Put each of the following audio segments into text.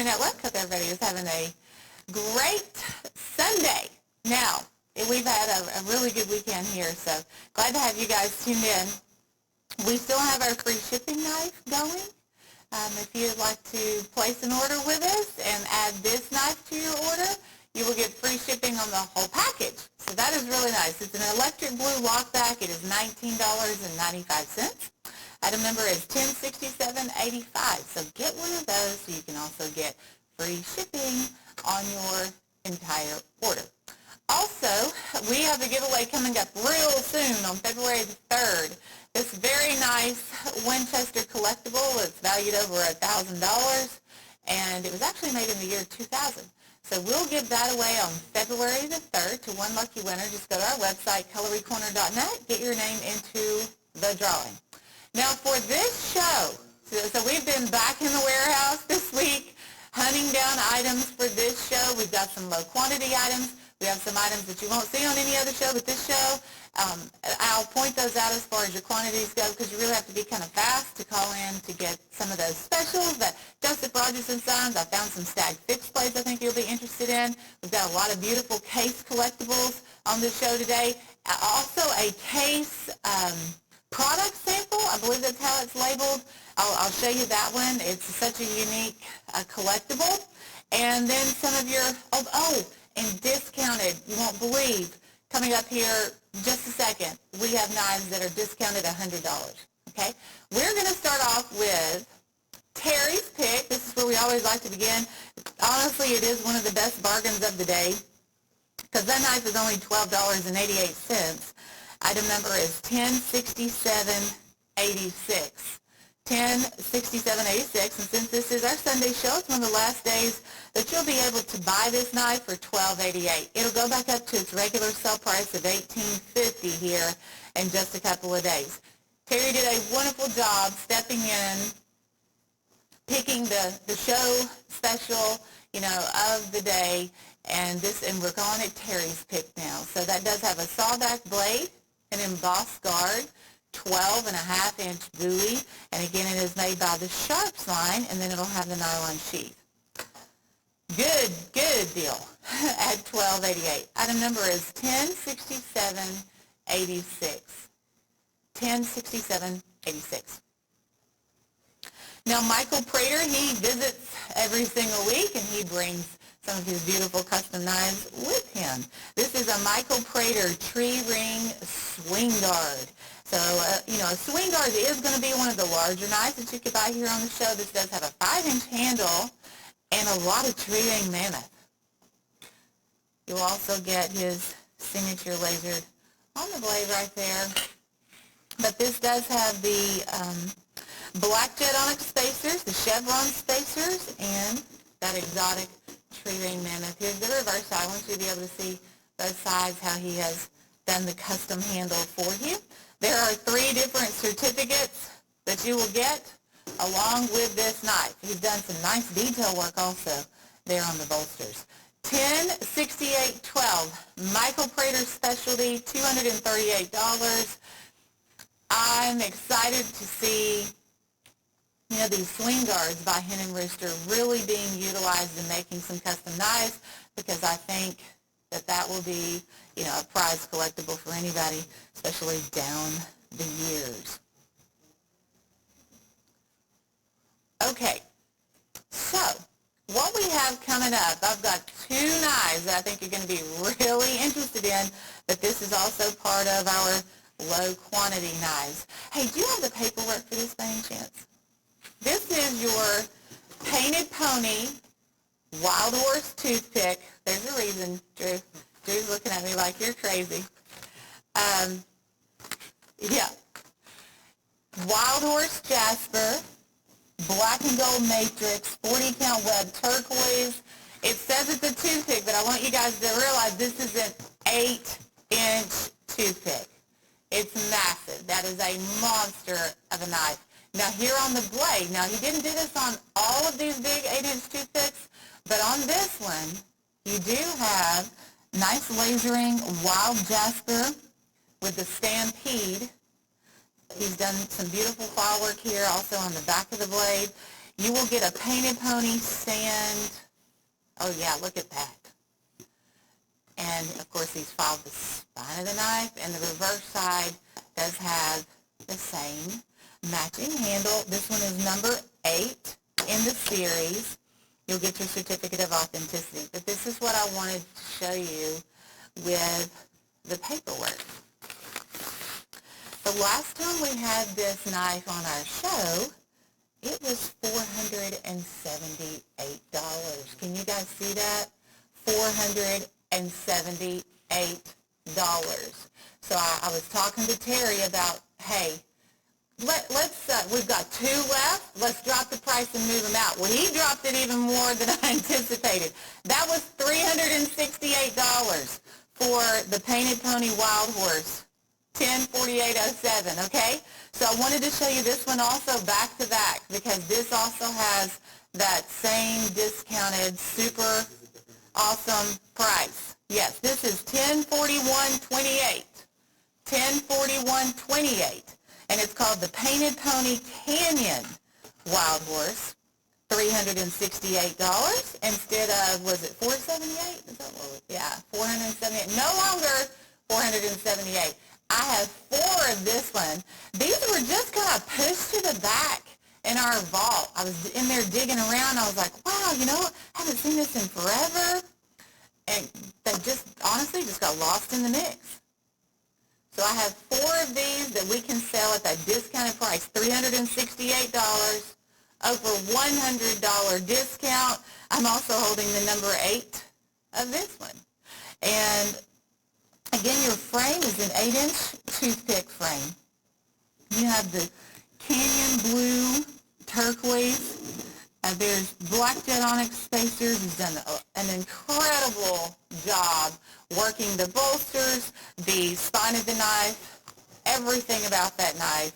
Internet Web. Hope everybody is having a great Sunday. Now, we've had a really good weekend here, so glad to have you guys tuned in. We still have our free shipping knife going. If you'd like to place an order with us and add this knife to your order, you will get free shipping on the whole package. So that is really nice. It's an electric blue lockback. It is $19.95. Item number is 106785. So get one of those so you can also get free shipping on your entire order. Also, we have a giveaway coming up real soon on February the 3rd. This very nice Winchester collectible. It's valued over $1,000, and it was actually made in the year 2000. So we'll give that away on February the 3rd to one lucky winner. Just go to our website, cutlerycorner.net, get your name into the drawing. Now for this show, so we've been back in the warehouse this week, hunting down items for this show. We've got some low quantity items. We have some items that you won't see on any other show, but this show, I'll point those out as far as your quantities go, because you really have to be kind of fast to call in to get some of those specials that Joseph Rogers and Sons. I found some Stag fixed plates I think you'll be interested in. We've got a lot of beautiful case collectibles on this show today. Also a case product sample. I believe that's how it's labeled. I'll show you that one. It's such a unique collectible. And then some of your, and discounted, you won't believe, coming up here just a second, we have knives that are discounted $100, okay? We're going to start off with Terry's Pick. This is where we always like to begin. Honestly, it is one of the best bargains of the day because that knife is only $12.88. Item number is 1067.86. 1067.86, and since this is our Sunday show, it's one of the last days that you'll be able to buy this knife for $12.88. It'll go back up to its regular sale price of $18.50 here in just a couple of days. Terry did a wonderful job stepping in, picking the show special, of the day, and we're calling it Terry's Pick now. So that does have a sawback blade, an embossed guard, 12.5-inch buoy, and again it is made by the Sharps line, and then it'll have the nylon sheath. Good deal at $12.88. Item number is 1067.86. 1067.86. Now Michael Prater, he visits every single week, and he brings some of his beautiful custom knives with him. This is a Michael Prater tree ring swing guard. So, a swing guard is going to be one of the larger knives that you could buy here on the show. This does have a 5-inch handle and a lot of tree ring mammoth. You'll also get his signature lasered on the blade right there. But this does have the black jet onyx spacers, the chevron spacers, and that exotic tree ring mammoth. Here's the reverse side. I want you to be able to see both sides, how he has done the custom handle for you. There are 3 different certificates that you will get along with this knife. He's done some nice detail work also there on the bolsters. 1068.12, Michael Prater Specialty, $238. I'm excited to see these swing guards by Hen & Rooster really being utilized in making some custom knives, because I think that will be, a prize collectible for anybody, especially down the years. Okay, so what we have coming up, I've got 2 knives that I think you're going to be really interested in, but this is also part of our low quantity knives. Hey, do you have the paperwork for this by any chance? This is your Painted Pony Wild Horse toothpick. There's a reason, Drew. Drew's looking at me like you're crazy. Wild Horse Jasper, black and gold matrix, 40-count web turquoise. It says it's a toothpick, but I want you guys to realize this is an 8-inch toothpick. It's massive. That is a monster of a knife. Now here on the blade, now he didn't do this on all of these big 8-inch toothpicks, but on this one, you do have nice lasering wild jasper with the stampede. He's done some beautiful file work here also on the back of the blade. You will get a Painted Pony sand. Oh yeah, look at that. And of course he's filed the spine of the knife, and the reverse side does have the same matching handle. This one is number 8 in the series. You'll get your certificate of authenticity. But this is what I wanted to show you with the paperwork. The last time we had this knife on our show, it was $478. Can you guys see that? $478. So I was talking to Terry about, hey, we've got 2 left. Let's drop the price and move them out. Well, he dropped it even more than I anticipated. That was $368 for the Painted Pony Wild Horse, 104807, okay? So I wanted to show you this one also back to back, because this also has that same discounted super awesome price. Yes, this is $1041.28. $1041.28. And it's called the Painted Pony Canyon Wild Horse, $368 instead of, was it $478? Is that what? Yeah, $478. No longer $478. I have 4 of this one. These were just kind of pushed to the back in our vault. I was in there digging around. I was like, wow, you know, I haven't seen this in forever. And they just, honestly, just got lost in the mix. So I have 4 of these that we can sell at that discounted price, $368, over $100 discount. I'm also holding the number 8 of this one. And again, your frame is an 8-inch toothpick frame. You have the Canyon Blue Turquoise. There's Black Jet Onyx spacers. He's done an incredible job working the bolsters, the spine of the knife. Everything about that knife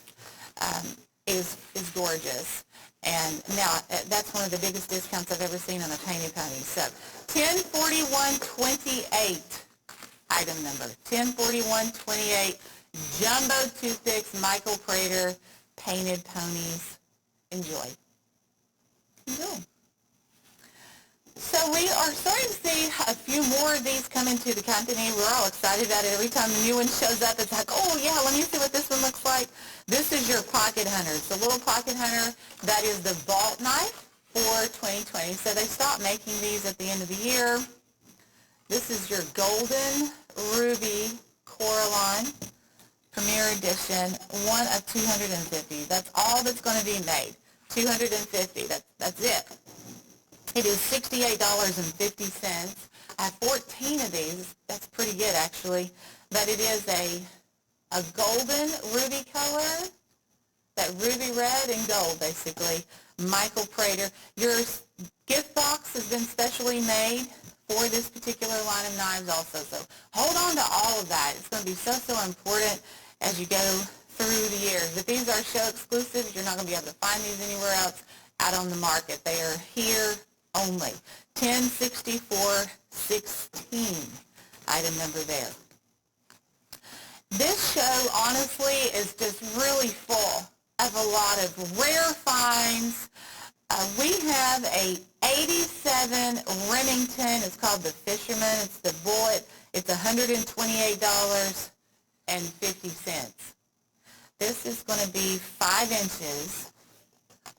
is gorgeous. And now that's one of the biggest discounts I've ever seen on a Painted Pony. So $1041.28 item number. $1041.28 Jumbo Toothpicks, Michael Prater, Painted Ponies. Enjoy. Enjoy. So we are starting to see a few more of these come into the company. We're all excited about it. Every time a new one shows up, it's like, oh yeah, let me see what this one looks like. This is your pocket hunter. It's a little pocket hunter that is the vault knife for 2020. So they stopped making these at the end of the year. This is your Golden Ruby Coraline Premier Edition, one of 250. That's all that's going to be made. 250. That's it. It is $68.50. I have 14 of these. That's pretty good, actually. But it is a golden ruby color, that ruby red and gold, basically. Michael Prater. Your gift box has been specially made for this particular line of knives also. So hold on to all of that. It's going to be so important as you go through the years. But these are show exclusives. You're not going to be able to find these anywhere else out on the market. They are here only. 1064.16 item number there. This show, honestly, is just really full of a lot of rare finds. We have a 87 Remington. It's called the Fisherman. It's the bullet. It's $128.50. This is going to be 5 inches.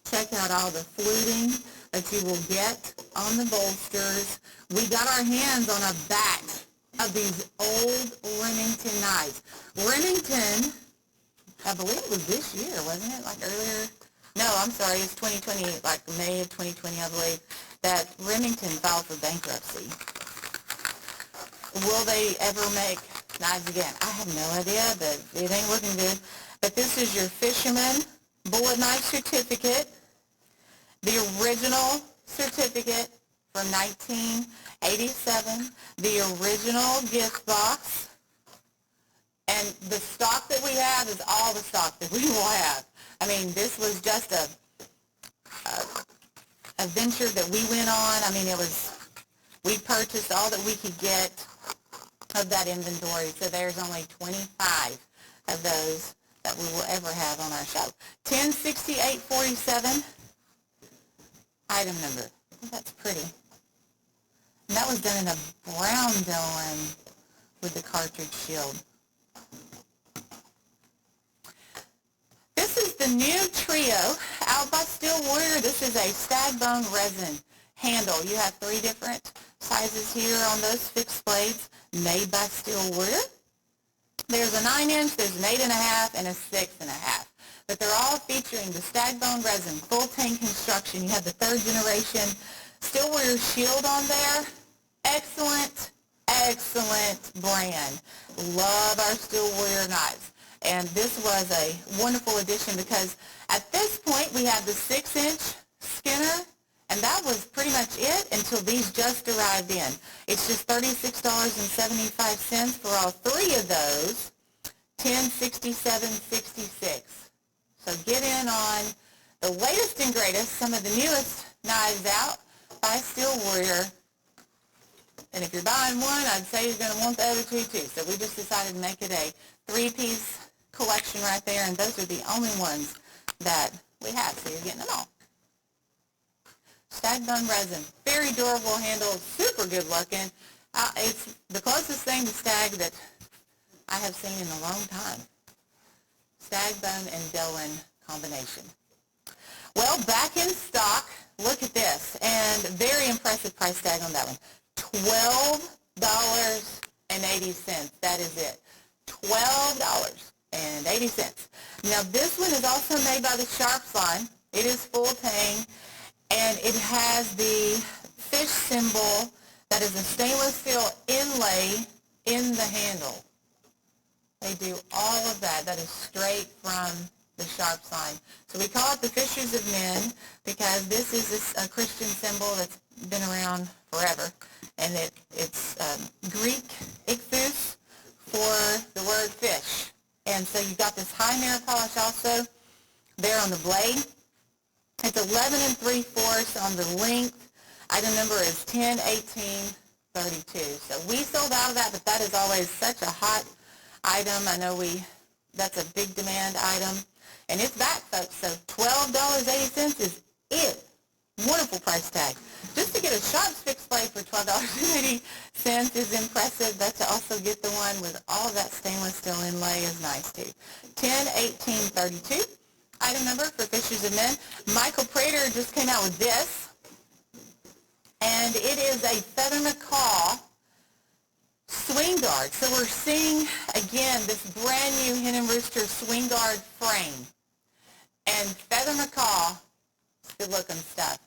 Check out all the fluting that you will get on the bolsters. We got our hands on a bat of these old Remington knives. Remington, I believe it was this year, wasn't it? Like earlier? No, I'm sorry, it's 2020, like May of 2020, I believe, that Remington filed for bankruptcy. Will they ever make knives again? I have no idea, but it ain't looking good. But this is your Fisherman Bullet Knife Certificate, the original certificate from 1987, the original gift box, and the stock that we have is all the stock that we will have. I mean, this was just a venture that we went on. I mean, we purchased all that we could get of that inventory, so there's only 25 of those that we will ever have on our show. 1068.47 item number. I think that's pretty. And that was done in a brown Dylan with the cartridge shield. This is the new Trio out by Steel Warrior. This is a stag bone resin handle. You have 3 different sizes here on those fixed blades made by Steel Warrior. There's a 9-inch, there's an 8.5, and a 6.5. But they're all featuring the stag bone resin, full tank construction. You have the 3rd generation Steel Warrior shield on there. Excellent, excellent brand. Love our Steel Warrior knives. And this was a wonderful addition because at this point we have the 6-inch Skinner, and that was pretty much it until these just arrived in. It's just $36.75 for all 3 of those, $10.67.66. So get in on the latest and greatest, some of the newest knives out by Steel Warrior. And if you're buying one, I'd say you're going to want the other 2 too. So we just decided to make it a 3-piece collection right there, and those are the only ones that we have, so you're getting them all. Stag bone resin, very durable handle, super good looking. It's the closest thing to stag that I have seen in a long time. Stag bone and Dylan combination. Well, back in stock, look at this, and very impressive price tag on that one. $12.80. That is it. $12.80. Now this one is also made by the Sharps line. It is full tang, and it has the fish symbol that is a stainless steel inlay in the handle. They do all of that. That is straight from the Sharps line. So we call it the Fishers of Men because this is a Christian symbol that's been around forever. And it's Greek ichthus for the word fish. And so you've got this high mirror polish also there on the blade. It's 11 3/4 on the length. Item number is 101832. So we sold out of that, but that is always such a hot item. I know that's a big demand item. And it's back, folks. So $12.80 is it. Wonderful price tag. Just to get a Sharps fixed blade for $12.80 is impressive, but to also get the one with all of that stainless steel inlay is nice too. 101832. Item number for Fishers of Men. Michael Prater just came out with this, and it is a Feather Macaw swing guard. So we're seeing again this brand new Hen and Rooster swing guard frame, and Feather Macaw, good looking stuff.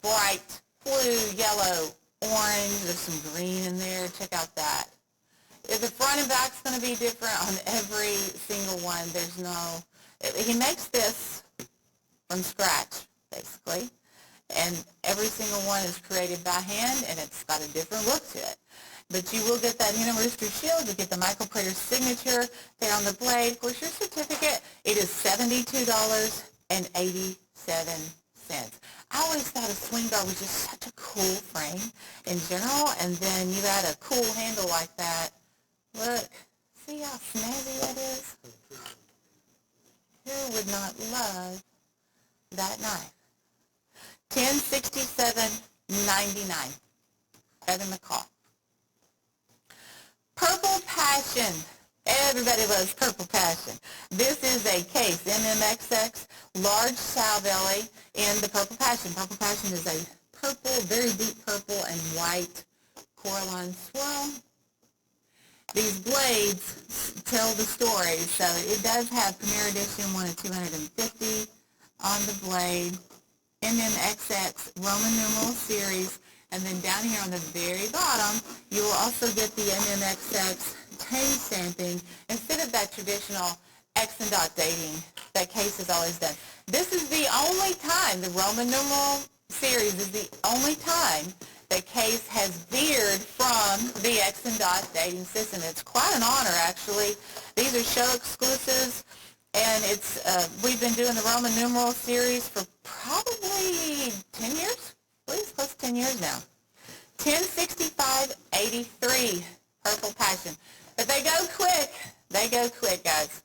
Bright blue, yellow, orange. There's some green in there. Check out that. The front and back's going to be different on every single one. He makes this from scratch, basically, and every single one is created by hand, and it's got a different look to it. But you will get that Hen and Rooster shield. You get the Michael Prater signature there on the blade. Of course, your certificate, it is $72.87. I always thought a swing guard was just such a cool frame in general, and then you add a cool handle like that. Look, see how snazzy that is? Who would not love that knife? $1067.99. Feather Macaw. Purple Passion. Everybody loves Purple Passion. This is a case, MMXX, large sow belly in the Purple Passion. Purple Passion is a purple, very deep purple and white Coraline swirl. These blades tell the story, so it does have Premier Edition 1 of 250 on the blade, MMXX Roman numeral series, and then down here on the very bottom, you will also get the MMXX tang stamping instead of that traditional X and dot dating that Case has always done. This is the only time, the Roman numeral series is the only time that Case has veered from the X and dot dating system. It's quite an honor, actually. These are show exclusives, and we've been doing the Roman numeral series for probably 10 years. I believe it's close to 10 years now. $1065.83 Purple Passion. But they go quick. They go quick, guys.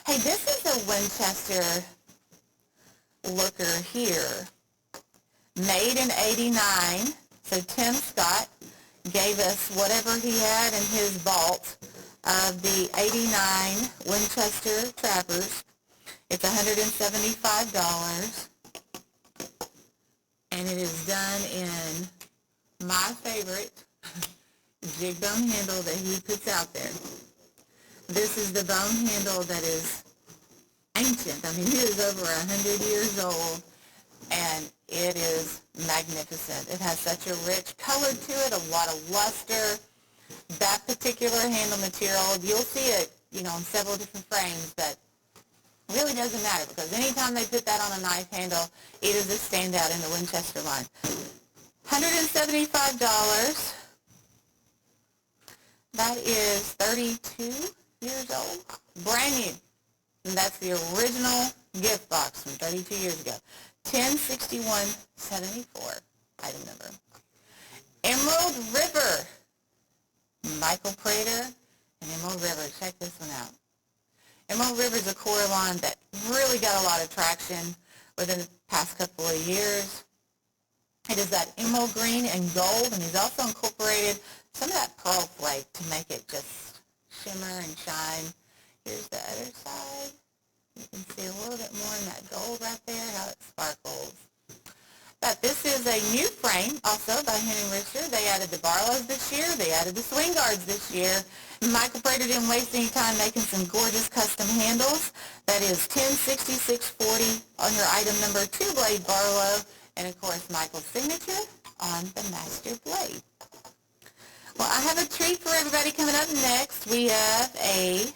Hey, this is a Winchester looker here. made in '89. So Tim Scott gave us whatever he had in his vault of the '89 Winchester Trappers. It's $175, and it is done in my favorite jig bone handle that he puts out there. This is the bone handle that is ancient. I mean, it is over 100 years old, and it is magnificent. It has such a rich color to it, a lot of luster. That particular handle material, you'll see it, on several different frames, but really doesn't matter because anytime they put that on a knife handle, it is a standout in the Winchester line. $175. That is 32 years old. Brand new. And that's the original gift box from 32 years ago. 106174, item number. Emerald River. Michael Prater and Emerald River. Check this one out. Emerald River is a core line that really got a lot of traction within the past couple of years. It is that emerald green and gold, and he's also incorporated some of that pearl flake to make it just shimmer and shine. Here's the other side. You can see a little bit more in that gold right there, how it sparkles. But this is a new frame also by Henry Richter. They added the Barlows this year. They added the swing guards this year. Michael Prater didn't waste any time making some gorgeous custom handles. That is 106640 on your item number 2-blade Barlow. And of course, Michael's signature on the master blade. Well, I have a treat for everybody coming up next. We have a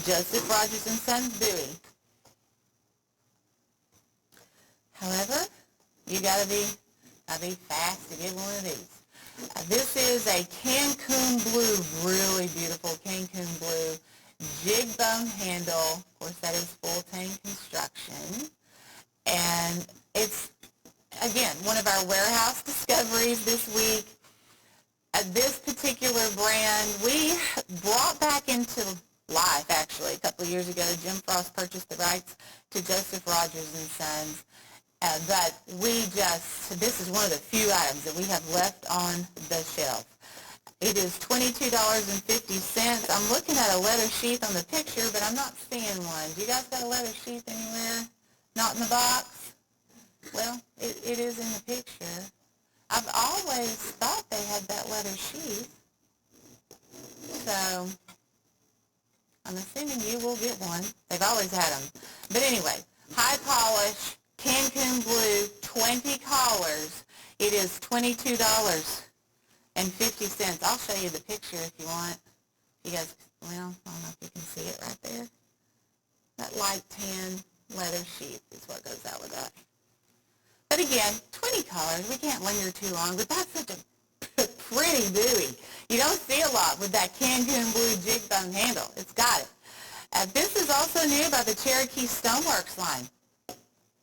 Joseph Rogers & Sons Bowie. However, you gotta be fast to get one of these. This is a Cancun blue, really beautiful Cancun blue jig bone handle. Of course, that is full tang construction. And it's, again, one of our warehouse discoveries this week. This particular brand, we brought back into life, actually, a couple of years ago. Jim Frost purchased the rights to Joseph Rogers & Sons. But this is one of the few items that we have left on the shelf. It is $22.50. I'm looking at a leather sheath on the picture, but I'm not seeing one. Do you guys got a leather sheath anywhere? Not in the box? Well, it is in the picture. I've always thought they had that leather sheath. So I'm assuming you will get one. They've always had them. But anyway, high polish, Cancun blue, 20 collars. It is $22.50. I'll show you the picture if you want. You guys, well, I don't know if you can see it right there. That light tan leather sheath is what goes out with that. But again, 20 collars. We can't linger too long, but that's such a pretty Bowie. You don't see a lot with that Cancun blue jig bone handle. It's got it. This is also new by the Cherokee Stoneworks line.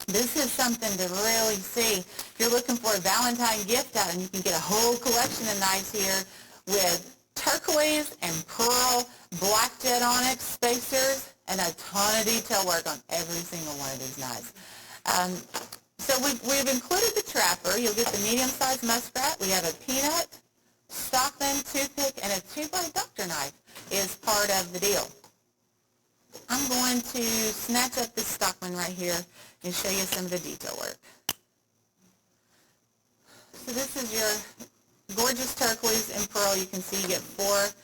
This is something to really see. If you're looking for a Valentine gift item, you can get a whole collection of knives here with turquoise and pearl black jet onyx spacers and a ton of detail work on every single one of these knives. So we've included the Trapper. You'll get the medium-sized muskrat. We have a peanut, Stockman, toothpick, and a 2-blade doctor knife is part of the deal. I'm going to snatch up this Stockman right here and show you some of the detail work. So this is your gorgeous turquoise and pearl. You can see you get 4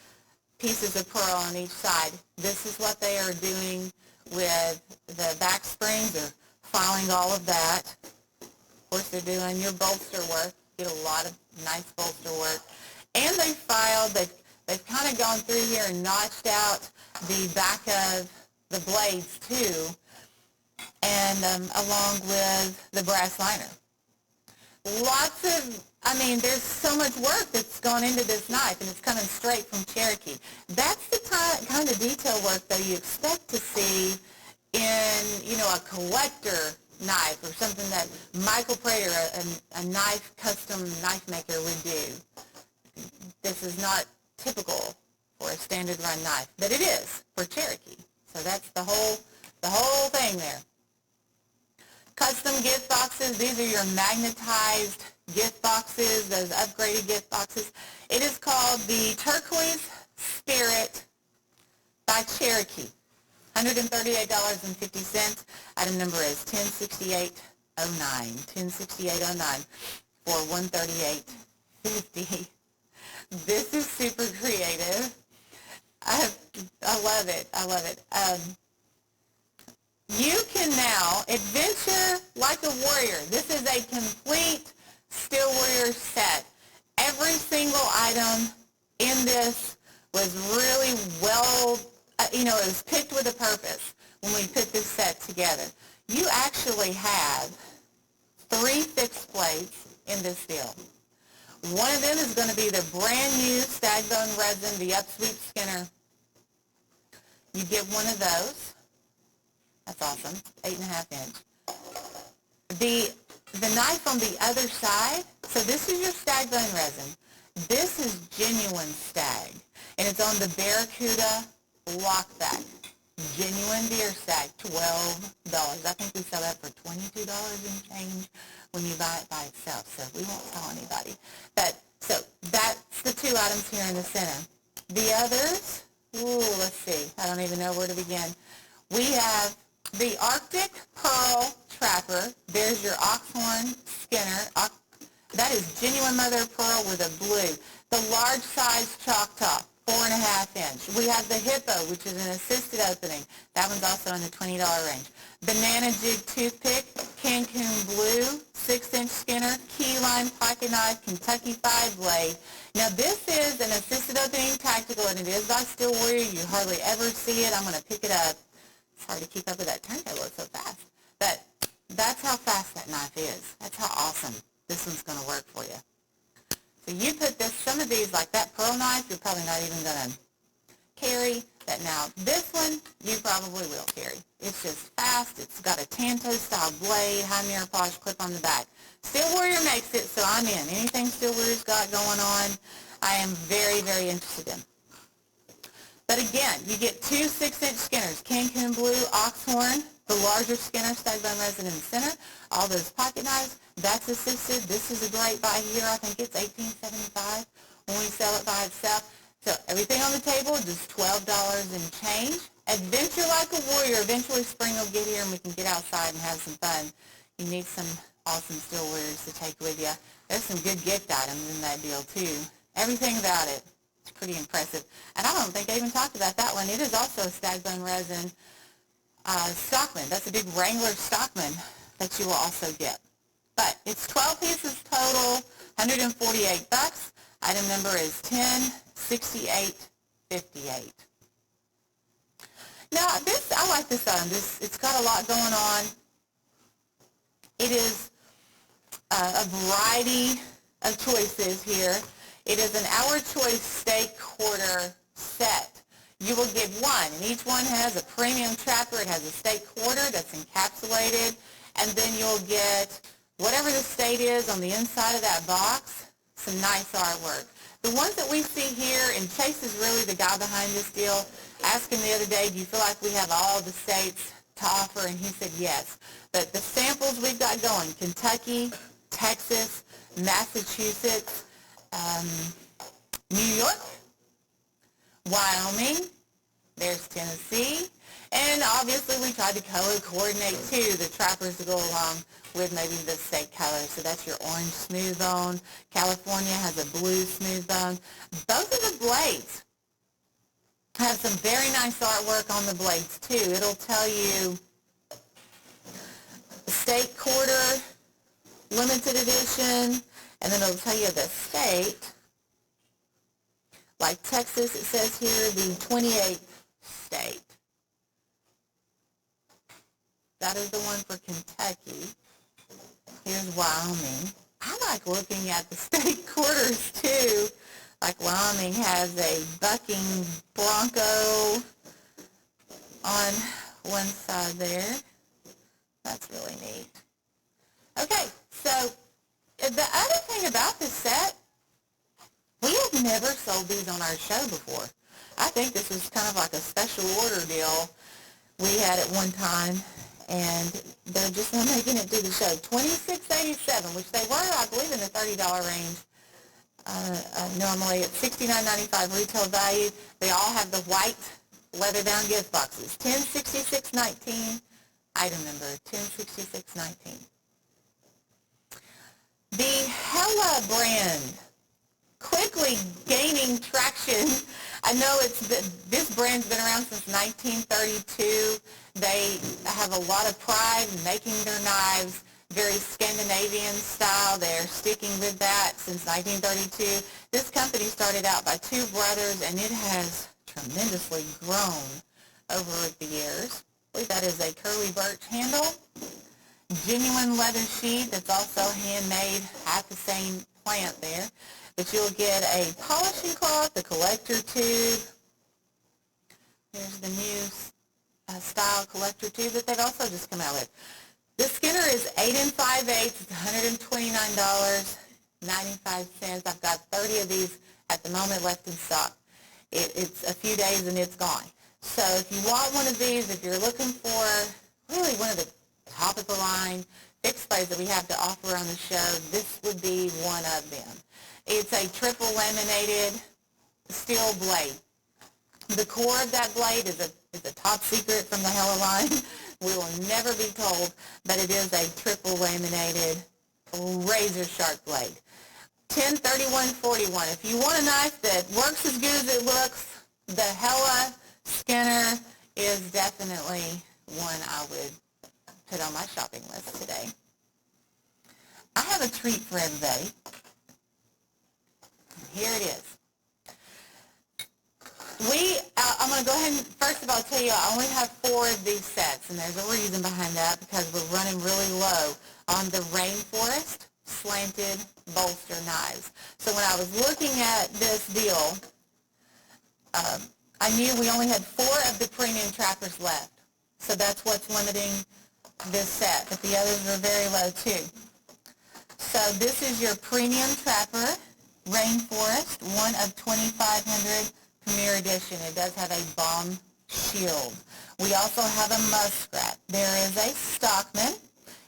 pieces of pearl on each side. This is what they are doing with the back springs. They're filing all of that. Of course, they're doing your bolster work. Get a lot of nice bolster work. And they've kind of gone through here and notched out the back of the blades too, and along with the brass liner. There's so much work that's gone into this knife, and it's coming straight from Cherokee. That's the kind of detail work that you expect to see in, a collector knife or something that Michael Prater, a custom knife maker, would do. This is not typical for a standard run knife, but it is for Cherokee. So that's the whole thing there. custom gift boxes. These are your magnetized gift boxes, those upgraded gift boxes. It is called the Turquoise Spirit by Cherokee. $138.50. Item number is 106809. 106809 for $138.50. This is super creative. I love it. I love it. You can now adventure like a warrior. This is a complete Steel Warrior set. Every single item in this was really well, it was picked with a purpose when we put this set together. You actually have 3 fixed plates in this deal. One of them is going to be the brand new stag bone resin, the Upsweep Skinner. You get one of those. That's awesome. 8.5 inch. The knife on the other side, so this is your stag bone resin. This is genuine stag, and it's on the Barracuda lockback. Genuine deer stag, $12. I think we sell that for $22 and change when you buy it by itself, so we won't tell anybody. But, so that's the 2 items here in the center. The others, let's see, I don't even know where to begin. We have the Arctic Pearl Trapper. There's your oxhorn skinner. That is genuine mother of pearl with a blue. The large size chalk top, 4.5 inch. We have the Hippo, which is an assisted opening. That one's also in the $20 range. Banana Jig Toothpick, Cancun Blue, 6-inch Skinner, Key Lime Pocket Knife, Kentucky 5-blade. Now this is an assisted opening tactical, and it is by Steel Warrior. You hardly ever see it. I'm going to pick it up. It's hard to keep up with that turntable. It's so fast. But that's how fast that knife is. That's how awesome this one's going to work for you. So you put some of these, like that pearl knife, you're probably not even going to carry that. Now, this one, you probably will carry. It's just fast. It's got a Tanto-style blade, high mirror polish clip on the back. Steel Warrior makes it, so I'm in. Anything Steel Warrior's got going on, I am very, very interested in. But again, you get 2 6-inch Skinners, Cancun Blue, Oxhorn, the larger Skinner, stag bone resin in the center, all those pocket knives. That's assisted. This is a great buy here. I think it's $18.75 when we sell it by itself. So everything on the table is just $12 and change. Adventure like a warrior. Eventually spring will get here and we can get outside and have some fun. You need some awesome Steel Warriors to take with you. There's some good gift items in that deal too. Everything about it is pretty impressive. And I don't think I even talked about that one. It is also a stag bone resin Stockman. That's a big Wrangler Stockman that you will also get. But it's 12 pieces total, $148. Item number is 106858. Now this, I like this item. It's got a lot going on. It is a variety of choices here. It is an Our Choice steak quarter set. You will get one, and each one has a premium trapper. It has a steak quarter that's encapsulated, and then you'll get whatever the state is on the inside of that box, some nice artwork. The ones that we see here, and Chase is really the guy behind this deal. I asked him the other day, do you feel like we have all the states to offer? And he said yes. But the samples we've got going, Kentucky, Texas, Massachusetts, New York, Wyoming, there's Tennessee, and obviously we tried to color coordinate too the trappers to go along with maybe the steak color. So that's your orange smooth bone. California has a blue smooth bone. Both of the blades have some very nice artwork on the blades too. It'll tell you steak quarter, limited edition, and then it'll tell you the state. Like Texas, it says here the 28th state. That is the one for Kentucky. Here's Wyoming. I like looking at the state quarters too. Like Wyoming has a bucking bronco on one side there. That's really neat. Okay, so the other thing about this set, we have never sold these on our show before. I think this was kind of like a special order deal we had at one time. and they're just not making it through the show. $26.87, which they were, I believe, in the $30 range. Normally at $69.95 retail value. They all have the white leather-bound gift boxes. $1066.19, item number 1066.19. The Hella brand, quickly gaining traction. I know this brand's been around since 1932. They have a lot of pride in making their knives very Scandinavian style. They're sticking with that since 1932. This company started out by two brothers, and it has tremendously grown over the years. I believe that is a curly birch handle. Genuine leather sheath that's also handmade at the same plant there. But you'll get a polishing cloth, a collector tube. Here's the new style collector tube that they've also just come out with. This Skinner is 8 5/8. It's $129.95. I've got 30 of these at the moment left in stock. It's a few days and it's gone. So if you want one of these, if you're looking for really one of the top of the line fixed blades that we have to offer on the show, this would be one of them. It's a triple laminated steel blade. The core of that blade is a top secret from the Hella line. We will never be told, but it is a triple laminated razor sharp blade. $1031.41. If you want a knife that works as good as it looks, the Hella Skinner is definitely one I would put on my shopping list today. I have a treat for everybody. Here it is. I'm going to go ahead and first of all tell you I only have 4 of these sets, and there's a reason behind that because we're running really low on the Rainforest slanted bolster knives. So when I was looking at this deal, I knew we only had 4 of the premium trappers left. So that's what's limiting this set, but the others are very low too. So this is your premium trapper Rainforest, one of 2,500 Premier Edition. It does have a bomb shield. We also have a muskrat. There is a Stockman,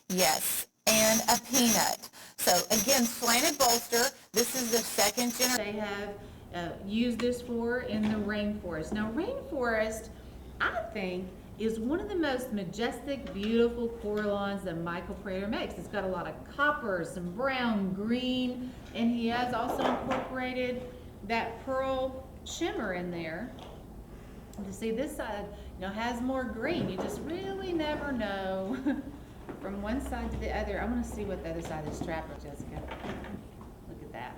yes, and a Peanut. So again, slanted bolster. This is the second generation. They have used this for in the Rainforest. Now Rainforest, I think, is one of the most majestic, beautiful core lines that Michael Prater makes. It's got a lot of copper, some brown, green, and he has also incorporated that pearl shimmer in there. And to see this side, has more green. You just really never know from one side to the other. I want to see what the other side of this trapper, Jessica. Look at that.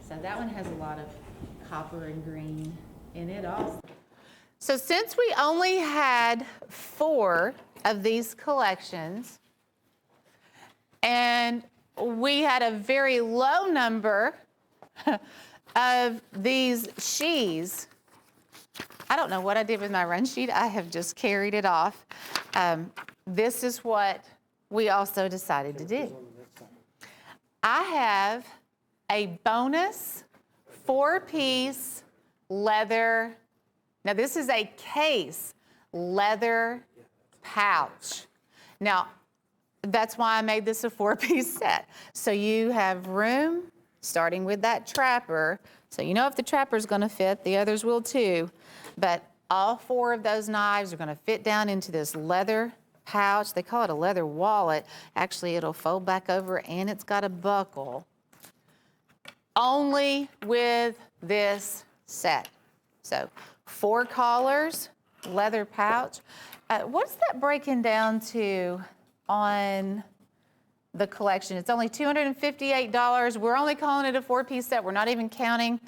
So that one has a lot of copper and green in it also. So since we only had 4 of these collections, and we had a very low number of these sheaths, I don't know what I did with my run sheet. I have just carried it off. This is what we also decided to do. I have a bonus 4-piece leather. Now this is a case leather pouch. Now that's why I made this a 4-piece set. So you have room starting with that trapper. So if the trapper is going to fit, the others will too. But all 4 of those knives are going to fit down into this leather pouch. They call it a leather wallet. Actually, it'll fold back over and it's got a buckle. Only with this set. So 4 collars, leather pouch. What's that breaking down to on the collection? It's only $258. We're only calling it a 4-piece set. We're not even counting.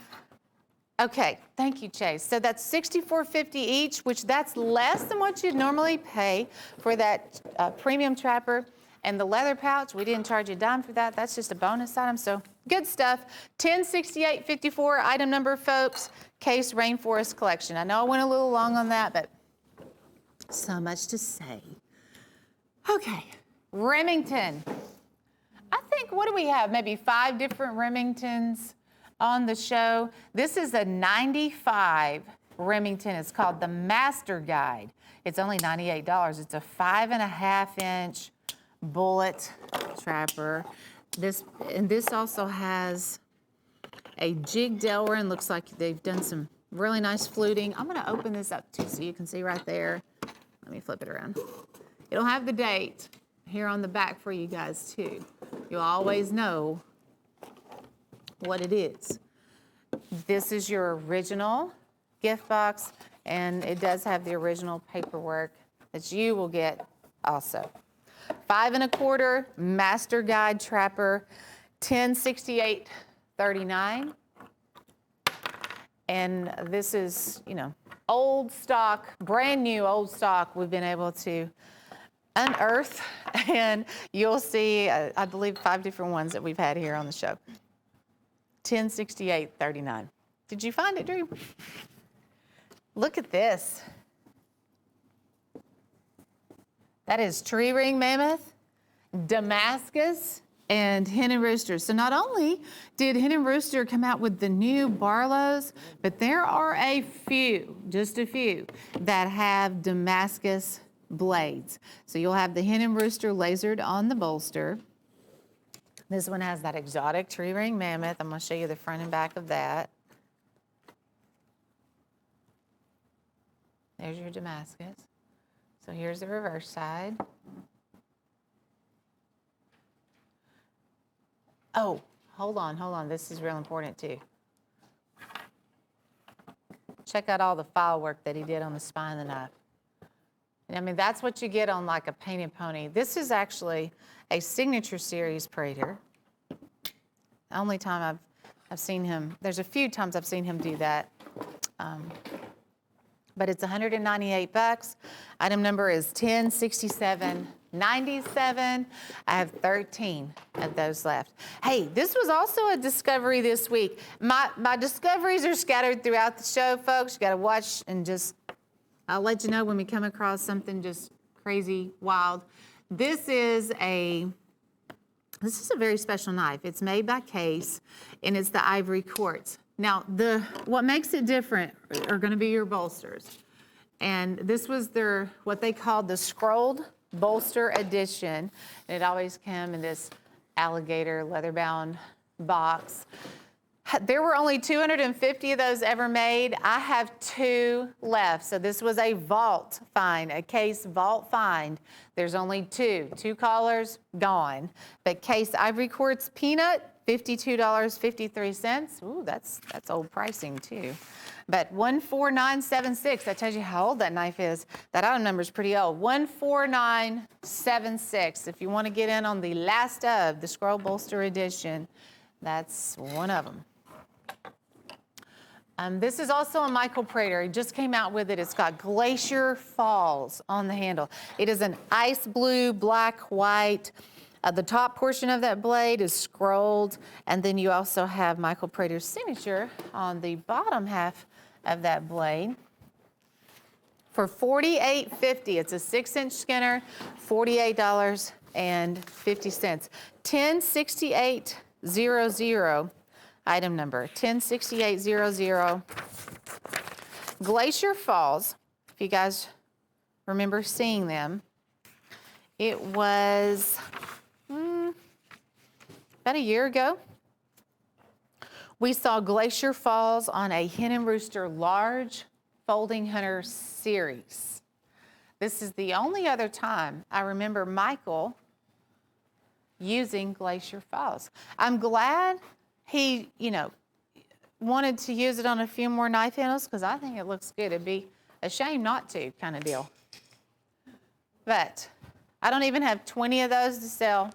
Okay, thank you, Chase. So that's $64.50 each, which that's less than what you'd normally pay for that premium trapper. And the leather pouch, we didn't charge you a dime for that. That's just a bonus item, so good stuff. $1068.54, item number, folks, Case Rainforest Collection. I know I went a little long on that, but so much to say. Okay, Remington. I think, what do we have? Maybe 5 different Remingtons on the show. This is a 95 Remington. It's called the Master Guide. It's only $98. It's a 5.5-inch bullet trapper. This also has a jig delwer, and looks like they've done some really nice fluting. I'm gonna open this up too so you can see right there. Let me flip it around. It'll have the date here on the back for you guys too. You'll always know what it is. This is your original gift box, and it does have the original paperwork that you will get also. 5 1/4 Master Guide Trapper, $1068.39. And this is, you know, old stock, brand new old stock we've been able to unearth, and you'll see, I believe, 5 different ones that we've had here on the show. $1068.39. Did you find it, Drew? Look at this. That is tree ring mammoth, Damascus, and Hen and Rooster. So not only did Hen and Rooster come out with the new Barlows, but there are a few, just a few, that have Damascus blades. So you'll have the Hen and Rooster lasered on the bolster. This one has that exotic tree ring mammoth. I'm going to show you the front and back of that. There's your Damascus. So here's the reverse side. Oh, hold on. This is real important too. Check out all the file work that he did on the spine of the knife. And I mean, that's what you get on like a painted pony. This is actually a signature series Prater. The only time I've seen him, there's a few times I've seen him do that. But it's $198. Item number is 106797. I have 13 of those left. Hey, this was also a discovery this week. My discoveries are scattered throughout the show, folks. You got to watch and just, I'll let you know when we come across something just crazy, wild. This is a very special knife. It's made by Case, and it's the ivory quartz. Now, what makes it different are going to be your bolsters. And this was what they called the scrolled bolster edition. And it always came in this alligator leather-bound box. There were only 250 of those ever made. I have 2 left. So this was a vault find, a Case vault find. There's only 2 collars gone. But Case ivory quartz peanut, $52.53. Ooh, that's old pricing too. But 14976, that tells you how old that knife is. That item number is pretty old. 14976. If you want to get in on the last of the scroll bolster edition, that's one of them. This is also a Michael Prater. He just came out with it. It's got Glacier Falls on the handle. It is an ice blue, black, white. The top portion of that blade is scrolled, and then you also have Michael Prater's signature on the bottom half of that blade. For $48.50, it's a 6-inch Skinner, $48.50. 106800, item number 106800. Glacier Falls, if you guys remember seeing them, it was about a year ago. We saw Glacier Falls on a Hen and Rooster large folding hunter series. This is the only other time I remember Michael using Glacier Falls. I'm glad he, wanted to use it on a few more knife handles because I think it looks good. It'd be a shame not to, kind of deal. But I don't even have 20 of those to sell.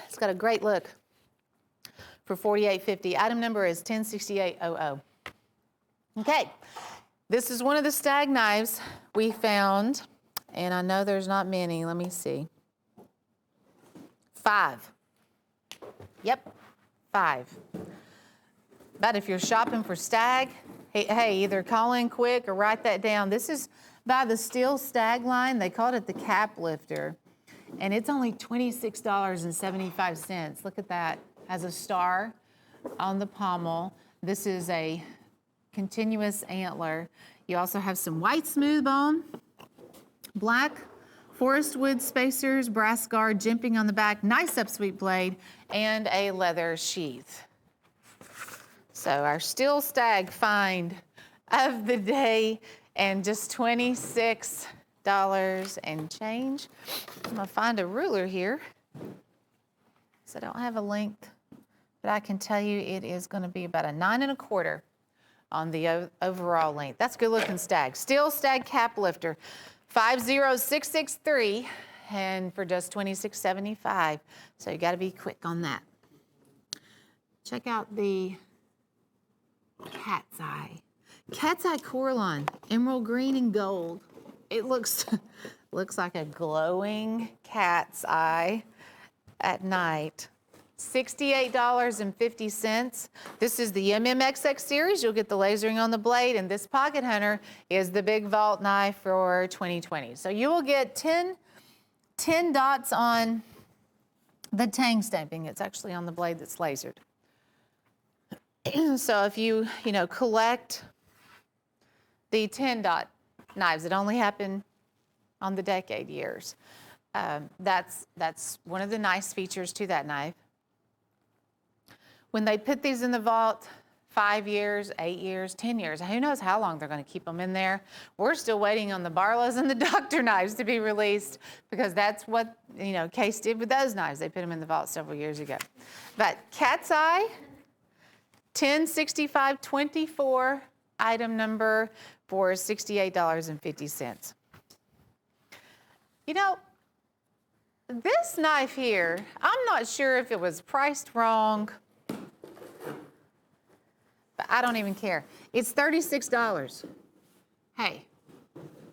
It's got a great look for $48.50. Item number is 106800. Okay, this is one of the stag knives we found, and I know there's not many. Let me see. 5. Yep, 5. But if you're shopping for stag, hey, either call in quick or write that down. This is by the Steel Stag line. They called it the Cap Lifter. And it's only $26.75. Look at that. Has a star on the pommel. This is a continuous antler. You also have some white smooth bone, black forest wood spacers, brass guard, jimping on the back, nice upsweep blade, and a leather sheath. So our steel stag find of the day, and just $26 and change. I'm gonna find a ruler here. So I don't have a length, but I can tell you it is gonna be about a 9 1/4 on the overall length. That's good looking stag. Steel stag cap lifter, 50663, and for just $26.75. So you gotta be quick on that. Check out the cat's eye. Cat's eye Coralon, emerald green and gold. It looks like a glowing cat's eye at night. $68.50. This is the MMXX series. You'll get the lasering on the blade, and this pocket hunter is the big vault knife for 2020. So you will get 10 dots on the tang stamping. It's actually on the blade that's lasered. So if you collect the 10 dot knives that only happen on the decade years, that's one of the nice features to that knife. When they put these in the vault, 5 years, 8 years, 10 years, who knows how long they're going to keep them in there. We're still waiting on the Barlows and the Doctor knives to be released, because that's what Case did with those knives. They put them in the vault several years ago. But cat's eye, 106524, item number for $68.50. This knife here, I'm not sure if it was priced wrong, but I don't even care. It's $36. Hey,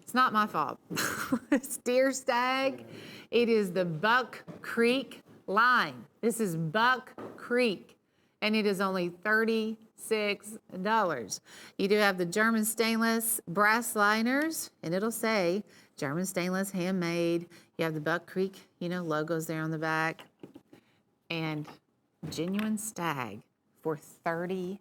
it's not my fault. It's deer stag. It is the Buck Creek line. This is Buck Creek, and it is only $36. You do have the German stainless brass liners, and it'll say German stainless, handmade. You have the Buck Creek, logos there on the back, and genuine stag for $36.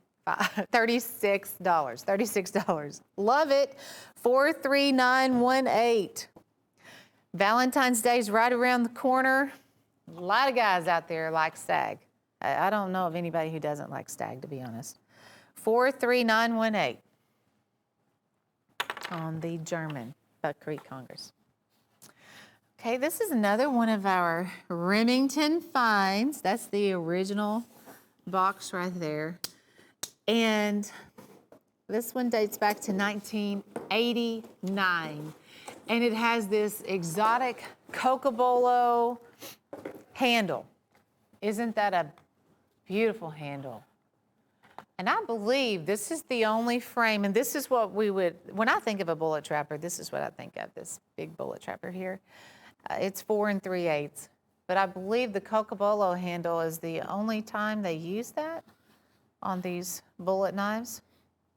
Love it. 43918. Valentine's Day's right around the corner. A lot of guys out there like stag. I don't know of anybody who doesn't like stag, to be honest. 43918 on the German Buck Creek Congress. Okay, this is another one of our Remington finds. That's the original box right there. And this one dates back to 1989. And it has this exotic Cocobolo handle. Isn't that a beautiful handle? And I believe this is the only frame, and this is what we would, when I think of a bullet trapper, this is what I think of, this big bullet trapper here. It's 4 3/8, but I believe the Cocobolo handle is the only time they use that on these bullet knives.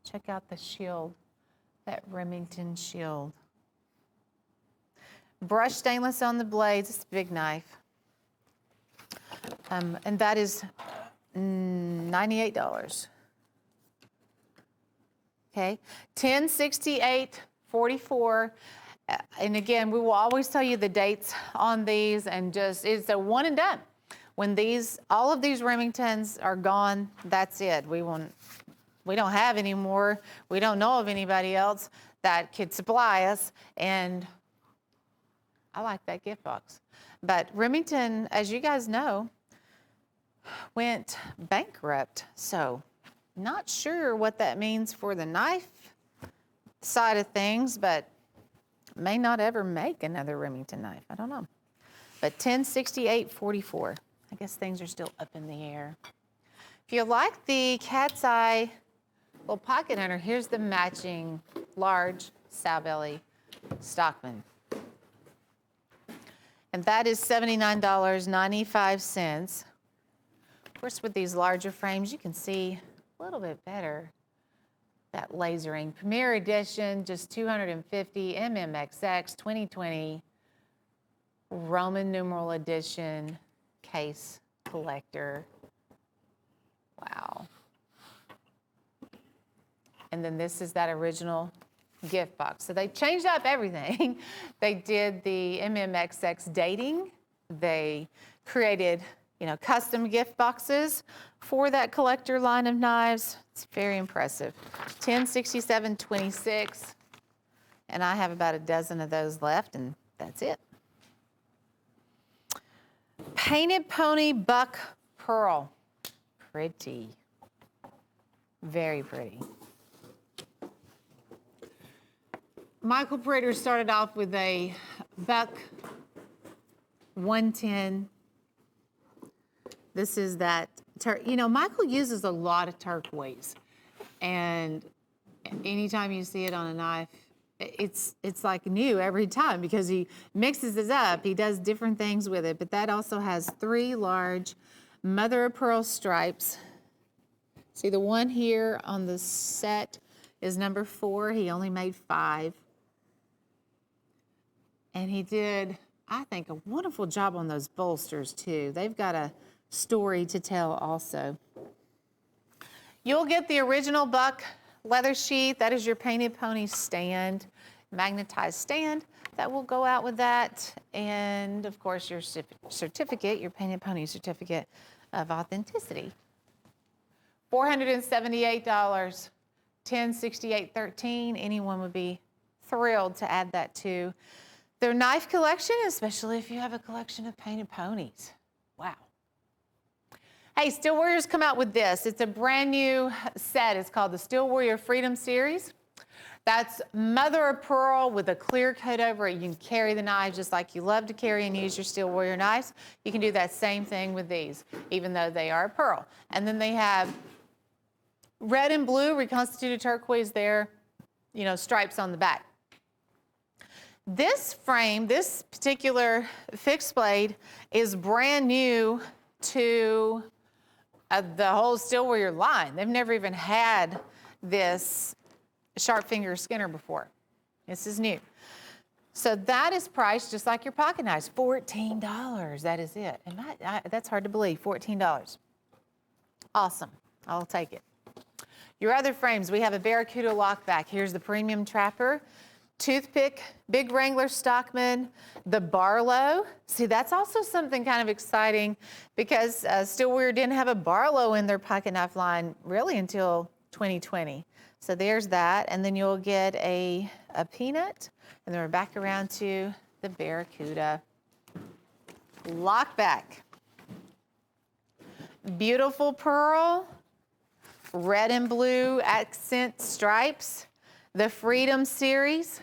Check out the shield, that Remington shield. Brushed stainless on the blades, it's a big knife. And that is $98. Okay, 106844. And again, we will always tell you the dates on these, and it's a one and done. When all of these Remingtons are gone, that's it. We don't have any more. We don't know of anybody else that could supply us. And I like that gift box. But Remington, as you guys know, went bankrupt. So not sure what that means for the knife side of things, but may not ever make another Remington knife. I don't know. But 106844. I guess things are still up in the air. If you like the cat's eye little pocket hunter, here's the matching large sow belly Stockman. And that is $79.95. Of course, with these larger frames, you can see a little bit better that lasering. Premier Edition, just $250. MMXX 2020 Roman numeral edition case collector. Wow. And then this is that original gift box. So they changed up everything. They did the MMXX dating. They created, custom gift boxes for that collector line of knives. It's very impressive. 1067.26. And I have about a dozen of those left, and that's it. Painted Pony Buck Pearl. Pretty. Very pretty. Michael Prater started off with a Buck 110. This is that, Michael uses a lot of turquoise. And anytime you see it on a knife, it's like new every time because he mixes it up. He does different things with it. But that also has 3 large mother of pearl stripes. See, the one here on the set is number 4. He only made 5. And he did, I think, a wonderful job on those bolsters too. They've got a story to tell also. You'll get the original Buck leather sheath. That is your Painted Pony stand, magnetized stand. That will go out with that. And of course your certificate, your Painted Pony certificate of authenticity. $478, $1068.13. Anyone would be thrilled to add that to their knife collection, especially if you have a collection of painted ponies. Wow. Hey, Steel Warrior's come out with this. It's a brand new set. It's called the Steel Warrior Freedom Series. That's mother of pearl with a clear coat over it. You can carry the knives just like you love to carry and use your Steel Warrior knives. You can do that same thing with these, even though they are pearl. And then they have red and blue reconstituted turquoise there, stripes on the back. This frame, this particular fixed blade, is brand new to the whole Steel Warrior line. They've never even had this sharp finger Skinner before. This is new. So that is priced just like your pocket knives, $14. That is it. And that's hard to believe, $14. Awesome. I'll take it. Your other frames, we have a Barracuda lockback. Here's the premium trapper. Toothpick, Big Wrangler Stockman, the Barlow. See, that's also something kind of exciting because Steel Warrior didn't have a Barlow in their pocket knife line really until 2020. So there's that. And then you'll get a Peanut. And then we're back around to the Barracuda lockback. Beautiful pearl, red and blue accent stripes, the Freedom Series.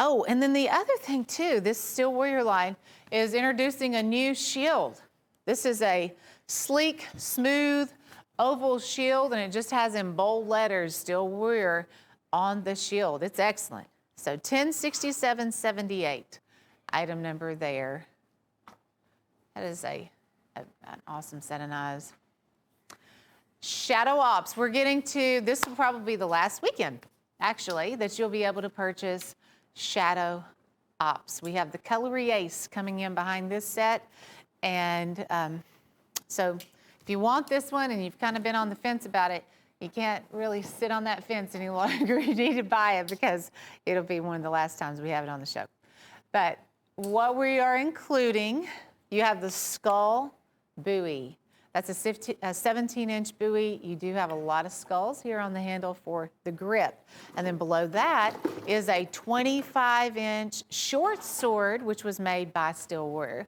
Oh, and then the other thing too, this Steel Warrior line is introducing a new shield. This is a sleek, smooth, oval shield, and it just has in bold letters Steel Warrior on the shield. It's excellent. So 1067.78, item number there. That is an awesome set of knives. Shadow Ops, we're getting to, this will probably be the last weekend, actually, that you'll be able to purchase Shadow Ops. We have the Cutlery Ace coming in behind this set. And so if you want this one and you've kind of been on the fence about it, you can't really sit on that fence any longer. You need to buy it because it'll be one of the last times we have it on the show. But what we are including, you have the skull buoy. That's a 17-inch buoy. You do have a lot of skulls here on the handle for the grip. And then below that is a 25-inch short sword, which was made by Steel Warrior.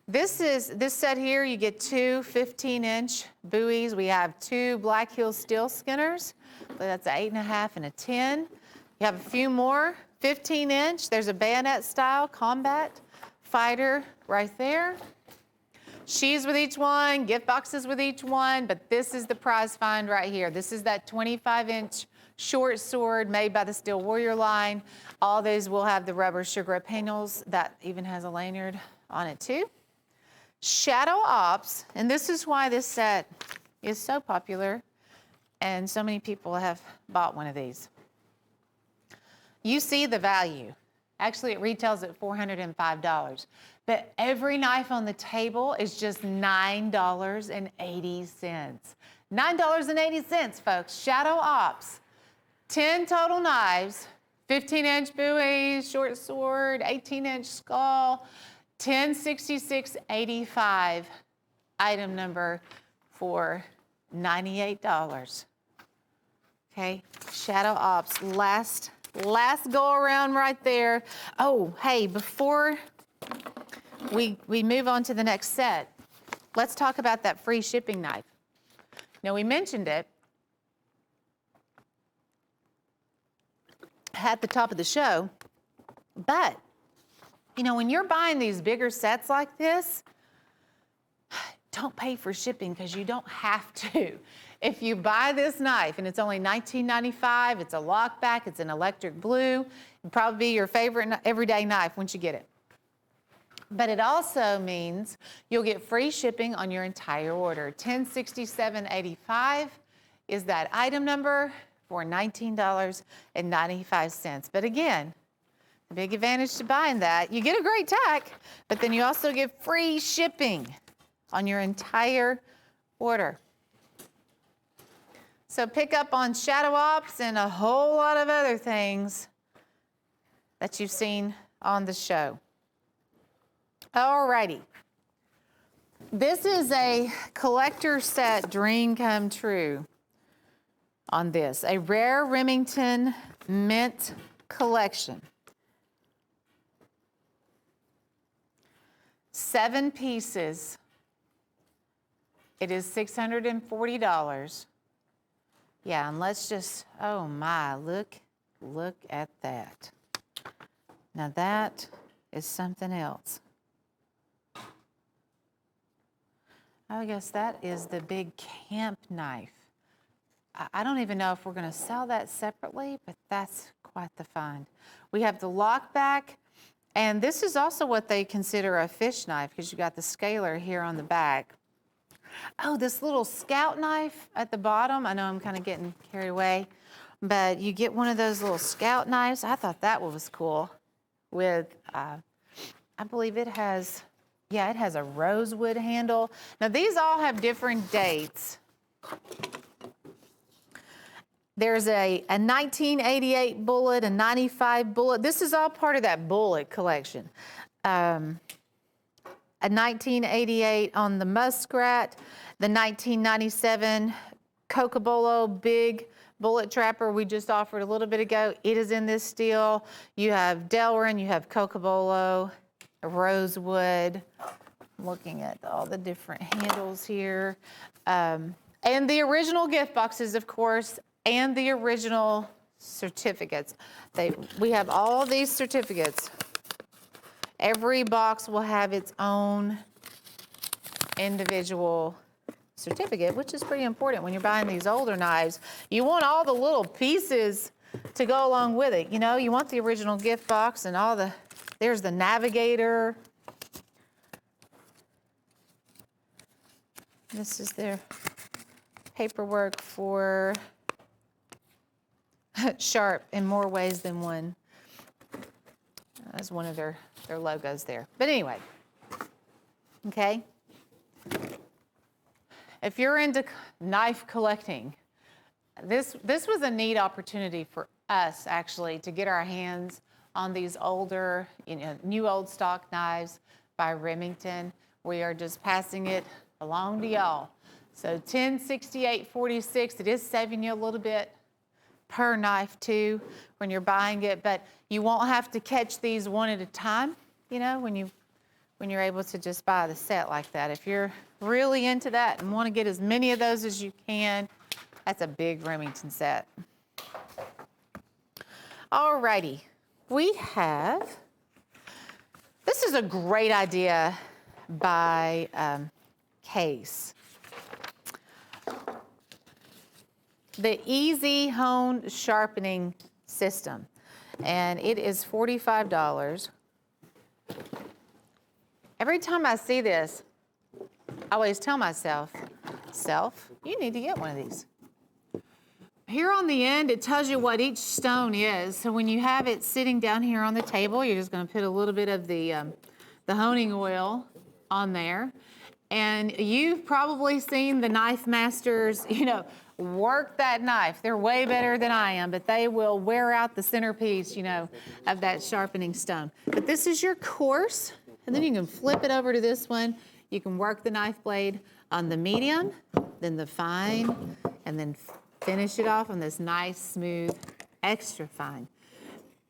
This set here, you get 2 15-inch buoys. We have 2 Black Hill steel skinners. That's an 8.5 and a 10. You have a few more, 15-inch. There's a bayonet style combat fighter right there. Sheaths with each one, gift boxes with each one, but this is the prize find right here. This is that 25-inch short sword made by the Steel Warrior line. All these will have the rubber sugar panels. That even has a lanyard on it too. Shadow Ops, and this is why this set is so popular and so many people have bought one of these. You see the value. Actually, it retails at $405. But every knife on the table is just $9.80. $9.80, folks. Shadow Ops. 10 total knives, 15-inch bowie, short sword, 18-inch skull, $1066.85, item number for $98. Okay, Shadow Ops, last go around right there. Oh, hey, before we move on to the next set, let's talk about that free shipping knife. Now, we mentioned it at the top of the show, but, you know, when you're buying these bigger sets like this, don't pay for shipping because you don't have to. If you buy this knife and it's only $19.95, it's a lockback, it's an electric blue, it'll probably be your favorite everyday knife once you get it. But it also means you'll get free shipping on your entire order. $1067.85 is that item number for $19.95. But again, the big advantage to buying that, you get a great tack, but then you also get free shipping on your entire order. So pick up on Shadow Ops and a whole lot of other things that you've seen on the show. Alrighty. This is a collector set dream come true on this. A rare Remington mint collection. 7 pieces. It is $640. Yeah, and let's just, oh my, look at that. Now that is something else. I guess that is the big camp knife. I don't even know if we're going to sell that separately, but that's quite the find. We have the lockback, and this is also what they consider a fish knife because you got the scaler here on the back. Oh, this little scout knife at the bottom. I know I'm kind of getting carried away, but you get one of those little scout knives. I thought that was cool with, I believe it has, yeah, it has a rosewood handle. Now, these all have different dates. There's a 1988 bullet, a 95 bullet. This is all part of that bullet collection. A 1988 on the Muskrat, the 1997 Cocobolo big bullet trapper we just offered a little bit ago. It is in this steel. You have Delrin, you have Cocobolo, rosewood. Looking at all the different handles here. And the original gift boxes, of course, and the original certificates. We have all these certificates. Every box will have its own individual certificate, which is pretty important when you're buying these older knives. You want all the little pieces to go along with it. You know, you want the original gift box and all there's the navigator. This is their paperwork for Sharp in more ways than one. That's one of their logos there. But anyway, okay. If you're into knife collecting, this was a neat opportunity for us actually to get our hands on these older, new old stock knives by Remington. We are just passing it along to y'all. So $1068.46. It is saving you a little bit per knife too when you're buying it, but you won't have to catch these one at a time, when you're able to just buy the set like that. If you're really into that and want to get as many of those as you can, that's a big Remington set. Alrighty, this is a great idea by Case. The Easy Hone Sharpening System, and it is $45. Every time I see this, I always tell myself, you need to get one of these. Here on the end, it tells you what each stone is. So when you have it sitting down here on the table, you're just going to put a little bit of the honing oil on there. And you've probably seen the knife masters, work that knife. They're way better than I am, but they will wear out the centerpiece, of that sharpening stone. But this is your coarse, and then you can flip it over to this one. You can work the knife blade on the medium, then the fine, and then finish it off on this nice, smooth, extra fine.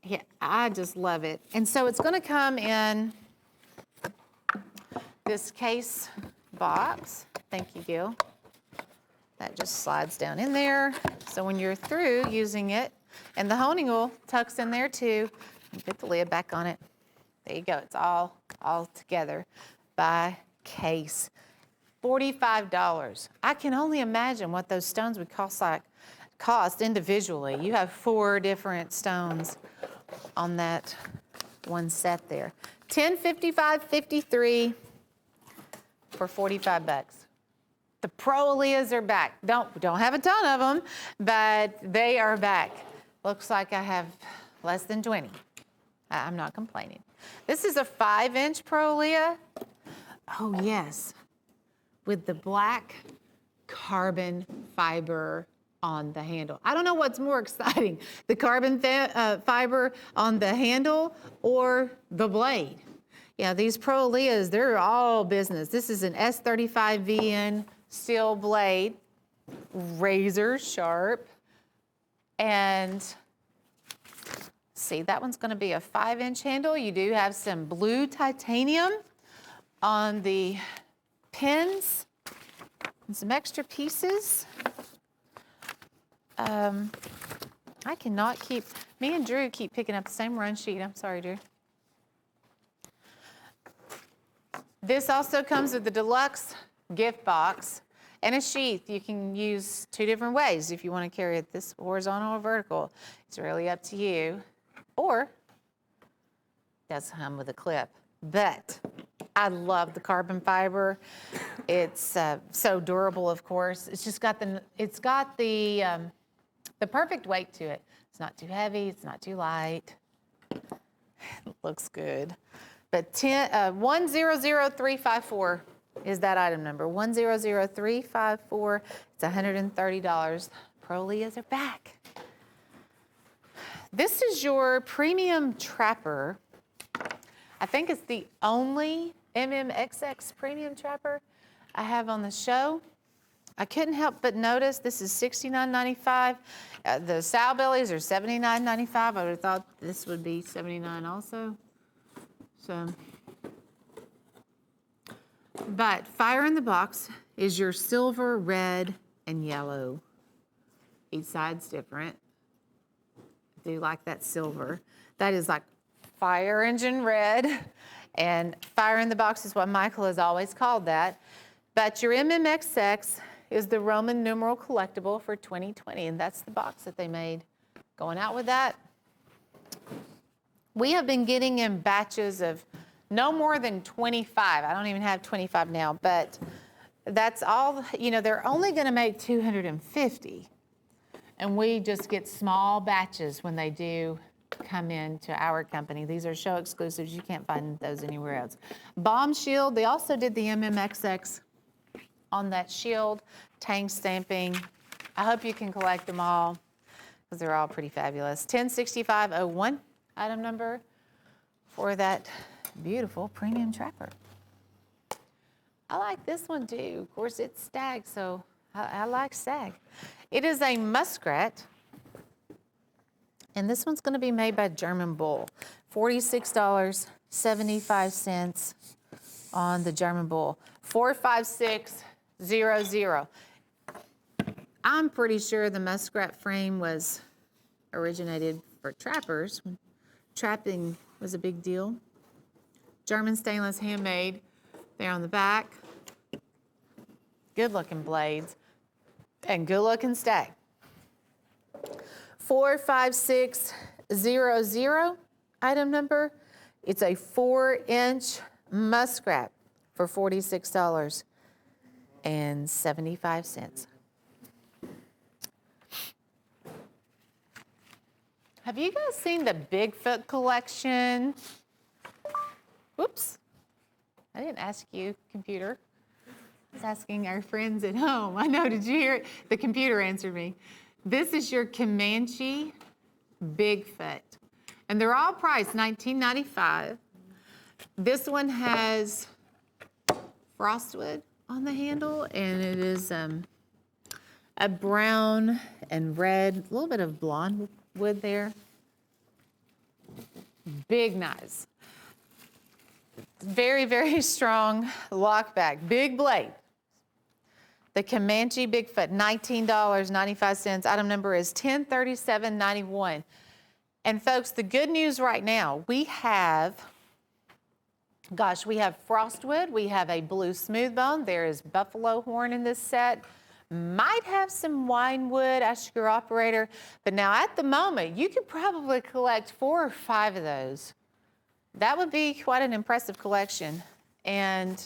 Yeah, I just love it. And so it's gonna come in this case box. Thank you, Gil. That just slides down in there. So when you're through using it, and the honing will tucks in there too, get the lid back on it. There you go, it's all together by case. $45. I can only imagine what those stones would cost individually. You have 4 different stones on that one set there. $10.55.53 for $45. The Pro Aaliyahs are back. Don't have a ton of them, but they are back. Looks like I have less than 20. I'm not complaining. This is a 5-inch Pro Aaliyah. Oh yes, with the black carbon fiber on the handle. I don't know what's more exciting, the carbon fiber on the handle or the blade. Yeah, these Pro Aaliyahs, they're all business. This is an S35VN steel blade, razor sharp. And see, that one's gonna be a 5-inch handle. You do have some blue titanium on the pins and some extra pieces. I cannot keep, me and Drew keep picking up the same run sheet. I'm sorry, Drew. This also comes with the deluxe gift box and a sheath. You can use 2 different ways if you want to carry it this horizontal or vertical. It's really up to you. Or it does come with a clip. But I love the carbon fiber. It's so durable, of course. It's just got the perfect weight to it. It's not too heavy. It's not too light. It looks good. But 100354 is that item number. 100354. It's $130. Pro Aaliyahs are back. This is your premium trapper. I think it's the only MMXX premium trapper I have on the show. I couldn't help but notice this is $69.95. The sow bellies are $79.95. I would have thought this would be $79 also. So, but fire in the box is your silver, red, and yellow. Each side's different. I do like that silver. That is like fire engine red, and fire in the box is what Michael has always called that. But your MMXX is the Roman numeral collectible for 2020, and that's the box that they made. Going out with that. We have been getting in batches of no more than 25. I don't even have 25 now, but that's all, they're only gonna make 250. And we just get small batches when they do come into our company. These are show exclusives. You can't find those anywhere else. Bomb shield, they also did the MMXX on that shield, tang stamping. I hope you can collect them all because they're all pretty fabulous. 106501 item number for that beautiful premium trapper. I like this one too. Of course, it's stag, so I like stag. It is a muskrat, and this one's going to be made by German Bull. $46.75 on the German Bull. 45600. I'm pretty sure the muskrat frame was originated for trappers. Trapping was a big deal. German stainless handmade there on the back. Good looking blades and good looking stag. 45600 item number. It's a 4-inch muskrat for $46.75. Have you guys seen the Bigfoot collection? Whoops. I didn't ask you, computer. I was asking our friends at home. I know, did you hear it? The computer answered me. This is your Comanche Bigfoot. And they're all priced $19.95. This one has frostwood on the handle, and it is a brown and red, a little bit of blonde wood there. Big knives. Very, very strong lockback. Big blade. The Comanche Bigfoot, $19.95. Item number is 103791. And folks, the good news right now, we have frostwood, we have a blue smooth bone, there is buffalo horn in this set, might have some wine wood, ask your operator, but now at the moment, you could probably collect 4 or 5 of those. That would be quite an impressive collection, and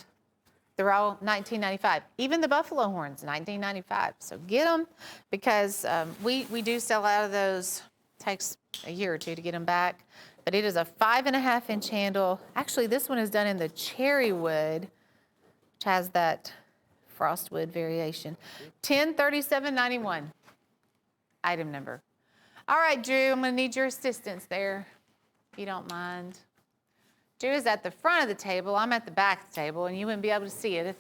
they're all $19.95. Even the buffalo horns, $19.95. So get them, because we do sell out of those. Takes a year or two to get them back, but it is a 5.5-inch handle. Actually, this one is done in the cherry wood, which has that frostwood variation. 103791, item number. All right, Drew, I'm gonna need your assistance there, if you don't mind. Drew is at the front of the table, I'm at the back of the table, and you wouldn't be able to see it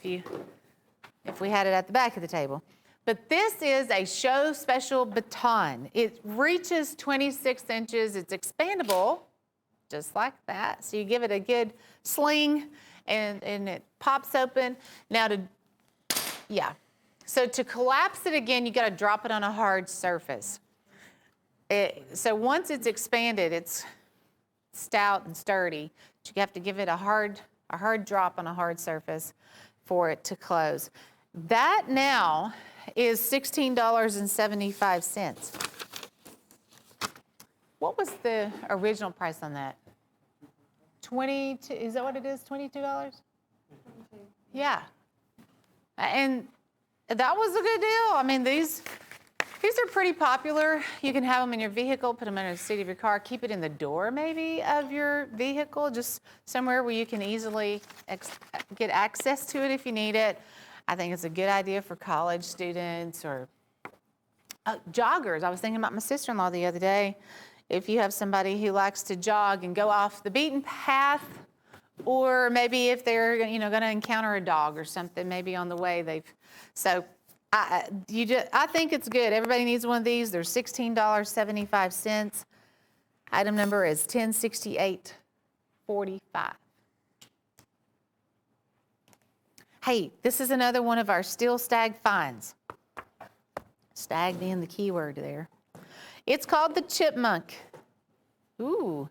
if we had it at the back of the table. But this is a show special baton. It reaches 26 inches, it's expandable, just like that. So you give it a good sling and it pops open. Now so to collapse it again, you gotta drop it on a hard surface. So once it's expanded, it's stout and sturdy. But you have to give it a hard drop on a hard surface for it to close. That now is $16.75. What was the original price on that? 22, is that what it is, $22? 22. Yeah. And that was a good deal. I mean, these are pretty popular. You can have them in your vehicle, put them under the seat of your car, keep it in the door maybe of your vehicle, just somewhere where you can easily get access to it if you need it. I think it's a good idea for college students or joggers. I was thinking about my sister-in-law the other day. If you have somebody who likes to jog and go off the beaten path, or maybe if they're going to encounter a dog or something, maybe on the way I think it's good. Everybody needs one of these. They're $16.75. Item number is 106845. Hey, this is another one of our steel stag finds. Stag being the key word there. It's called the Chipmunk. Ooh,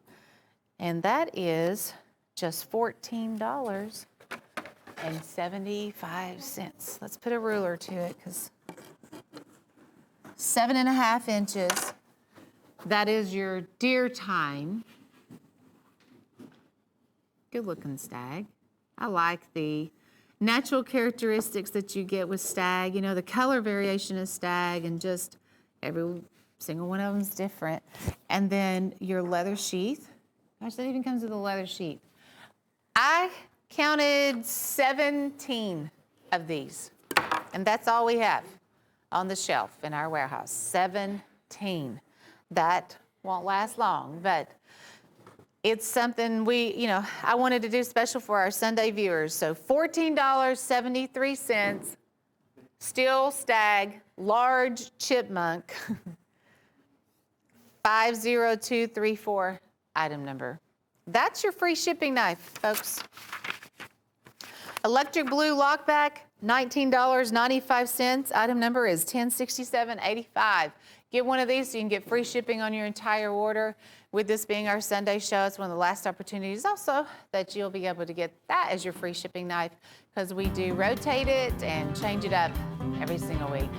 and that is just $14.75. Let's put a ruler to it, because 7.5 inches. That is your deer tine. Good looking stag. I like the natural characteristics that you get with stag. You know, the color variation of stag, and just every single one of them is different. And then your leather sheath. Gosh, that even comes with a leather sheath. I counted 17 of these, and that's all we have on the shelf in our warehouse. 17. That won't last long, but it's something I wanted to do special for our Sunday viewers. So $14.73, steel stag, large chipmunk, 50234, item number. That's your free shipping knife, folks. Electric blue lockback, $19.95. Item number is 106785. Get one of these so you can get free shipping on your entire order. With this being our Sunday show, it's one of the last opportunities also that you'll be able to get that as your free shipping knife, because we do rotate it and change it up every single week.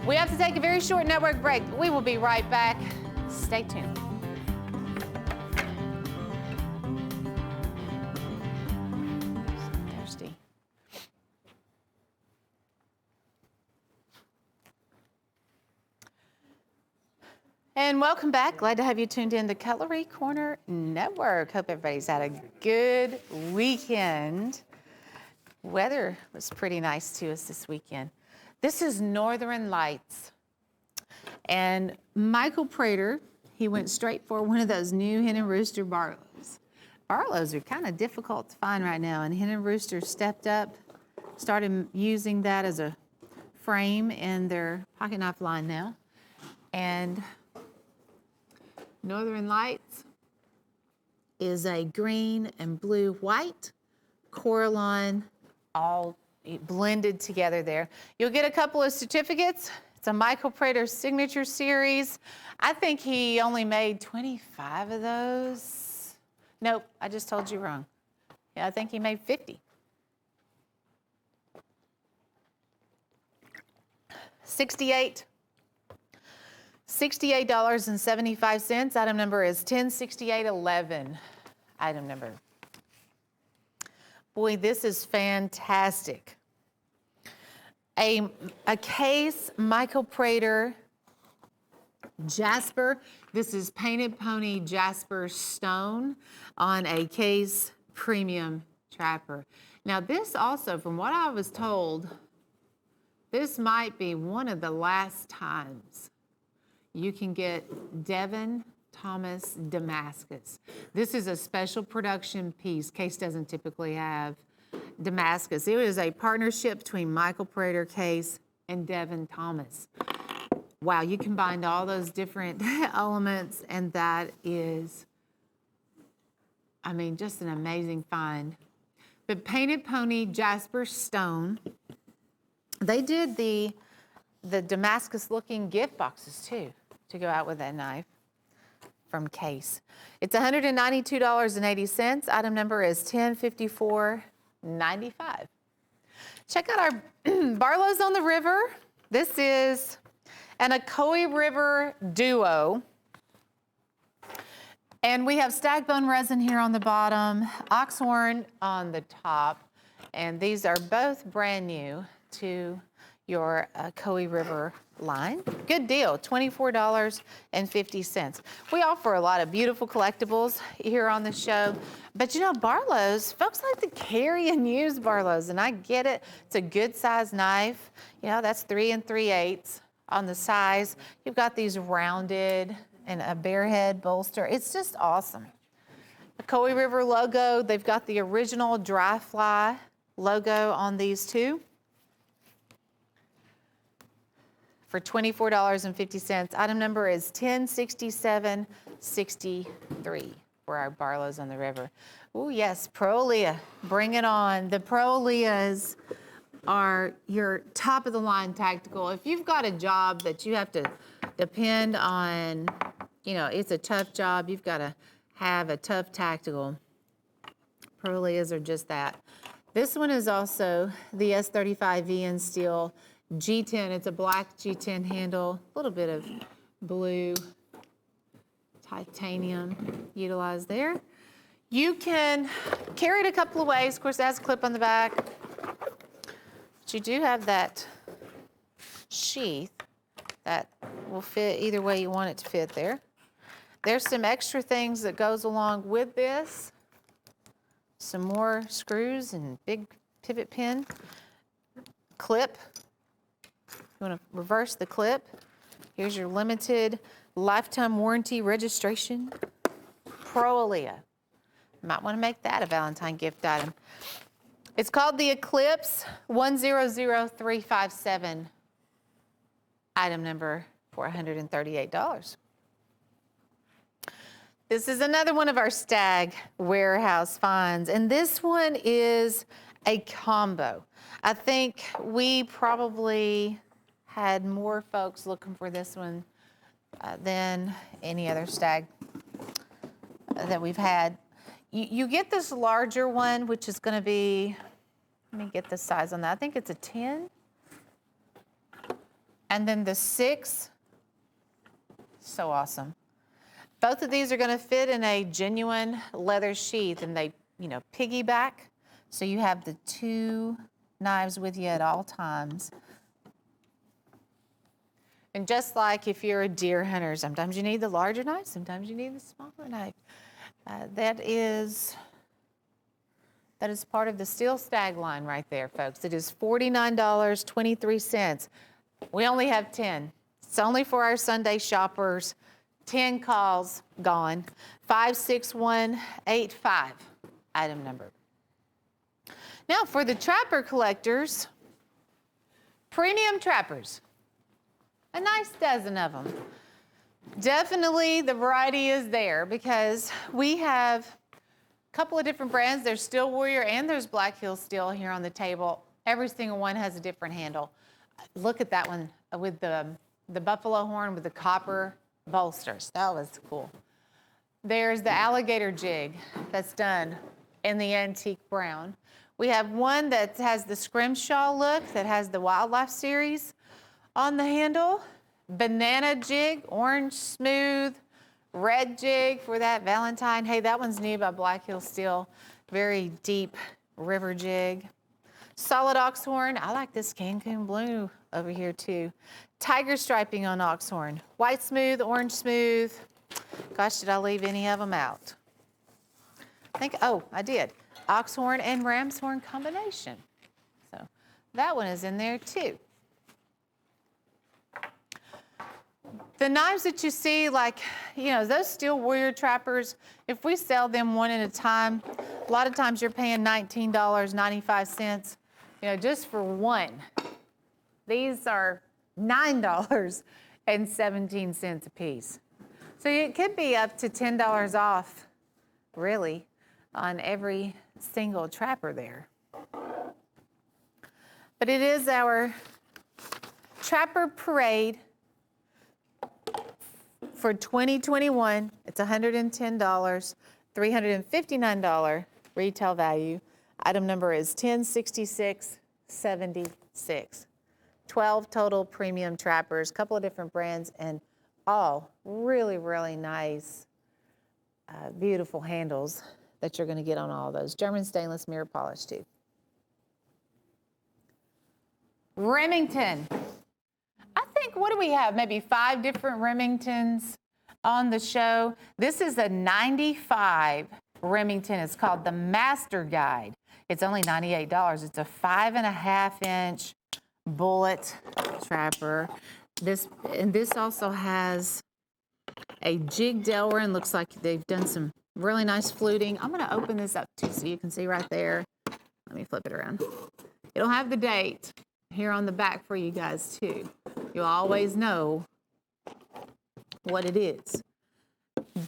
We have to take a very short network break. We will be right back. Stay tuned. Thirsty. And welcome back. Glad to have you tuned in to Cutlery Corner Network. Hope everybody's had a good weekend. Weather was pretty nice to us this weekend. This is Northern Lights. And Michael Prater, he went straight for one of those new Hen and Rooster Barlows. Barlows are kind of difficult to find right now, and Hen and Rooster stepped up, started using that as a frame in their pocket knife line now. And Northern Lights is a green and blue white Coraline, all blended together there. You'll get a couple of certificates. It's a Michael Prater signature series. I think he only made 25 of those. Nope, I just told you wrong. Yeah, I think he made 50. $68.75. Item number is 106811. Item number. Boy, this is fantastic. A case Michael Prater Jasper. This is Painted Pony Jasper Stone on a case premium trapper. Now this also, from what I was told, this might be one of the last times you can get Devin Thomas Damascus. This is a special production piece. Case doesn't typically have Damascus. It was a partnership between Michael Prater Case and Devin Thomas. Wow, you combined all those different elements, and that is, I mean, just an amazing find. But Painted Pony Jasper Stone, they did the Damascus-looking gift boxes too to go out with that knife from Case. It's $192.80. Item number is 1054.95. Check out our Barlows on the River. This is an Ocoee River Duo. And we have stagbone resin here on the bottom, oxhorn on the top. And these are both brand new to your Ocoee River line. Good deal, $24.50. We offer a lot of beautiful collectibles here on the show, but you know, Barlows, folks like to carry and use Barlows, and I get it. It's a good size knife. You know, that's 3 3/8 on the size. You've got these rounded and a bear head bolster. It's just awesome. The Ocoee River logo, they've got the original dry fly logo on these too. For $24.50. Item number is 1067.63 for our Barlows on the River. Oh yes, Prolia, bring it on. The Prolias are your top of the line tactical. If you've got a job that you have to depend on, you know, it's a tough job, you've got to have a tough tactical. Prolias are just that. This one is also the S35V in steel G10. It's a black G10 handle, a little bit of blue titanium utilized there. You can carry it a couple of ways. Of course, it has a clip on the back. But you do have that sheath that will fit either way you want it to fit there. There's some extra things that goes along with this. Some more screws and big pivot pin. Clip. You want to reverse the clip. Here's your limited lifetime warranty registration. Prolia. Might want to make that a Valentine gift item. It's called the Eclipse 100357. Item number $438. This is another one of our Stag Warehouse finds, and this one is a combo. I think we probably had more folks looking for this one than any other Stag that we've had. You get this larger one, which is going to be, let me get the size on that. I think it's a 10. And then the 6, so awesome. Both of these are going to fit in a genuine leather sheath, and they, you know, piggyback. So you have the 2 knives with you at all times. And just like if you're a deer hunter, sometimes you need the larger knife, sometimes you need the smaller knife. That is That is part of the steel stag line right there, folks. It is $49.23. We only have 10. It's only for our Sunday shoppers. 10 calls gone. 56185, item number. Now for the trapper collectors, premium trappers. A nice dozen of them. Definitely the variety is there because we have a couple of different brands. There's Steel Warrior and there's Black Hill Steel here on the table. Every single one has a different handle. Look at that one with the buffalo horn with the copper bolsters. That was cool. There's the alligator jig that's done in the antique brown. We have one that has the scrimshaw look that has the wildlife series on the handle. Banana jig, orange smooth, red jig for that Valentine. Hey, that one's new by Black Hill Steel. Very deep river jig. Solid ox horn. I like this Cancun blue over here too. Tiger striping on ox horn. White smooth, orange smooth. Gosh, did I leave any of them out? I did. Ox horn and ram's horn combination. So that one is in there too. The knives that you see, like, those Steel Warrior trappers, if we sell them one at a time, a lot of times you're paying $19.95, just for one. These are $9.17 a piece. So it could be up to $10 off, really, on every single trapper there. But it is our Trapper Parade for 2021. It's $110, $359 retail value. Item number is 106676. 12 total premium trappers, a couple of different brands, and all really, really nice, beautiful handles that you're going to get on all of those. German stainless mirror polish too. Remington. I think, what do we have? Maybe 5 different Remingtons on the show. This is a 95 Remington. It's called the Master Guide. It's only $98. It's a 5.5-inch bullet trapper. This also has a jig delver, and looks like they've done some really nice fluting. I'm going to open this up too so you can see right there. Let me flip it around. It'll have the date here on the back for you guys too. You'll always know what it is.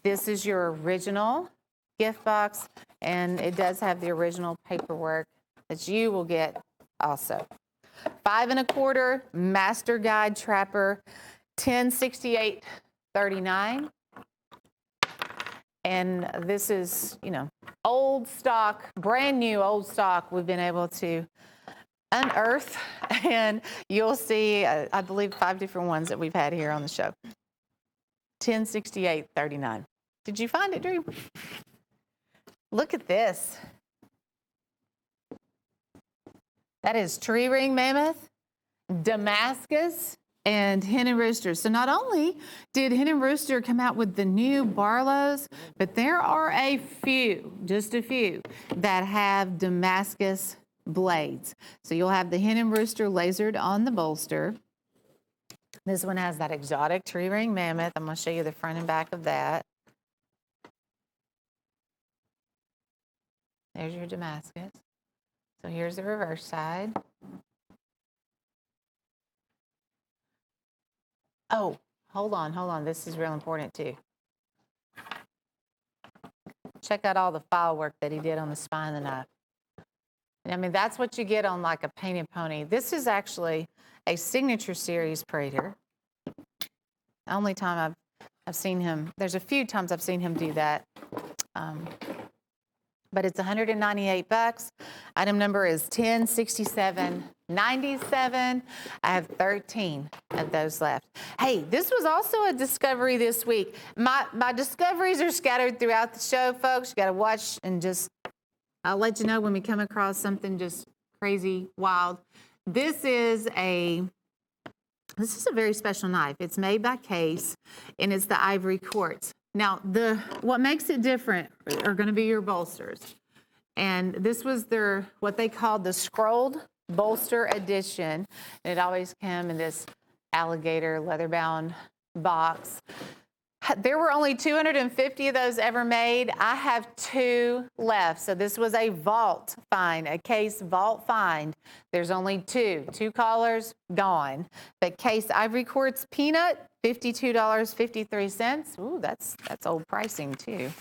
This is your original gift box, and it does have the original paperwork that you will get also. 5.25 Master Guide Trapper, $1068.39. And this is, old stock, brand new old stock we've been able to unearth, and you'll see, I believe, 5 different ones that we've had here on the show. $1068.39. Did you find it, Drew? Look at this. That is tree ring mammoth, Damascus, and Hen and Rooster. So not only did Hen and Rooster come out with the new Barlows, but there are a few, just a few, that have Damascus blades. So you'll have the Hen and Rooster lasered on the bolster. This one has that exotic tree ring mammoth. I'm going to show you the front and back of that. There's your Damascus. So here's the reverse side. Oh, hold on. This is real important too. Check out all the file work that he did on the spine of the knife. I mean, that's what you get on like a painted pony. This is actually a signature series Prater. The only time I've seen him, there's a few times I've seen him do that. But it's $198. Item number is 1067.97. I have 13 of those left. Hey, this was also a discovery this week. My discoveries are scattered throughout the show, folks. You got to watch and I'll let you know when we come across something just crazy, wild. This is a very special knife. It's made by Case, and it's the ivory quartz. Now, what makes it different are going to be your bolsters. And this was their, what they called the scrolled bolster edition. And it always came in this alligator leather-bound box. There were only 250 of those ever made. I have 2 left. So this was a vault find, a Case vault find. There's only 2 collars gone. But Case Ivory Quartz Peanut, $52.53. Ooh, that's old pricing too.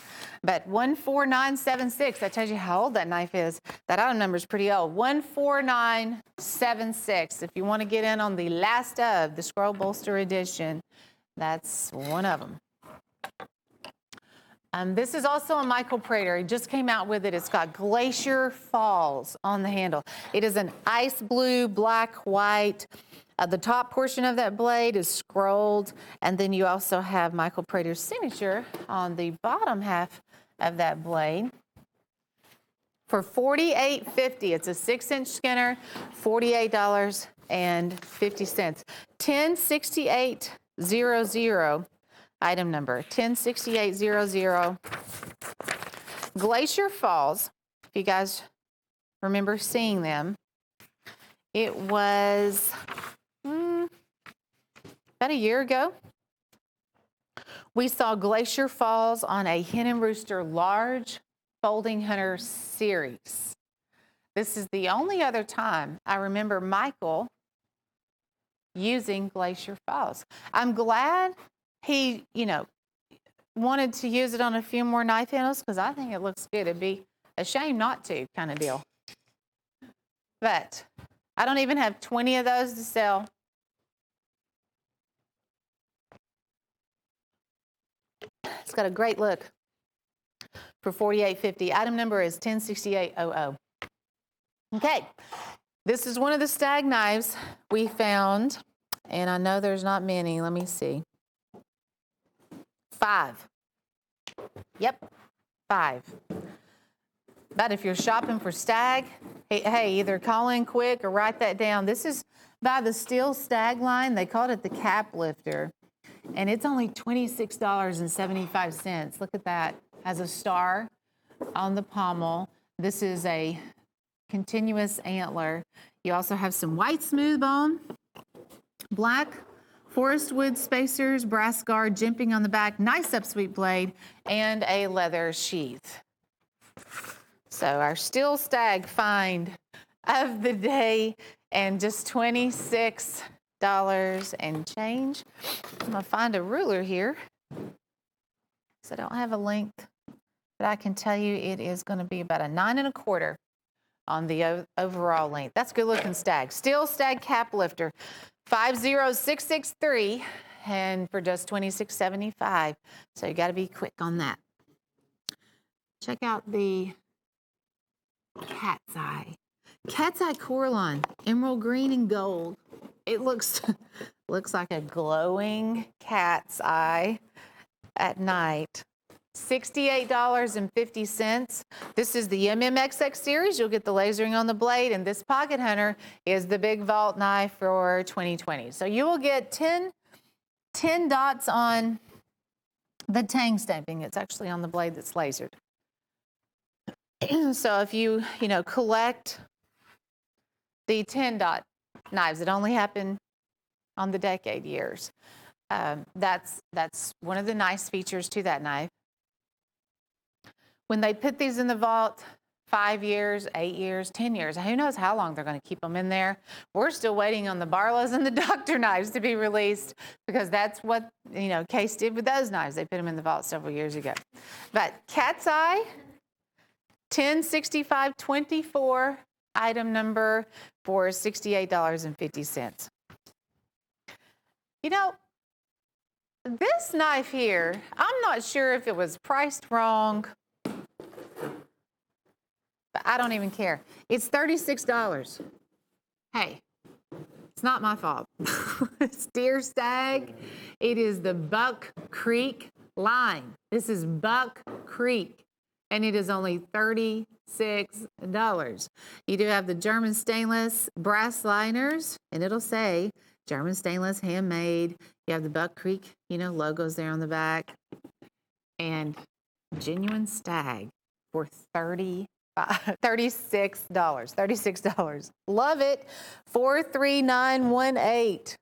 But 14976, that tells you how old that knife is. That item number is pretty old. 14976. If you want to get in on the last of the Scroll Bolster Edition, that's one of them. This is also a Michael Prater. He just came out with it. It's got Glacier Falls on the handle. It is an ice blue, black, white. The top portion of that blade is scrolled, and then you also have Michael Prater's signature on the bottom half of that blade. For $48.50, it's a 6-inch Skinner, $48.50. 106800. Item number 106800. Glacier Falls, if you guys remember seeing them, it was about a year ago. We saw Glacier Falls on a Hen and Rooster large folding hunter series. This is the only other time I remember Michael using Glacier Falls. I'm glad he, wanted to use it on a few more knife handles because I think it looks good. It'd be a shame not to, kind of deal. But I don't even have 20 of those to sell. It's got a great look for $48.50. Item number is 106800. Okay, this is one of the stag knives we found, and I know there's not many. Let me see. 5. Yep, 5. But if you're shopping for stag, hey, either call in quick or write that down. This is by the Steel Stag line. They called it the Cap Lifter, and it's only $26.75. Look at that. Has a star on the pommel. This is a continuous antler. You also have some white smooth bone, black forest wood spacers, brass guard, jimping on the back, nice upsweep blade, and a leather sheath. So our Steel Stag find of the day, and just $26 and change. I'm gonna find a ruler here. So I don't have a length, but I can tell you it is gonna be about a 9 1/4 on the overall length. That's good looking stag. Steel Stag Cap Lifter, 50663, and for just $26.75. So you gotta be quick on that. Check out the Cat's Eye. Cat's Eye Coralline, emerald green and gold. It looks like a glowing cat's eye at night. $68.50. This is the MMXX series. You'll get the lasering on the blade, and this pocket hunter is the big vault knife for 2020. So you will get 10 dots on the tang stamping. It's actually on the blade that's lasered. So if you collect the 10 dot knives that only happen on the decade years, that's one of the nice features to that knife. When they put these in the vault, 5 years, 8 years, 10 years, who knows how long they're going to keep them in there. We're still waiting on the Barlows and the Doctor knives to be released, because that's what Case did with those knives. They put them in the vault several years ago. But Cat's Eye, 106524, item number for $68.50. This knife here, I'm not sure if it was priced wrong, but I don't even care. It's $36. Hey, it's not my fault. It's Deer Stag. It is the Buck Creek line. This is Buck Creek, and it is only $36. You do have the German stainless brass liners, and it'll say German stainless, handmade. You have the Buck Creek, logos there on the back. And genuine stag for $35. $36. Love it. 43918.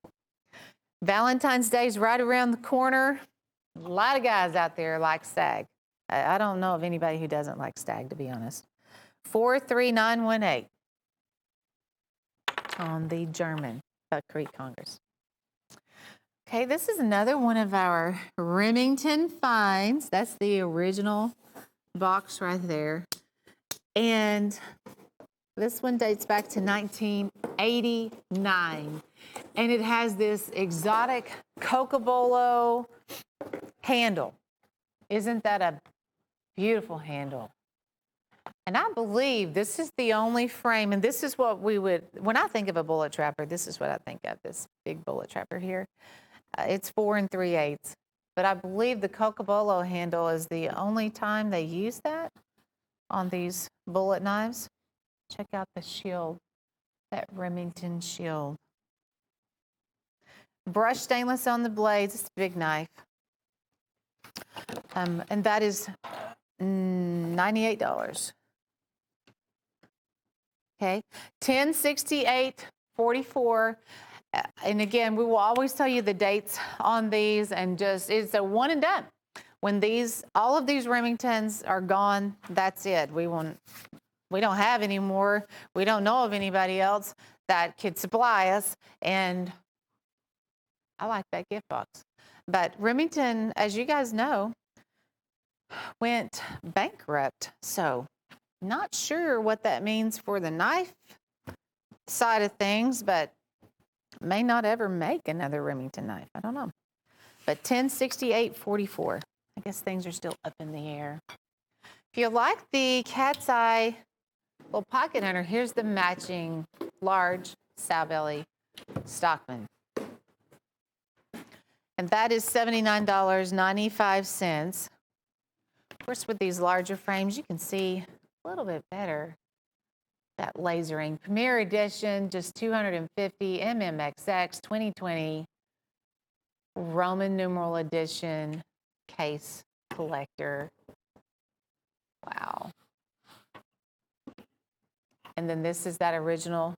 Valentine's Day's right around the corner. A lot of guys out there like stag. I don't know of anybody who doesn't like stag, to be honest. 43918 on the German Buck Creek Congress. Okay, this is another one of our Remington finds. That's the original box right there. And this one dates back to 1989. And it has this exotic Cocobolo handle. Isn't that a beautiful handle? And I believe this is the only frame, and this is what we would, when I think of a bullet trapper, this is what I think of, this big bullet trapper here. It's 4 3/8. But I believe the Cocobolo handle is the only time they use that on these bullet knives. Check out the shield, that Remington shield. Brushed stainless on the blades. It's a big knife. And that is $98. Okay, 10/68/44. And again, we will always tell you the dates on these, and just it's a one and done. When all of these Remingtons are gone, that's it. We don't have any more. We don't know of anybody else that could supply us. And I like that gift box. But Remington, as you guys know, went bankrupt. So not sure what that means for the knife side of things, but may not ever make another Remington knife. I don't know. But 10/68/44. I guess things are still up in the air. If you like the cat's eye little pocket hunter, here's the matching large sow belly Stockman. And that is $79.95. Of course, with these larger frames, you can see a little bit better that lasering. Premier Edition, just 250, MMXX 2020, Roman numeral edition, case collector. Wow. And then this is that original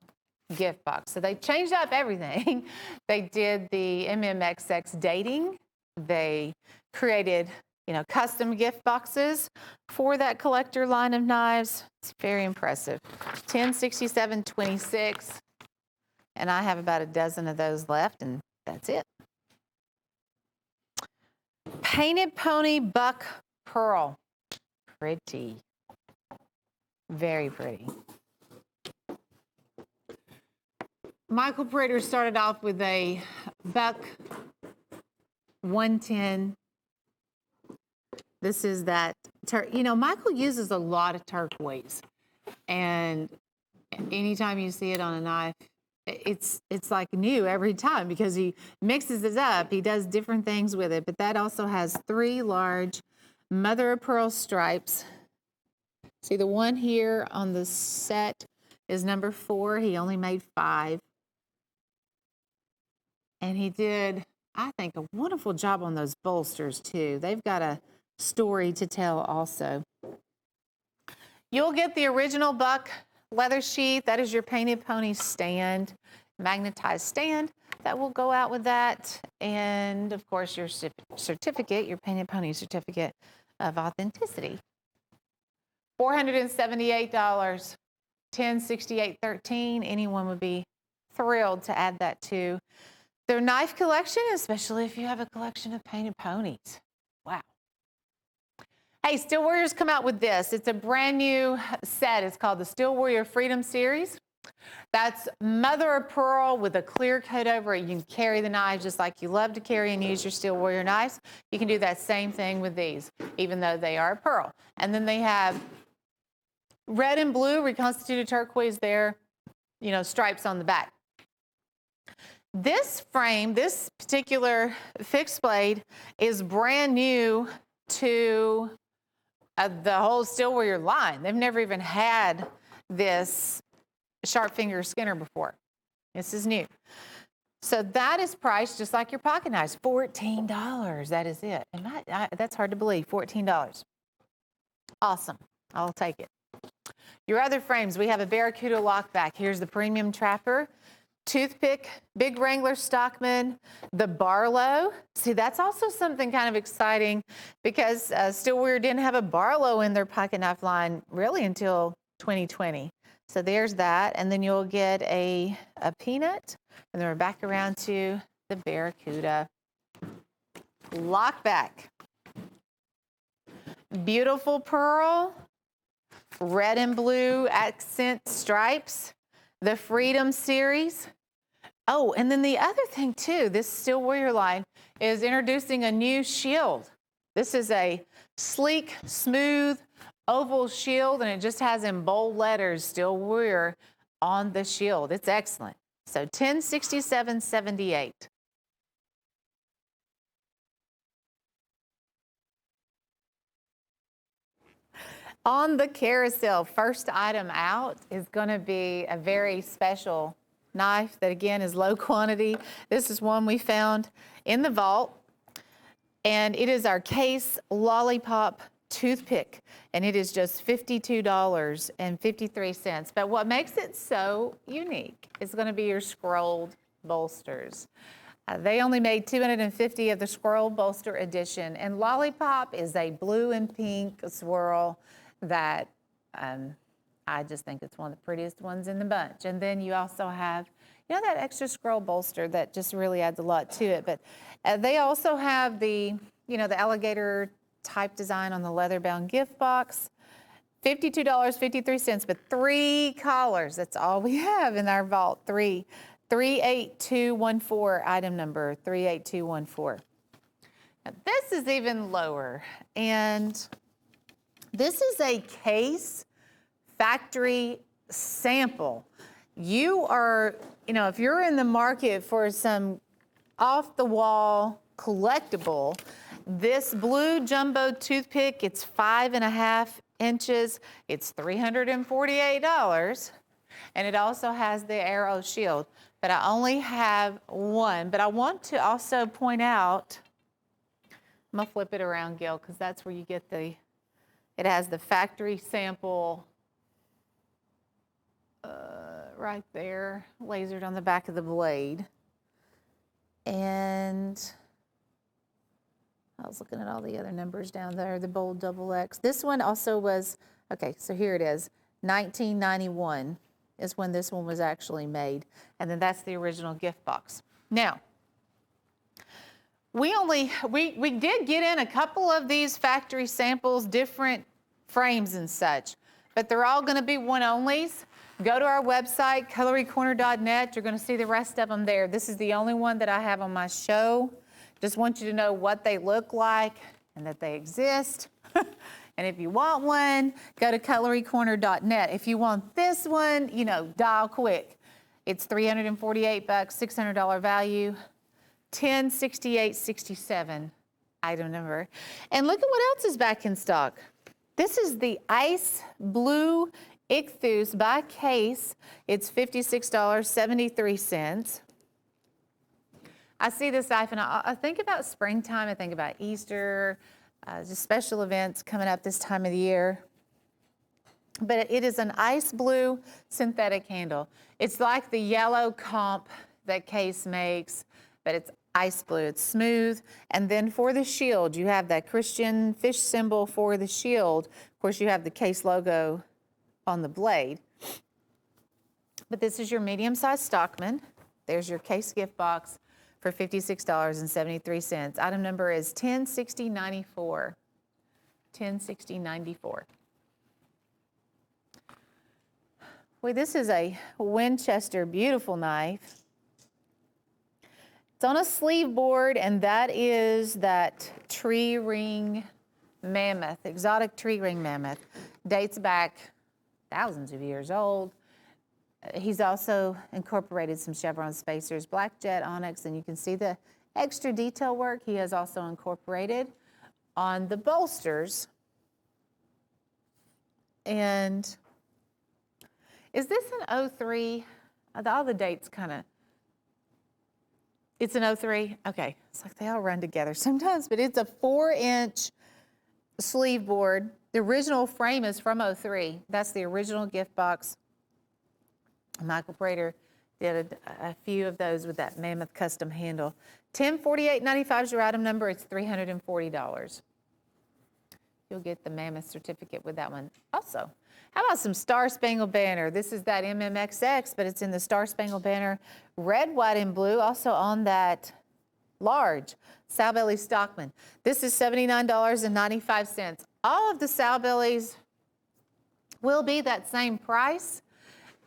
gift box. So they changed up everything. They did the MMXX dating. They created, custom gift boxes for that collector line of knives. It's very impressive. 10/67/26. And I have about a dozen of those left, and that's it. Painted Pony Buck Pearl. Pretty. Very pretty. Michael Prater started off with a Buck 110. This is that, Michael uses a lot of turquoise. And anytime you see it on a knife, it's like new every time because he mixes it up. He does different things with it. But that also has 3 large mother of pearl stripes. See, the one here on the set is number 4. He only made 5. And he did, I think, a wonderful job on those bolsters, too. They've got a story to tell also. You'll get the original Buck leather sheath. That is your Painted Pony stand, magnetized stand. That will go out with that. And, of course, your certificate, your Painted Pony certificate of authenticity. $478, 10/68/13. Anyone would be thrilled to add that to their knife collection, especially if you have a collection of painted ponies. Wow. Hey, Steel Warriors come out with this. It's a brand new set. It's called the Steel Warrior Freedom Series. That's mother of pearl with a clear coat over it. You can carry the knives just like you love to carry and use your Steel Warrior knives. You can do that same thing with these, even though they are pearl. And then they have red and blue reconstituted turquoise there, stripes on the back. This frame, this particular fixed blade, is brand new to the whole Steel Warrior line. They've never even had this sharp finger skinner before. This is new. So that is priced just like your pocket knives, $14. That is it. And that's hard to believe, $14. Awesome. I'll take it. Your other frames, we have a Barracuda lockback. Here's the premium trapper, toothpick, big Wrangler Stockman, the Barlow. See, that's also something kind of exciting because Stillweir didn't have a Barlow in their pocket knife line really until 2020. So there's that, and then you'll get a peanut, and then we're back around to the Barracuda lockback. Beautiful pearl, red and blue accent stripes, the Freedom series. Oh, and then the other thing too, this Stillweir line is introducing a new shield. This is a sleek, smooth, oval shield, and it just has in bold letters Stillweir on the shield. It's excellent. So $1067.78. On the carousel, first item out is going to be a very special knife that again is low quantity. This is one we found in the vault, and it is our Case Lollipop toothpick, and it is just $52.53. But what makes it so unique is going to be your scrolled bolsters. They only made 250 of the scroll bolster edition, and Lollipop is a blue and pink swirl that I just think it's one of the prettiest ones in the bunch. And then you also have, you know, that extra scroll bolster that just really adds a lot to it. But they also have the, you know, the alligator type design on the leather-bound gift box. $52.53, but 3 collars. That's all we have in our vault. 38214, item number 38214. Now, this is even lower, and this is a Case factory sample. You are, you know, if you're in the market for some off-the-wall collectible, this blue jumbo toothpick, it's 5.5 inches. It's $348, and it also has the arrow shield. But I only have one. But I want to also point out, I'm gonna flip it around, Gail, because that's where you get the, it has the factory sample right there, lasered on the back of the blade. And I was looking at all the other numbers down there, the bold double X. This one also was, okay, so here it is, 1991 is when this one was actually made. And then that's the original gift box. Now, we did get in a couple of these factory samples, different frames and such, but they're all gonna be one-onlys. Go to our website, cutlerycorner.net. You're gonna see the rest of them there. This is the only one that I have on my show. Just want you to know what they look like and that they exist. And if you want one, go to cutlerycorner.net. If you want this one, you know, dial quick. It's $348, $600 value, $1068.67 item number. And look at what else is back in stock. This is the Ice Blue Ichthus by Case. It's $56.73. I see this knife and I think about springtime, I think about Easter, just special events coming up this time of the year. But it is an ice blue synthetic handle. It's like the yellow comp that Case makes, but it's ice blue. It's smooth. And then for the shield, you have that Christian fish symbol for the shield. Of course, you have the Case logo on the blade. But this is your medium-sized Stockman. There's your Case gift box for $56.73. Item number is 106094. 106094. Wait, this is a Winchester beautiful knife. It's on a sleeve board, and that is that tree ring mammoth, exotic tree ring mammoth. Dates back thousands of years old. He's also incorporated some chevron spacers, black jet onyx, and you can see the extra detail work he has also incorporated on the bolsters. And is this an 03? All the dates kind of, it's an 03? Okay, it's like they all run together sometimes, but it's a 4-inch sleeve board. The original frame is from '03. That's the original gift box. Michael Prater did a few of those with that mammoth custom handle. 1048.95 is your item number. It's $340. You'll get the mammoth certificate with that one also. How about some Star Spangled Banner? This is that MMXX, but it's in the Star Spangled Banner red, white, and blue. Also on that large sow belly Stockman. This is $79.95. All of the sow bellies will be that same price.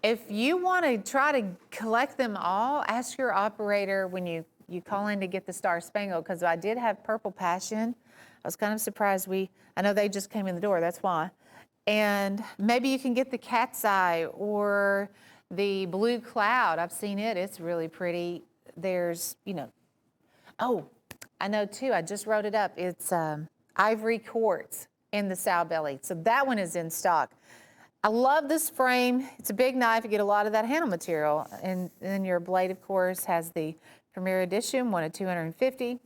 If you want to try to collect them all, ask your operator when you call in to get the Star Spangled, because I did have Purple Passion. I was kind of surprised I know they just came in the door, that's why. And maybe you can get the Cat's Eye or the Blue Cloud. I've seen it, it's really pretty. There's, oh, I know too, I just wrote it up. It's Ivory Quartz in the sow belly. So that one is in stock. I love this frame. It's a big knife. You get a lot of that handle material. And then your blade, of course, has the Premier Edition, one of 250.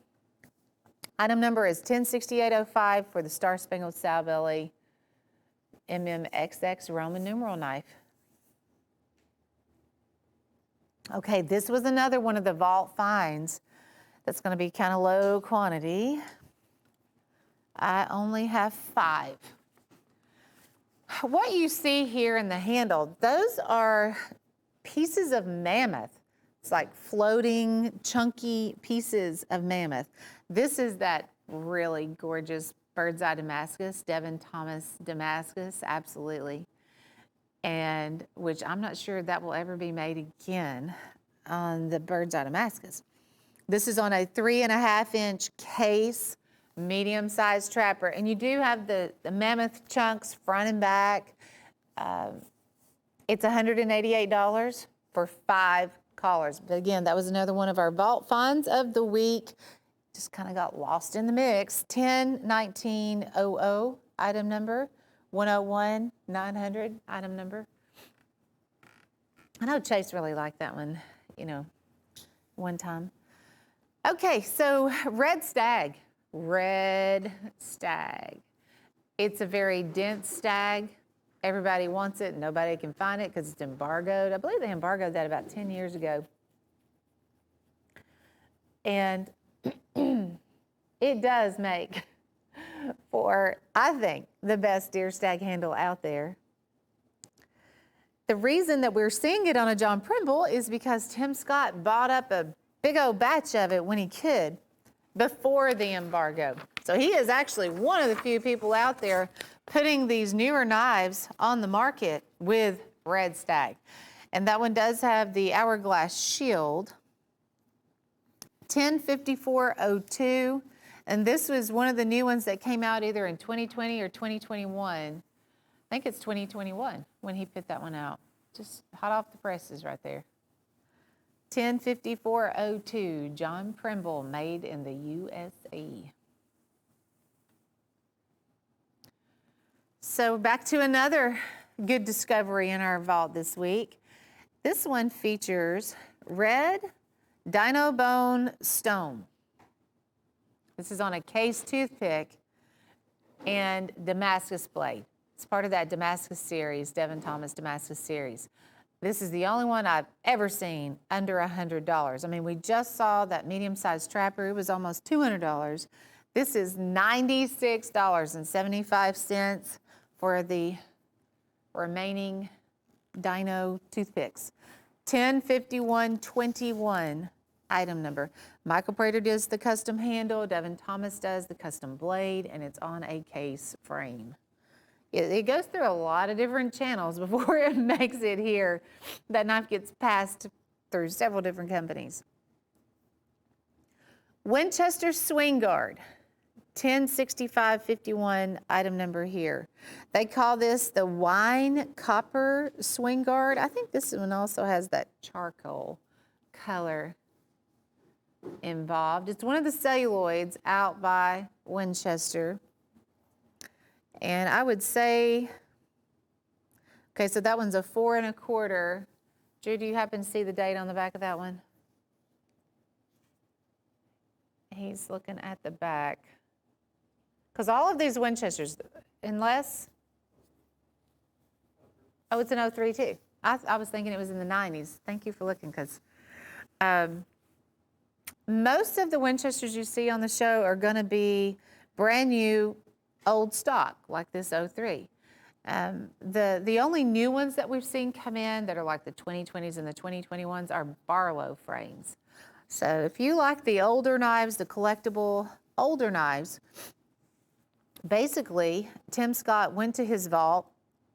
Item number is 106805 for the Star Spangled Sow Belly MMXX Roman numeral knife. Okay, this was another one of the vault finds that's going to be kind of low quantity. I only have 5. What you see here in the handle, those are pieces of mammoth. It's like floating, chunky pieces of mammoth. This is that really gorgeous bird's eye Damascus, Devin Thomas Damascus, absolutely. And which I'm not sure that will ever be made again on the bird's eye Damascus. This is on a 3.5-inch case, medium-sized trapper. And you do have the mammoth chunks front and back. It's $188 for 5 collars. But again, that was another one of our vault finds of the week. Just kind of got lost in the mix. 101900 item number, 101900 item number. I know Chase really liked that one, one time. Okay, so red stag. Red stag. It's a very dense stag. Everybody wants it. Nobody can find it because it's embargoed. I believe they embargoed that about 10 years ago. And it does make for, I think, the best deer stag handle out there. The reason that we're seeing it on a John Primble is because Tim Scott bought up a big old batch of it when he could before the embargo. So he is actually one of the few people out there putting these newer knives on the market with red stag. And that one does have the hourglass shield. 105402. And this was one of the new ones that came out either in 2020 or 2021. I think it's 2021 when he put that one out. Just hot off the presses right there. 105402, John Primble, made in the USA. So back to another good discovery in our vault this week. This one features red dino bone stone. This is on a case toothpick and Damascus blade. It's part of that Damascus series, Devin Thomas Damascus series. This is the only one I've ever seen under $100. I mean, we just saw that medium-sized trapper. It was almost $200. This is $96.75 for the remaining dino toothpicks. 105121 item number. Michael Prater does the custom handle. Devin Thomas does the custom blade, and it's on a case frame. It goes through a lot of different channels before it makes it here. That knife gets passed through several different companies. Winchester Swing Guard, 106551 item number here. They call this the wine copper swing guard. I think this one also has that charcoal color involved. It's one of the celluloids out by Winchester. And I would say, okay, so that one's a 4 1/4. Drew, do you happen to see the date on the back of that one? He's looking at the back. Because all of these Winchesters, unless, oh, it's an 03 too. I was thinking it was in the 90s. Thank you for looking, because most of the Winchesters you see on the show are going to be brand new, old stock, like this 03. The only new ones that we've seen come in that are like the 2020s and the 2021s are Barlow frames. So if you like the older knives, the collectible older knives, basically Tim Scott went to his vault,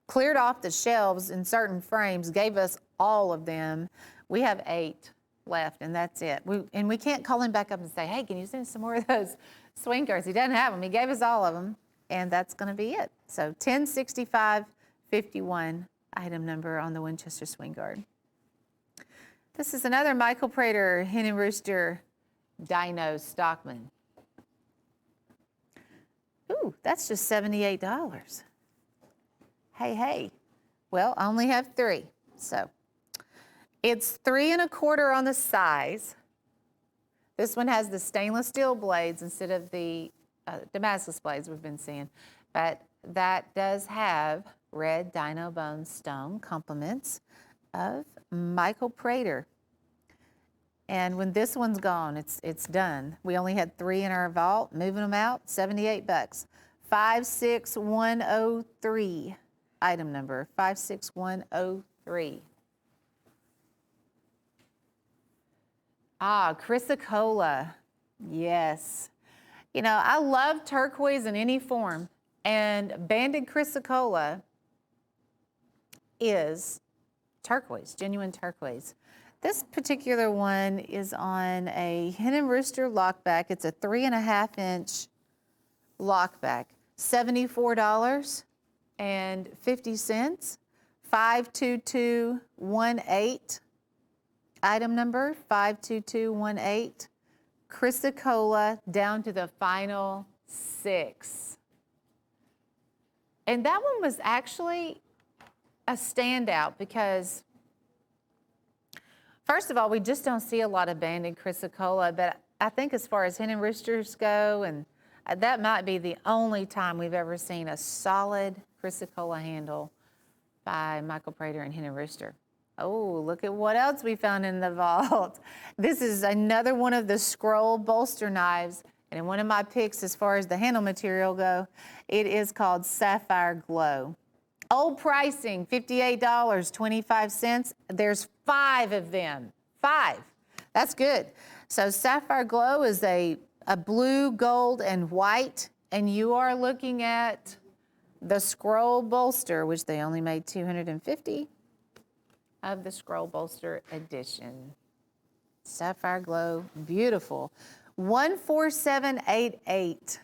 cleared off the shelves in certain frames, gave us all of them. We have 8 left, and that's it. We can't call him back up and say, hey, can you send us some more of those swing guards? He doesn't have them. He gave us all of them, and that's going to be it. So 106551 item number on the Winchester swing guard. This is another Michael Prater Hen and Rooster Dino Stockman. Ooh, that's just $78. Hey. Well, I only have 3, so it's 3 1/4 on the size. This one has the stainless steel blades instead of the Damascus blades we've been seeing, but that does have red dino bone stone complements of Michael Prater. And when this one's gone, it's done. We only had 3 in our vault, moving them out, $78. 56103, item number 56103. Chrysocolla, yes. You know, I love turquoise in any form, and banded chrysocolla is turquoise, genuine turquoise. This particular one is on a Hen and Rooster lockback. It's a 3.5-inch lockback, $74.50, 52218. Item number 52218, Chrysocolla down to the final 6. And that one was actually a standout because, first of all, we just don't see a lot of banded Chrysocolla, but I think as far as Hen and Roosters go, and that might be the only time we've ever seen a solid Chrysocolla handle by Michael Prater and Hen and Rooster. Oh, look at what else we found in the vault. This is another one of the scroll bolster knives, and one of my picks as far as the handle material go, it is called Sapphire Glow. Old pricing, $58.25. There's 5 of them. 5. That's good. So Sapphire Glow is a blue, gold, and white, and you are looking at the scroll bolster, which they only made 250 of the scroll bolster edition. Sapphire Glow, beautiful. 14788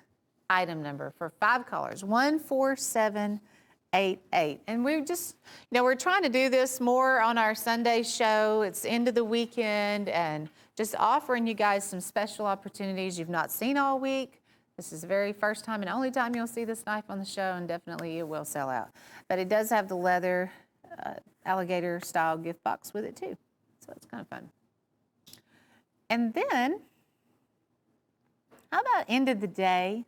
item number for 5 colors, 14788. And we're just, we're trying to do this more on our Sunday show. It's the end of the weekend, and just offering you guys some special opportunities you've not seen all week. This is the very first time and only time you'll see this knife on the show, and definitely it will sell out. But it does have the leather alligator style gift box with it too. So it's kind of fun. And then, how about end of the day?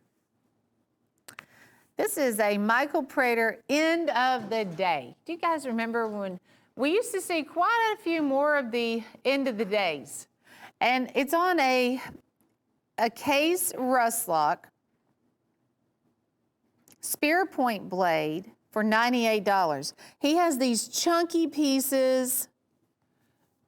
This is a Michael Prater end of the day. Do you guys remember when we used to see quite a few more of the end of the days? And it's on a case rust lock spear point blade for $98. He has these chunky pieces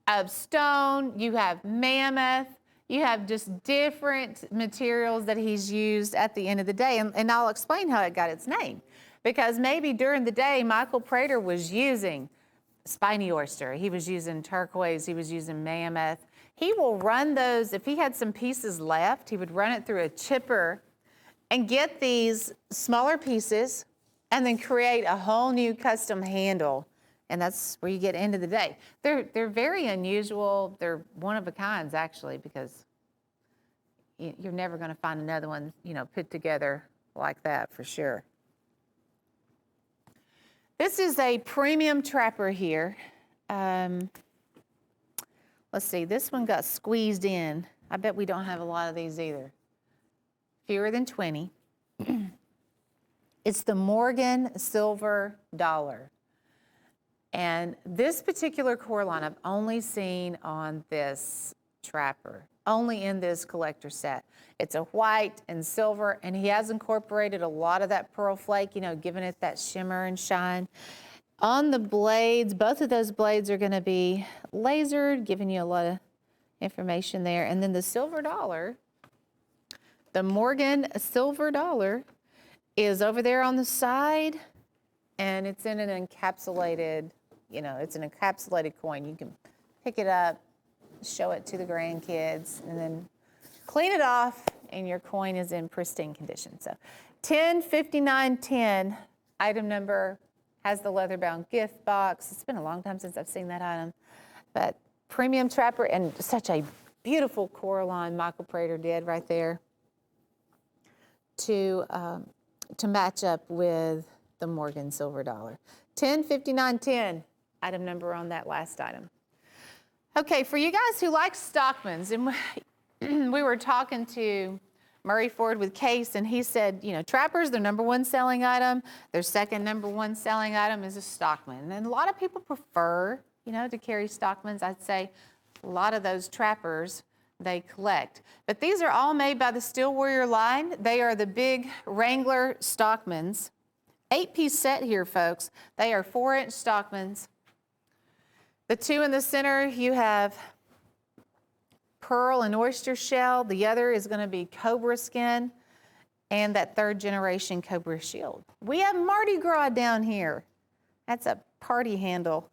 of stone. You have mammoth. You have just different materials that he's used at the end of the day. And I'll explain how it got its name. Because maybe during the day, Michael Prater was using spiny oyster. He was using turquoise. He was using mammoth. He will run those, if he had some pieces left, he would run it through a chipper and get these smaller pieces and then create a whole new custom handle. And that's where you get end of the day. They're very unusual. They're one of a kinds, actually, because you're never going to find another one, put together like that for sure. This is a premium trapper here. Let's see, this one got squeezed in. I bet we don't have a lot of these either. Fewer than 20. It's the Morgan Silver Dollar. And this particular core line I've only seen on this trapper, only in this collector set. It's a white and silver, and he has incorporated a lot of that pearl flake, you know, giving it that shimmer and shine. On the blades, both of those blades are gonna be lasered, giving you a lot of information there. And then the silver dollar, the Morgan Silver Dollar, is over there on the side, and it's in an encapsulated, you know, it's an encapsulated coin. You can pick it up, show it to the grandkids, and then clean it off, and your coin is in pristine condition. So 105910, item number, has the leather-bound gift box. It's been a long time since I've seen that item, but premium trapper, and such a beautiful Coraline Michael Prater did right there to match up with the Morgan Silver Dollar. 105910, item number on that last item. Okay, for you guys who like Stockmans, and we were talking to Murray Ford with Case, and he said, you know, trappers, their number one selling item, their second number one selling item is a Stockman. And a lot of people prefer, you know, to carry Stockmans. I'd say a lot of those trappers, they collect. But these are all made by the Steel Warrior line. They are the big Wrangler Stockmans. 8-piece set here, folks. They are 4-inch Stockmans. The two in the center, you have pearl and oyster shell. The other is going to be cobra skin, and that third generation cobra shield. We have Mardi Gras down here. That's a party handle.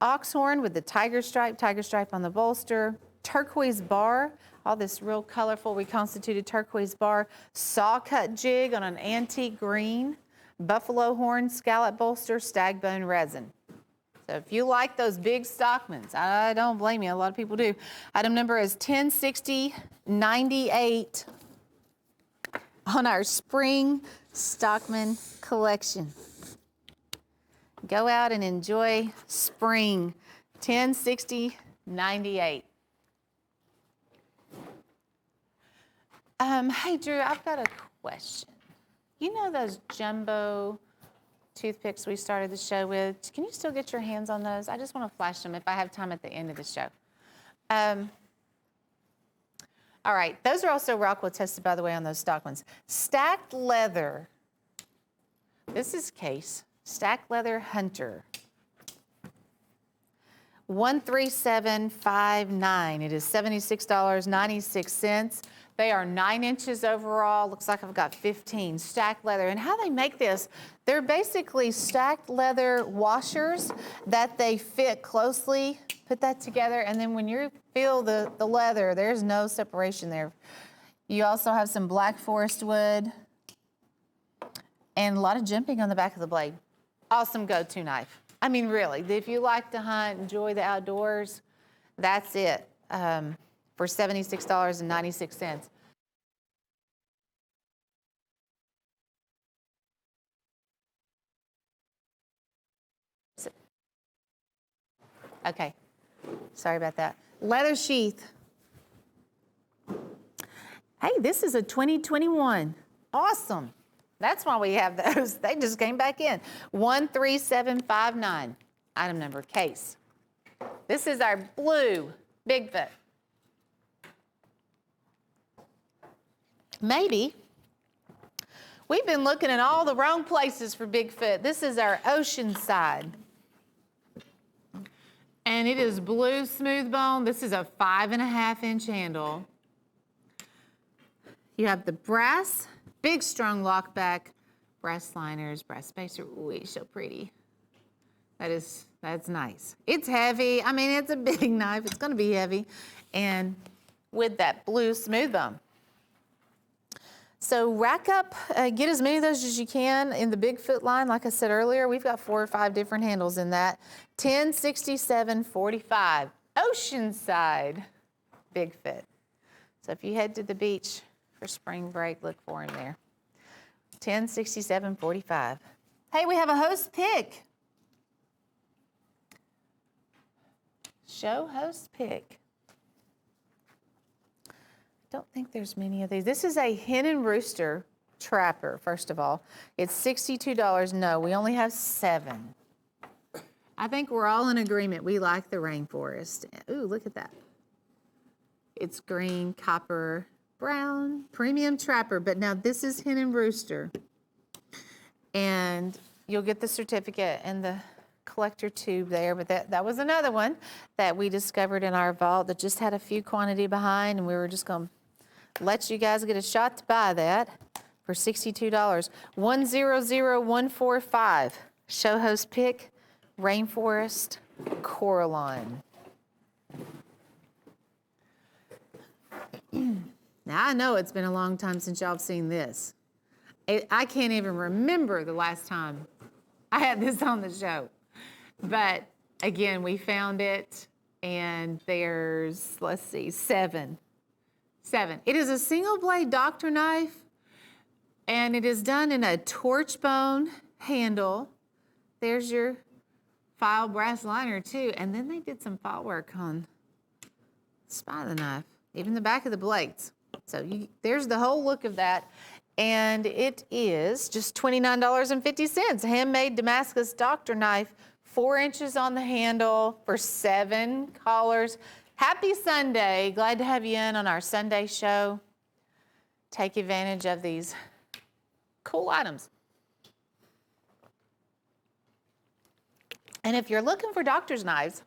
Oxhorn with the tiger stripe on the bolster. Turquoise bar, all this real colorful reconstituted turquoise bar. Saw cut jig on an antique green. Buffalo horn scallop bolster, stag bone resin. So if you like those big Stockmans, I don't blame you, a lot of people do. Item number is 106098 on our spring Stockman collection. Go out and enjoy spring. 106098. Hey Drew, I've got a question. You know those jumbo toothpicks we started the show with? Can you still get your hands on those? I just want to flash them if I have time at the end of the show. All right, those are also Rockwell tested, by the way, on those stock ones. Stacked leather. This is Case. Stacked leather Hunter. 13759. It is $76.96. They are 9 inches overall. Looks like I've got 15. Stacked leather. And how they make this, they're basically stacked leather washers that they fit closely. Put that together, and then when you feel the leather, there's no separation there. You also have some black forest wood and a lot of jimping on the back of the blade. Awesome go-to knife. I mean, really, if you like to hunt, enjoy the outdoors, that's it. For $76.96. Okay, sorry about that. Leather sheath. Hey, this is a 2021. Awesome. That's why we have those. They just came back in. 13759. Item number, Case. This is our blue Bigfoot. Maybe we've been looking in all the wrong places for Bigfoot. This is our Oceanside. And it is blue smooth bone. This is a 5.5-inch handle. You have the brass, big strong lockback, brass liners, brass spacer. Ooh, it's so pretty. That's nice. It's heavy. I mean, it's a big knife. It's gonna be heavy. And with that blue smooth bone. So rack up, get as many of those as you can in the Bigfoot line. Like I said earlier, we've got 4 or 5 different handles in that. 1067.45, Oceanside Bigfoot. So if you head to the beach for spring break, look for him there. 1067.45. Hey, we have a host pick. Show host pick. Don't think there's many of these. This is a hen and rooster Trapper, first of all. It's $62. No, we only have 7. I think we're all in agreement. We like the rainforest. Ooh, look at that. It's green, copper, brown, premium trapper. But now this is hen and rooster. And you'll get the certificate and the collector tube there. But that was another one that we discovered in our vault that just had a few quantity behind. And we were just going to let you guys get a shot to buy that for $62. 100145. Show host pick, rainforest, Coraline. Now, I know it's been a long time since y'all have seen this. I can't even remember the last time I had this on the show. But again, we found it, and there's, let's see, 7. It is a single blade doctor knife, and it is done in a torch bone handle. There's your file brass liner too, and then they did some file work on the spine of the knife, even the back of the blades. So there's the whole look of that, and it is just $29.50. Handmade Damascus doctor knife, 4 inches on the handle for $7. Happy Sunday. Glad to have you in on our Sunday show. Take advantage of these cool items. And if you're looking for doctor's knives,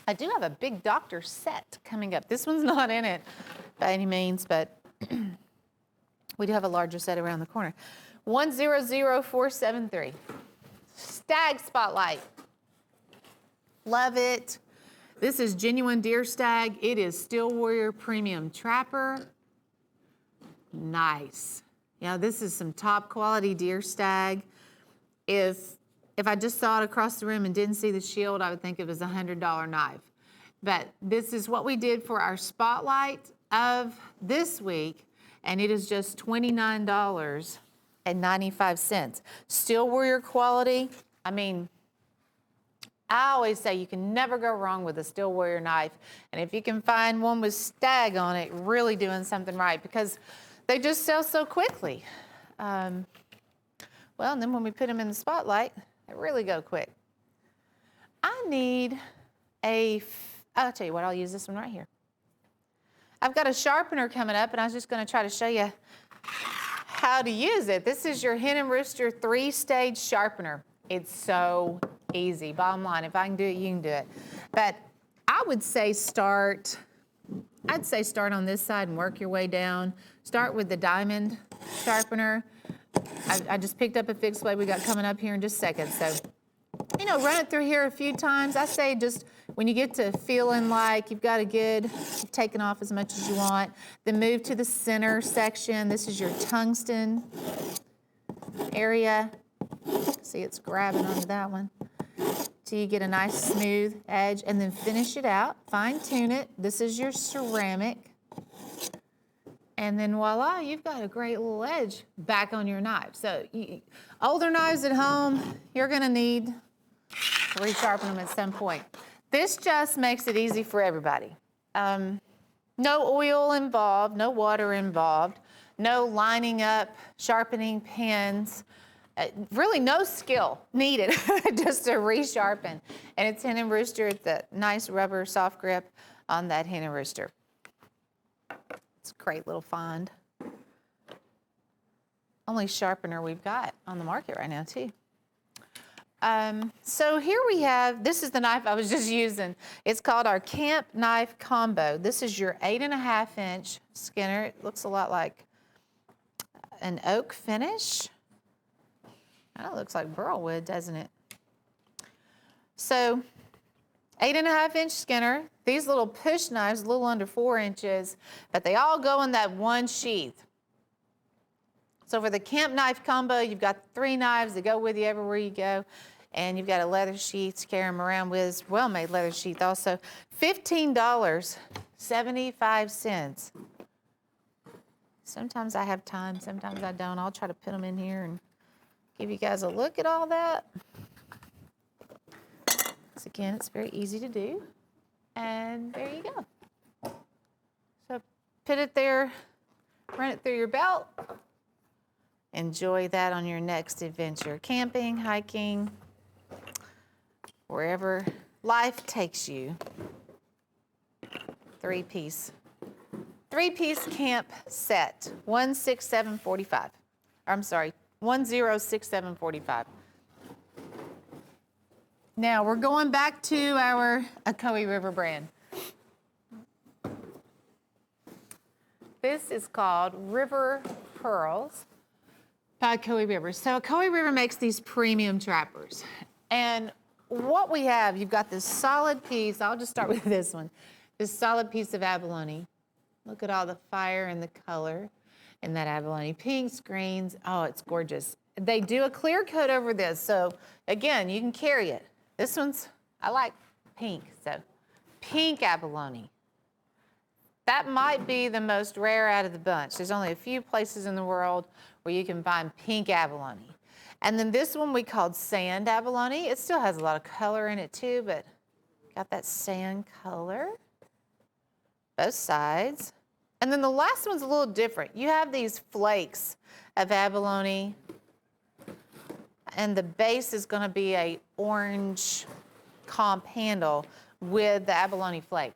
I do have a big doctor set coming up. This one's not in it by any means, but we do have a larger set around the corner. 100473. Stag Spotlight. Love it. This is genuine deer stag. It is Steel Warrior Premium Trapper. Nice. Yeah, this is some top quality deer stag. If I just saw it across the room and didn't see the shield, I would think it was a $100 knife. But this is what we did for our spotlight of this week, and it is just $29.95. Steel Warrior quality. I mean, I always say you can never go wrong with a Steel Warrior knife. And if you can find one with stag on it, really doing something right, because they just sell so quickly. Well, and then when we put them in the spotlight, they really go quick. I need I'll tell you what, I'll use this one right here. I've got a sharpener coming up, and I was just going to try to show you how to use it. This is your Hen and Rooster 3-stage sharpener. It's so easy. Bottom line, if I can do it, you can do it. But I would say start on this side and work your way down. Start with the diamond sharpener. I just picked up a fixed blade we got coming up here in just seconds. So, run it through here a few times. I say just when you get to feeling like you've taken off as much as you want, then move to the center section. This is your tungsten area. See, it's grabbing onto that one. So you get a nice smooth edge, and then finish it out. Fine tune it. This is your ceramic. And then voila, you've got a great little edge back on your knife. So older knives at home, you're gonna need to resharpen them at some point. This just makes it easy for everybody. No oil involved, no water involved, no lining up, sharpening pins. Really no skill needed just to resharpen. And it's Hen and Rooster. It's a nice rubber soft grip on that Hen and Rooster. It's a great little find. Only sharpener we've got on the market right now too. So here we have, this is the knife I was just using. It's called our Camp Knife Combo. This is your 8.5-inch Skinner. It looks a lot like an oak finish. That looks like burl wood, doesn't it? So 8.5-inch Skinner. These little push knives, a little under 4 inches, but they all go in that one sheath. So for the Camp Knife Combo, you've got 3 knives that go with you everywhere you go, and you've got a leather sheath to carry them around with. It's well-made leather sheath also. $15.75. Sometimes I have time, sometimes I don't. I'll try to put them in here and give you guys a look at all that. So again, it's very easy to do. And there you go. So put it there, run it through your belt, Enjoy that on your next adventure. Camping, hiking, wherever life takes you. Three-piece camp set, 16745. I'm sorry, 106745. Now we're going back to our Ocoee River brand. This is called River Pearls by Ocoee River. So Ocoee River makes these premium trappers. And what we have, you've got this solid piece. I'll just start with this one. This solid piece of abalone. Look at all the fire and the color in that abalone. Pink screens. Oh, it's gorgeous. They do a clear coat over this. So again, you can carry it. This one's, I like pink. So pink abalone. That might be the most rare out of the bunch. There's only a few places in the world where you can find pink abalone. And then this one we called sand abalone. It still has a lot of color in it too, but got that sand color. Both sides. And then the last one's a little different. You have these flakes of abalone, and the base is going to be a orange comp handle with the abalone flake.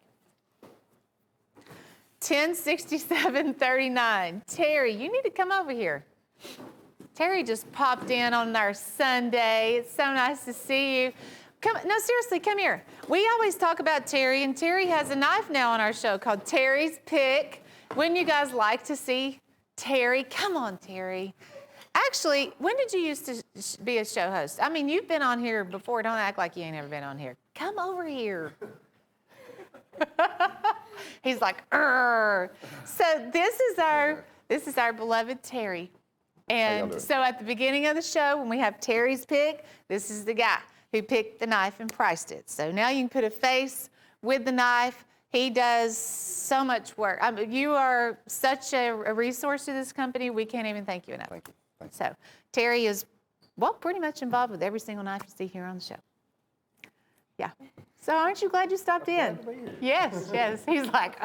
1067.39. Terry, you need to come over here. Terry just popped in on our Sunday. It's so nice to see you. Come, no, seriously, come here. We always talk about Terry, and Terry has a knife now on our show called Terry's Pick. Wouldn't you guys like to see Terry? Come on, Terry. Actually, when did you used to be a show host? I mean, you've been on here before. Don't act like you ain't ever been on here. Come over here. He's like, "Urgh." So this is our beloved Terry. And so at the beginning of the show, when we have Terry's Pick, this is the guy who picked the knife and priced it. So now you can put a face with the knife. He does so much work. I mean, you are such a resource to this company. We can't even thank you enough. Thank you. So Terry is, well, pretty much involved with every single knife you see here on the show. Yeah. So aren't you glad you stopped in? Yes, yes. He's like,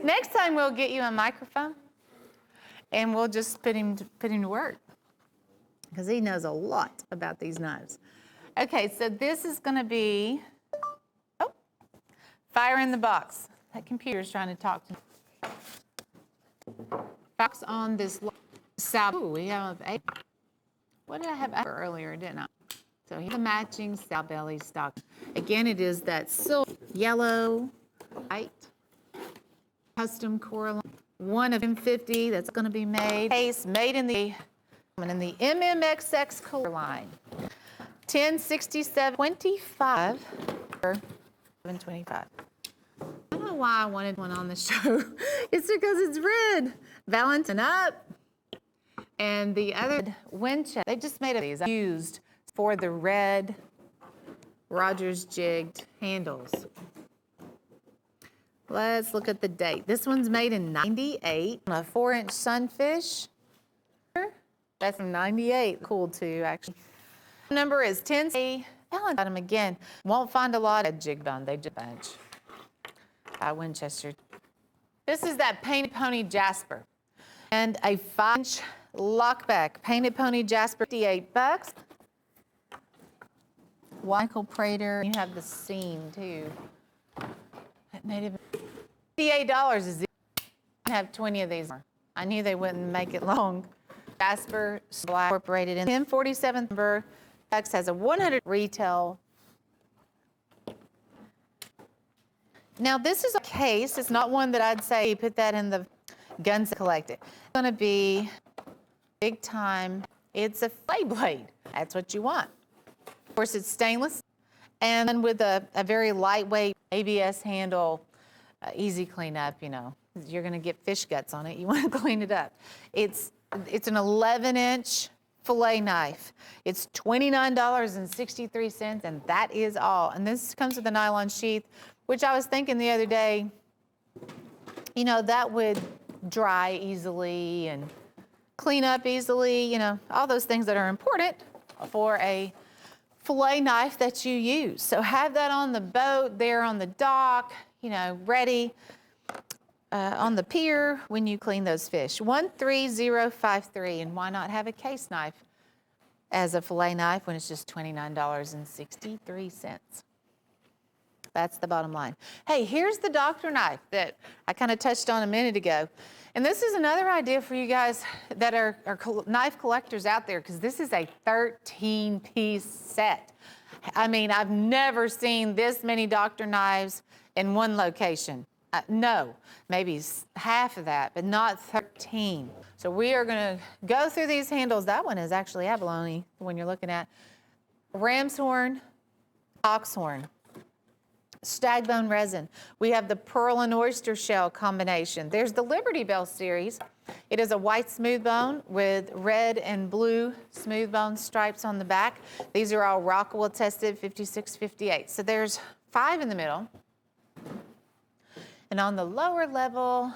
Next time we'll get you a microphone and we'll just put him to work because he knows a lot about these knives. Okay, so this is going to be, fire in the box. That computer's trying to talk to me. Box on this side. Ooh, we have a, what did I have earlier, didn't I? So here's the matching sow belly stock. Again, it is that silver, yellow, white, custom Coraline. One of M50 that's going to be made. Case made in the MMXX color line. 1067.25 or 725. I don't know why I wanted one on the show. It's because it's red. Valentine up. And the other Winchester, they just made these used for the red Rogers jigged handles. Let's look at the date. This one's made in 98 on a 4-inch sunfish. That's from 98. Cool too, actually. Number is 10. Got them again. Won't find a lot of jig bone. They just bunch. By Winchester. This is that Painted Pony Jasper. And a 5-inch lockback. Painted Pony Jasper, $58. Michael Prater. You have the seam too. That made it $58 is it. I have 20 of these. I knew they wouldn't make it long. Jasper Black Incorporated in 1047 number. X has a 100 retail. Now this is a case. It's not one that I'd say put that in the guns to collect it. It's going to be big time. It's a fillet blade. That's what you want. Of course, it's stainless and with a very lightweight ABS handle, easy cleanup, you know. You're going to get fish guts on it. You want to clean it up. It's an 11-inch fillet knife. It's $29.63, and that is all. And this comes with a nylon sheath, which I was thinking the other day, you know, that would dry easily and clean up easily, you know, all those things that are important for a fillet knife that you use. So have that on the boat, there on the dock, you know, ready. on the pier when you clean those fish. 13053, and why not have a case knife as a fillet knife when it's just $29.63? That's the bottom line. Hey, here's the doctor knife that I kind of touched on a minute ago. And this is another idea for you guys that are knife collectors out there, because this is a 13-piece set. I mean, I've never seen this many doctor knives in one location. No, maybe half of that, but not 13. So we are going to go through these handles. That one is actually abalone, the one you're looking at. Ram's horn, ox horn, stag bone resin. We have the pearl and oyster shell combination. There's the Liberty Bell series. It is a white smooth bone with red and blue smooth bone stripes on the back. These are all Rockwell tested 56, 58. So there's 5 in the middle. And on the lower level,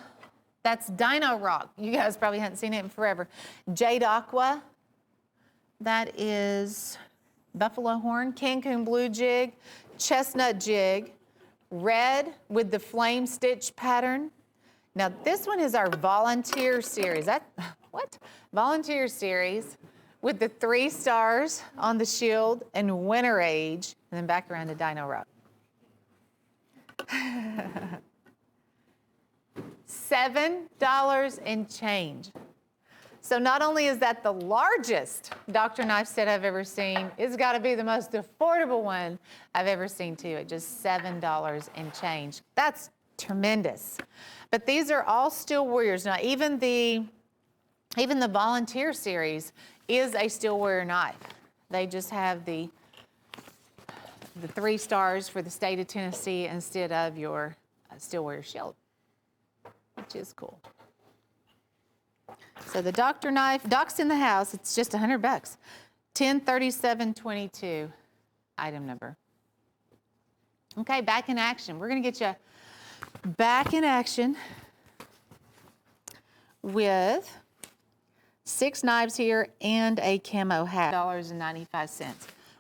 that's Dino Rock. You guys probably haven't seen it in forever. Jade Aqua. That is buffalo horn, Cancun blue jig, chestnut jig, red with the flame stitch pattern. Now this one is our volunteer series. Volunteer series with the 3 stars on the shield and winter age, and then back around to Dino Rock. $7 and change. So not only is that the largest doctor knife set I've ever seen, it's got to be the most affordable one I've ever seen too, at just $7 and change. That's tremendous. But these are all Steel Warriors. Now even the volunteer series is a Steel Warrior knife. They just have the 3 stars for the state of Tennessee instead of your Steel Warrior shield, which is cool. So the doctor knife, Doc's in the house, it's just $100. 103722, item number. Okay, back in action. We're gonna get you back in action with 6 knives here and a camo hat, $95.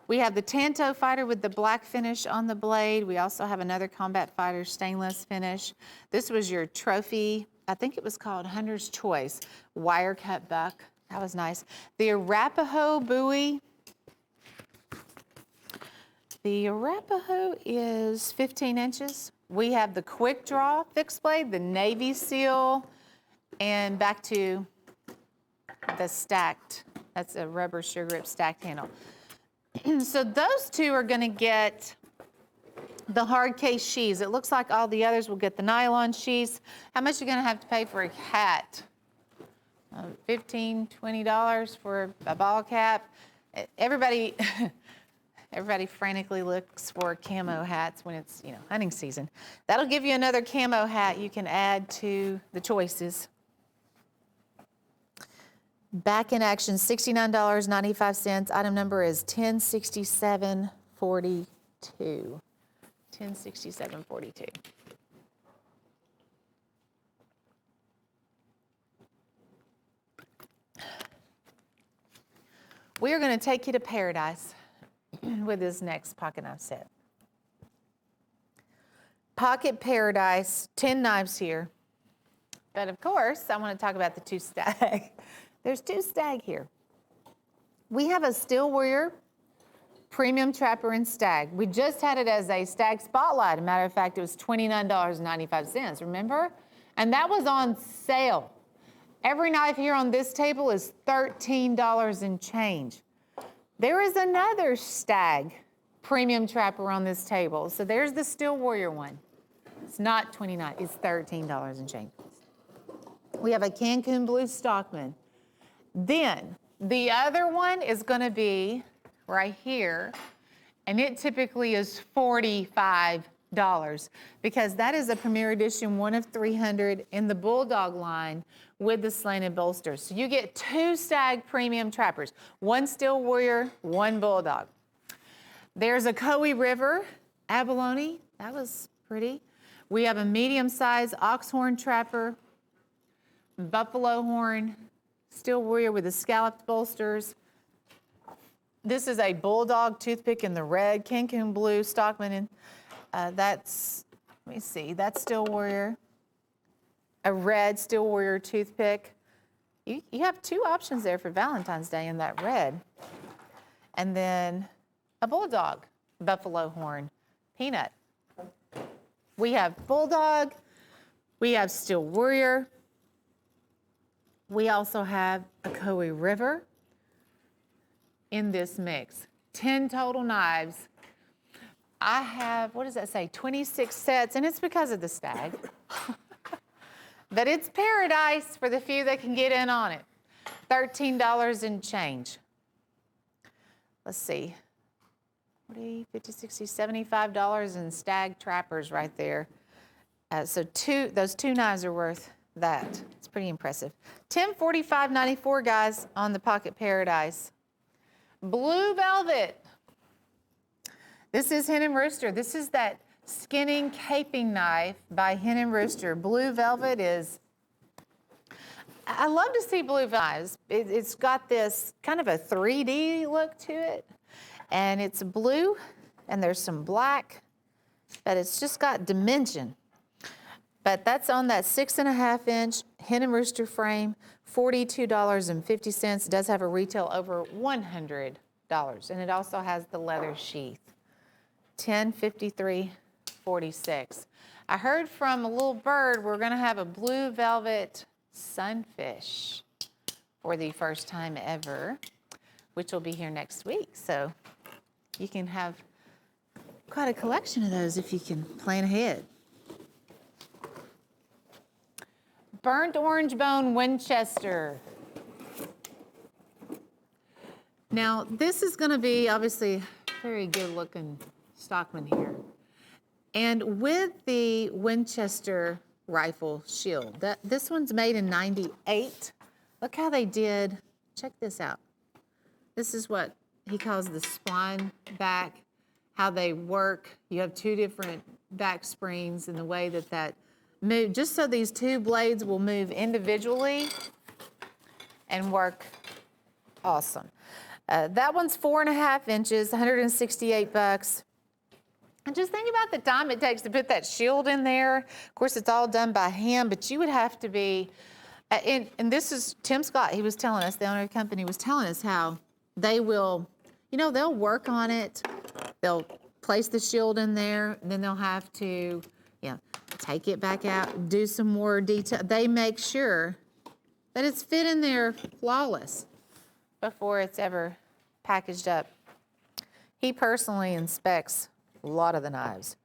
We have the Tanto fighter with the black finish on the blade. We also have another combat fighter stainless finish. This was your trophy, I think it was called Hunter's Choice, wire cut buck. That was nice. The Arapaho buoy. The Arapaho is 15 inches. We have the quick draw fixed blade, the Navy Seal, and back to the stacked. That's a rubber sugar grip stacked handle. So those 2 are going to get the hard case sheaths. It looks like all the others will get the nylon sheaths. How much are you going to have to pay for a hat? $15, $20 for a ball cap. Everybody frantically looks for camo hats when it's, hunting season. That'll give you another camo hat you can add to the choices. Back in action, $69.95. Item number is 106742. 106742. We are going to take you to paradise with this next pocket knife set. Pocket Paradise, 10 knives here. But of course, I want to talk about the 2 stag. There's 2 stag here. We have a Steel Warrior Premium Trapper and Stag. We just had it as a Stag Spotlight. As a matter of fact, it was $29.95, remember? And that was on sale. Every knife here on this table is $13 and change. There is another Stag Premium Trapper on this table. So there's the Steel Warrior one. It's not $29, it's $13 and change. We have a Cancun Blue Stockman. Then the other one is going to be right here, and it typically is $45 because that is a Premier Edition 1 of 300 in the Bulldog line with the slanted bolsters. So you get 2 Stag Premium Trappers, 1 Steel Warrior, 1 Bulldog. There's a Coe River abalone. That was pretty. We have a medium-sized oxhorn trapper, buffalo horn, Steel Warrior with the scalloped bolsters. This is a Bulldog toothpick in the red, Cancun Blue Stockman, and that's, let me see, that's Steel Warrior. a red Steel Warrior toothpick. You have 2 options there for Valentine's Day in that red. And then a Bulldog buffalo horn peanut. We have Bulldog, we have Steel Warrior, we also have a Koi River in this mix. 10 total knives. I have, what does that say, 26 sets, and it's because of the stag. But it's paradise for the few that can get in on it. $13 and change. Let's see, 40, 50, 60, $75 in stag trappers right there. So those 2 knives are worth that. It's pretty impressive. $1045.94, guys, on the Pocket Paradise. Blue Velvet. This is Hen and Rooster. This is that skinning caping knife by Hen and Rooster. Blue Velvet is, I love to see blue knives. It's got this kind of a 3D look to it. And it's blue, and there's some black, but it's just got dimension. But that's on that 6.5-inch Hen and Rooster frame, $42.50. It does have a retail over $100, and it also has the leather sheath. $1053.46. I heard from a little bird we're going to have a blue velvet sunfish for the first time ever, which will be here next week. So you can have quite a collection of those if you can plan ahead. Burnt orange bone Winchester. Now, this is going to be obviously very good looking Stockman here. And with the Winchester rifle shield, this one's made in '98. Look how they did, check this out. This is what he calls the spline back, how they work. You have 2 different back springs and the way that move, just so these 2 blades will move individually and work awesome. That one's 4.5 inches, $168. And just think about the time it takes to put that shield in there. Of course, it's all done by hand, but you would have to be, and this is Tim Scott, he was telling us, the owner of the company was telling us how they will, they'll work on it, they'll place the shield in there, and then they'll have to, take it back out, do some more detail. They make sure that it's fit in there flawless before it's ever packaged up. He personally inspects a lot of the knives,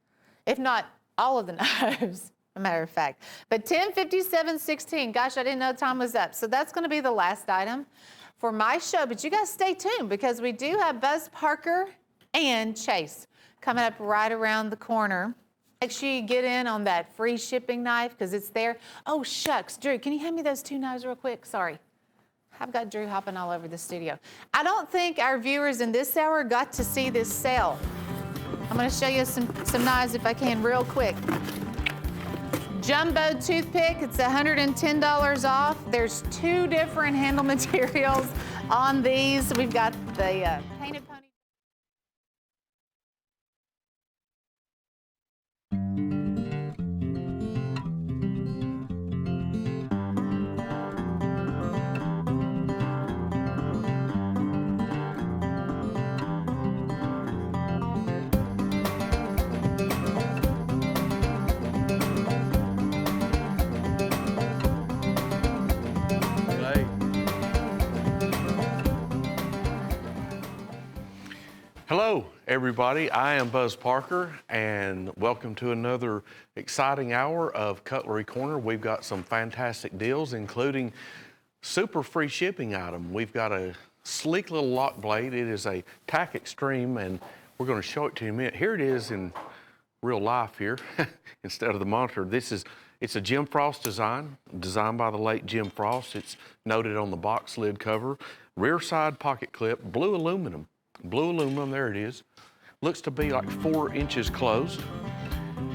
if not all of the knives, a matter of fact. But 1057.16, gosh, I didn't know time was up. So that's going to be the last item for my show. But you guys stay tuned because we do have Buzz Parker and Chase coming up right around the corner. Make sure you get in on that free shipping knife because it's there. Oh, shucks. Drew, can you hand me those 2 knives real quick? Sorry. I've got Drew hopping all over the studio. I don't think our viewers in this hour got to see this sale. I'm going to show you some knives if I can real quick. Jumbo toothpick, it's $110 off. There's 2 different handle materials on these. We've got the painted pony. Hello, everybody. I am Buzz Parker, and welcome to another exciting hour of Cutlery Corner. We've got some fantastic deals, including super free shipping item. We've got a sleek little lock blade. It is a Tack Extreme, and we're going to show it to you in a minute. Here it is in real life here instead of the monitor. It's a Jim Frost design, designed by the late Jim Frost. It's noted on the box lid cover. Rear side pocket clip, blue aluminum. Blue aluminum, there it is. Looks to be like 4 inches closed.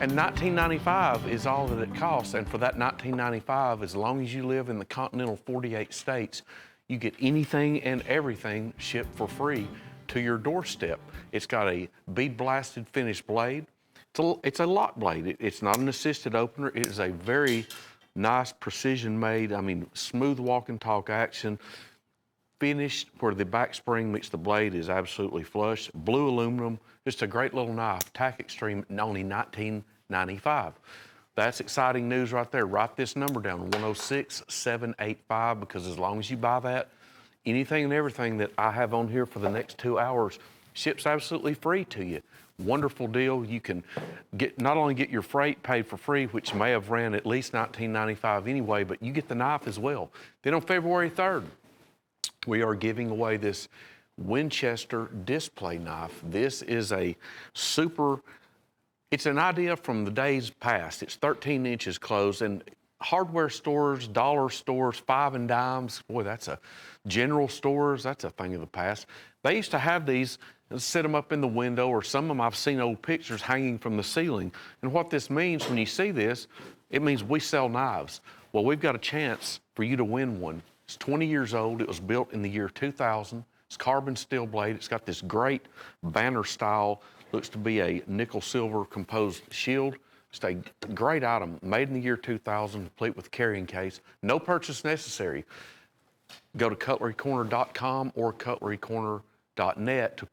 And $19.95 is all that it costs. And for that $19.95, as long as you live in the continental 48 states, you get anything and everything shipped for free to your doorstep. It's got a bead blasted finished blade. It's a lock blade. It's not an assisted opener. It is a very nice precision made. I mean, smooth walk and talk action. Finished where the back spring meets the blade is absolutely flush. Blue aluminum, just a great little knife. Tack Extreme, only $19.95. That's exciting news right there. Write this number down, 106785, because as long as you buy that, anything and everything that I have on here for the next 2 hours ships absolutely free to you. Wonderful deal. You can not only get your freight paid for free, which may have ran at least $19.95 anyway, but you get the knife as well. Then on February 3rd, we are giving away this Winchester display knife. This is a it's an idea from the days past. It's 13 inches closed, and hardware stores, dollar stores, five and dimes, boy, general stores, that's a thing of the past. They used to have these and set them up in the window, or some of them I've seen old pictures hanging from the ceiling. And what this means when you see this, it means we sell knives. Well, we've got a chance for you to win one. It's 20 years old. It was built in the year 2000. It's carbon steel blade. It's got this great banner style, looks to be a nickel silver composed shield. It's a great item, made in the year 2000, complete with carrying case. No purchase necessary. Go to cutlerycorner.com or cutlerycorner.net to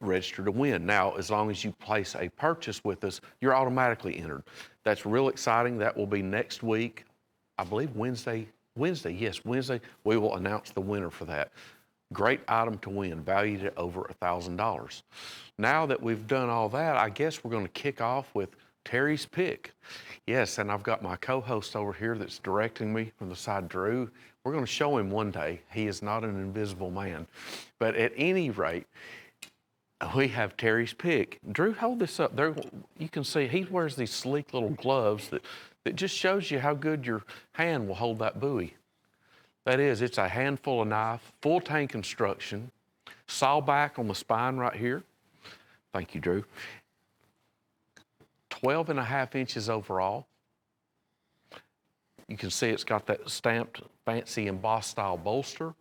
register to win. Now, as long as you place a purchase with us, you're automatically entered. That's real exciting. That will be next week, I believe Wednesday, we will announce the winner for that. Great item to win, valued at over $1,000. Now that we've done all that, I guess we're going to kick off with Terry's pick. Yes, and I've got my co-host over here that's directing me from the side, Drew. We're going to show him one day. He is not an invisible man. But at any rate, we have Terry's pick. Drew, hold this up. There, you can see he wears these sleek little gloves that just shows you how good your hand will hold that bowie. That is, it's a handful of knife, full tang construction, saw back on the spine right here. Thank you, Drew. 12.5 inches overall. You can see it's got that stamped, fancy embossed style bolster.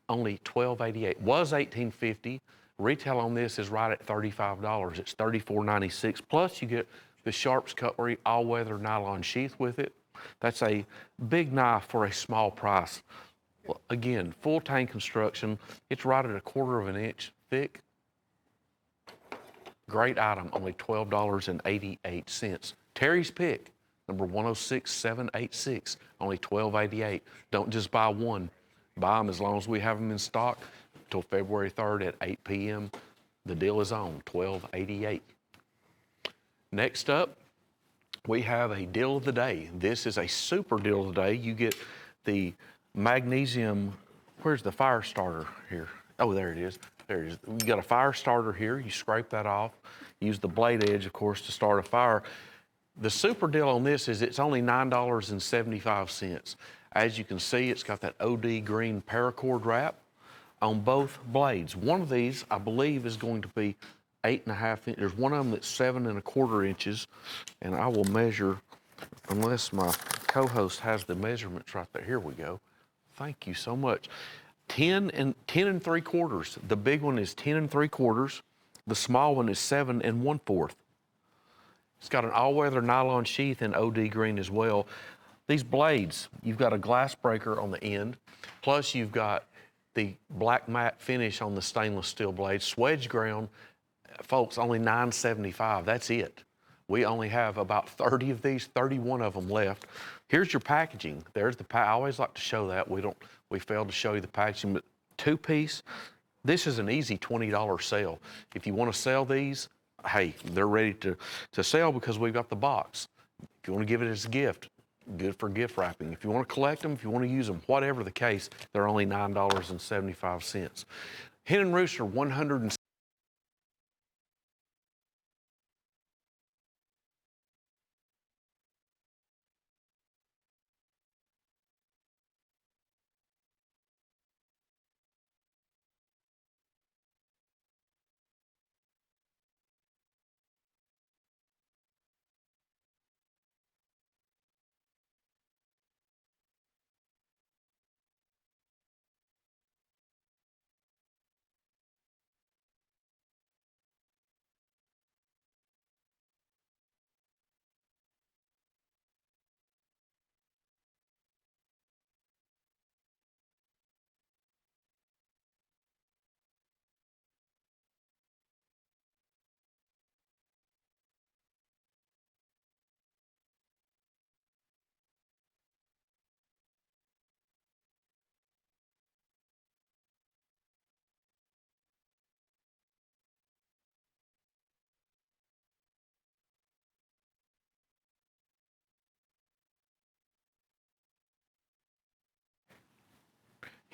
Only $12.88. Was $18.50. Retail on this is right at $35. It's $34.96. Plus you get the Sharps Cutlery all-weather nylon sheath with it. That's a big knife for a small price. Well, again, full tang construction. It's right at 1/4 of an inch thick. Great item, only $12.88. Terry's pick, number 106786, only $12.88. Don't just buy one. Buy them as long as we have them in stock until February 3rd at 8 p.m. The deal is on, $12.88. Next up, we have a deal of the day. This is a super deal of the day. You get the magnesium, where's the fire starter here? Oh, there it is. There it is. You got a fire starter here. You scrape that off. Use the blade edge, of course, to start a fire. The super deal on this is it's only $9.75. As you can see, it's got that OD green paracord wrap on both blades. One of these, I believe, is going to be 8.5 inches. There's one of them that's 7.25 inches, and I will measure, unless my co-host has the measurements right there. Here we go. Thank you so much. 10 3/4. The big one is 10 3/4. The small one is 7 1/4. It's got an all-weather nylon sheath in OD green as well. These blades, you've got a glass breaker on the end, plus you've got the black matte finish on the stainless steel blade. Swedge ground, folks, only $9.75. That's it. We only have about 30 of these, 31 of them left. Here's your packaging. There's the I always like to show that. We failed to show you the packaging, but 2-piece. This is an easy $20 sale. If you want to sell these, hey, they're ready to sell because we've got the box. If you want to give it as a gift, good for gift wrapping. If you want to collect them, if you want to use them, whatever the case, they're only $9.75. Hen and Rooster, 100.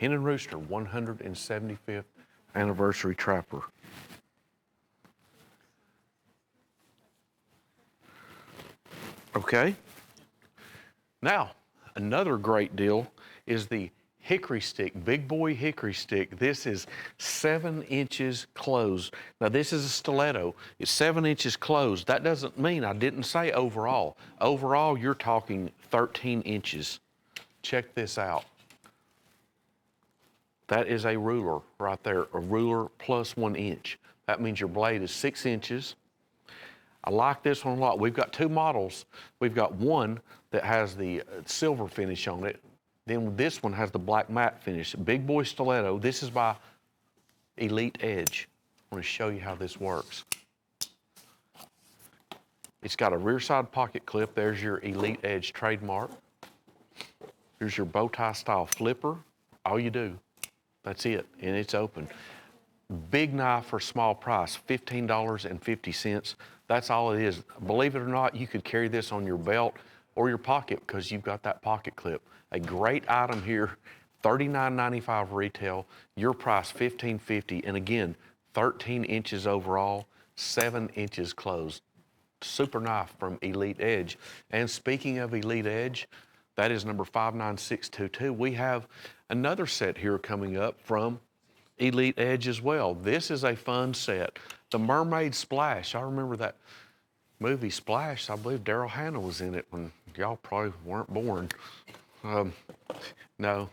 Hen and Rooster 175th anniversary trapper. Okay. Now, another great deal is the hickory stick, big boy hickory stick. This is 7 inches closed. Now this is a stiletto. It's 7 inches closed. That doesn't mean, I didn't say overall. Overall, you're talking 13 inches. Check this out. That is a ruler right there, a ruler plus 1 inch. That means your blade is 6 inches. I like this one a lot. We've got 2 models. We've got one that has the silver finish on it. Then this one has the black matte finish. Big boy stiletto. This is by Elite Edge. I want to show you how this works. It's got a rear side pocket clip. There's your Elite Edge trademark. Here's your bow tie style flipper. All you do, that's it, and it's open. Big knife for small price, $15.50. That's all it is. Believe it or not, you could carry this on your belt or your pocket because you've got that pocket clip. A great item here, $39.95 retail, your price $15.50, and again, 13 inches overall, 7 inches closed. Super knife from Elite Edge. And speaking of Elite Edge, that is number 59622. We have another set here coming up from Elite Edge as well. This is a fun set. The Mermaid Splash. I remember that movie Splash. I believe Daryl Hannah was in it when y'all probably weren't born. No,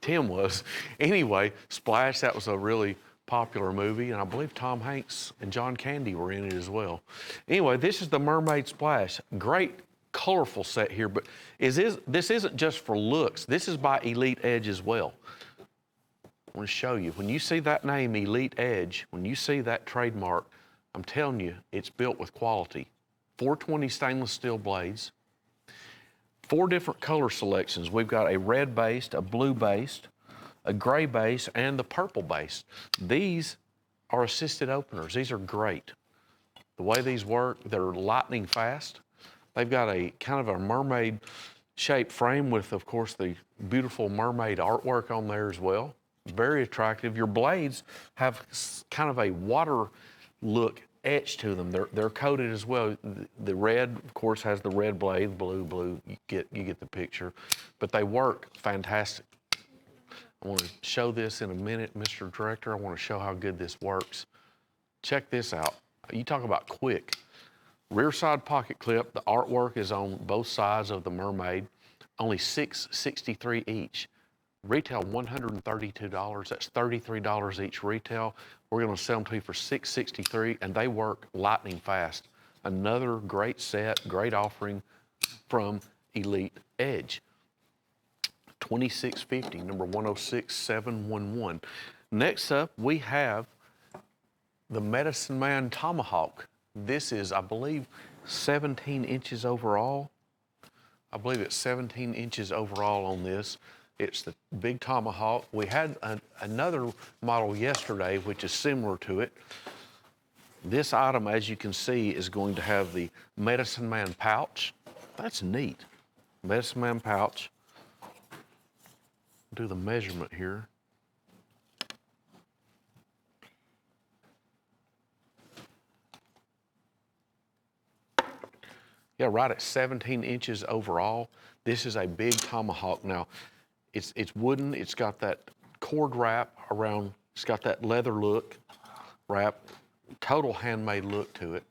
Tim was. Anyway, Splash, that was a really popular movie, and I believe Tom Hanks and John Candy were in it as well. Anyway, this is the Mermaid Splash. Great, colorful set here, but this isn't just for looks. This is by Elite Edge as well. I want to show you. When you see that name, Elite Edge, when you see that trademark, I'm telling you, it's built with quality. 420 stainless steel blades. 4 different color selections. We've got a red based, a blue based, a gray base, and the purple base. These are assisted openers. These are great. The way these work, they're lightning fast. They've got a kind of a mermaid shaped frame with, of course, the beautiful mermaid artwork on there as well. Very attractive. Your blades have kind of a water look etched to them. They're coated as well. The red, of course, has the red blade. Blue. You get the picture. But they work fantastic. I want to show this in a minute, Mr. Director. I want to show how good this works. Check this out. You talk about quick. Rear side pocket clip. The artwork is on both sides of the mermaid. Only $6.63 each. Retail $132. That's $33 each retail. We're going to sell them to you for $6.63, and they work lightning fast. Another great set, great offering from Elite Edge. $26.50, number 106711. Next up, we have the Medicine Man Tomahawk. This is, I believe, 17 inches overall. I believe it's 17 inches overall on this. It's the big tomahawk. We had another model yesterday, which is similar to it. This item, as you can see, is going to have the Medicine Man pouch. That's neat. Medicine Man pouch. Do the measurement here. Yeah, right at 17 inches overall. This is a big tomahawk. Now, it's wooden. It's got that cord wrap around. It's got that leather look wrap. Total handmade look to it.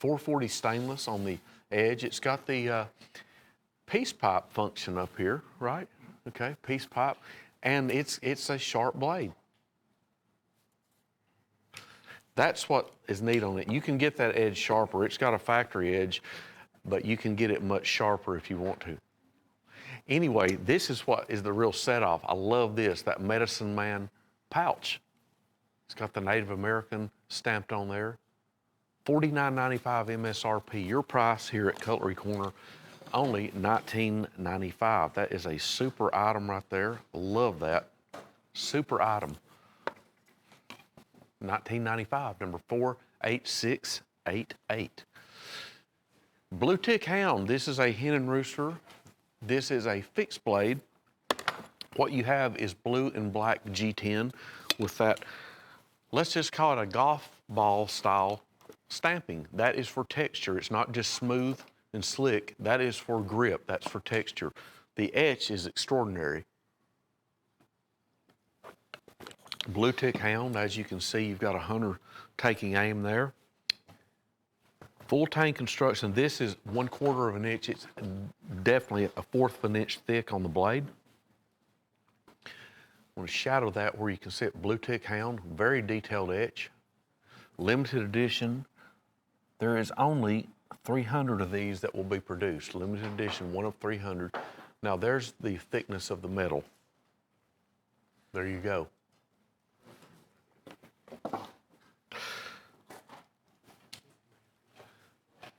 440 stainless on the edge. It's got the piece pipe function up here, right? Okay, piece pipe. And it's a sharp blade. That's what is neat on it. You can get that edge sharper. It's got a factory edge, but you can get it much sharper if you want to. Anyway, this is what is the real set-off. I love this, that Medicine Man pouch. It's got the Native American stamped on there. $49.95 MSRP. Your price here at Cutlery Corner, only $19.95. That is a super item right there. Love that. Super item. $19.95, number 48688. Blue Tick Hound. This is a hen and rooster. This is a fixed blade. What you have is blue and black G10 with that, let's just call it a golf ball style stamping. That is for texture. It's not just smooth and slick. That is for grip. That's for texture. The etch is extraordinary. Blue tick hound, as you can see, you've got a hunter taking aim there. Full tank construction. This is 1/4 of an inch. It's definitely a 1/4 of an inch thick on the blade. I want to shadow that where you can see it. Blue tick hound, very detailed etch. Limited edition. There is only 300 of these that will be produced. Limited edition, 1 of 300. Now there's the thickness of the metal. There you go.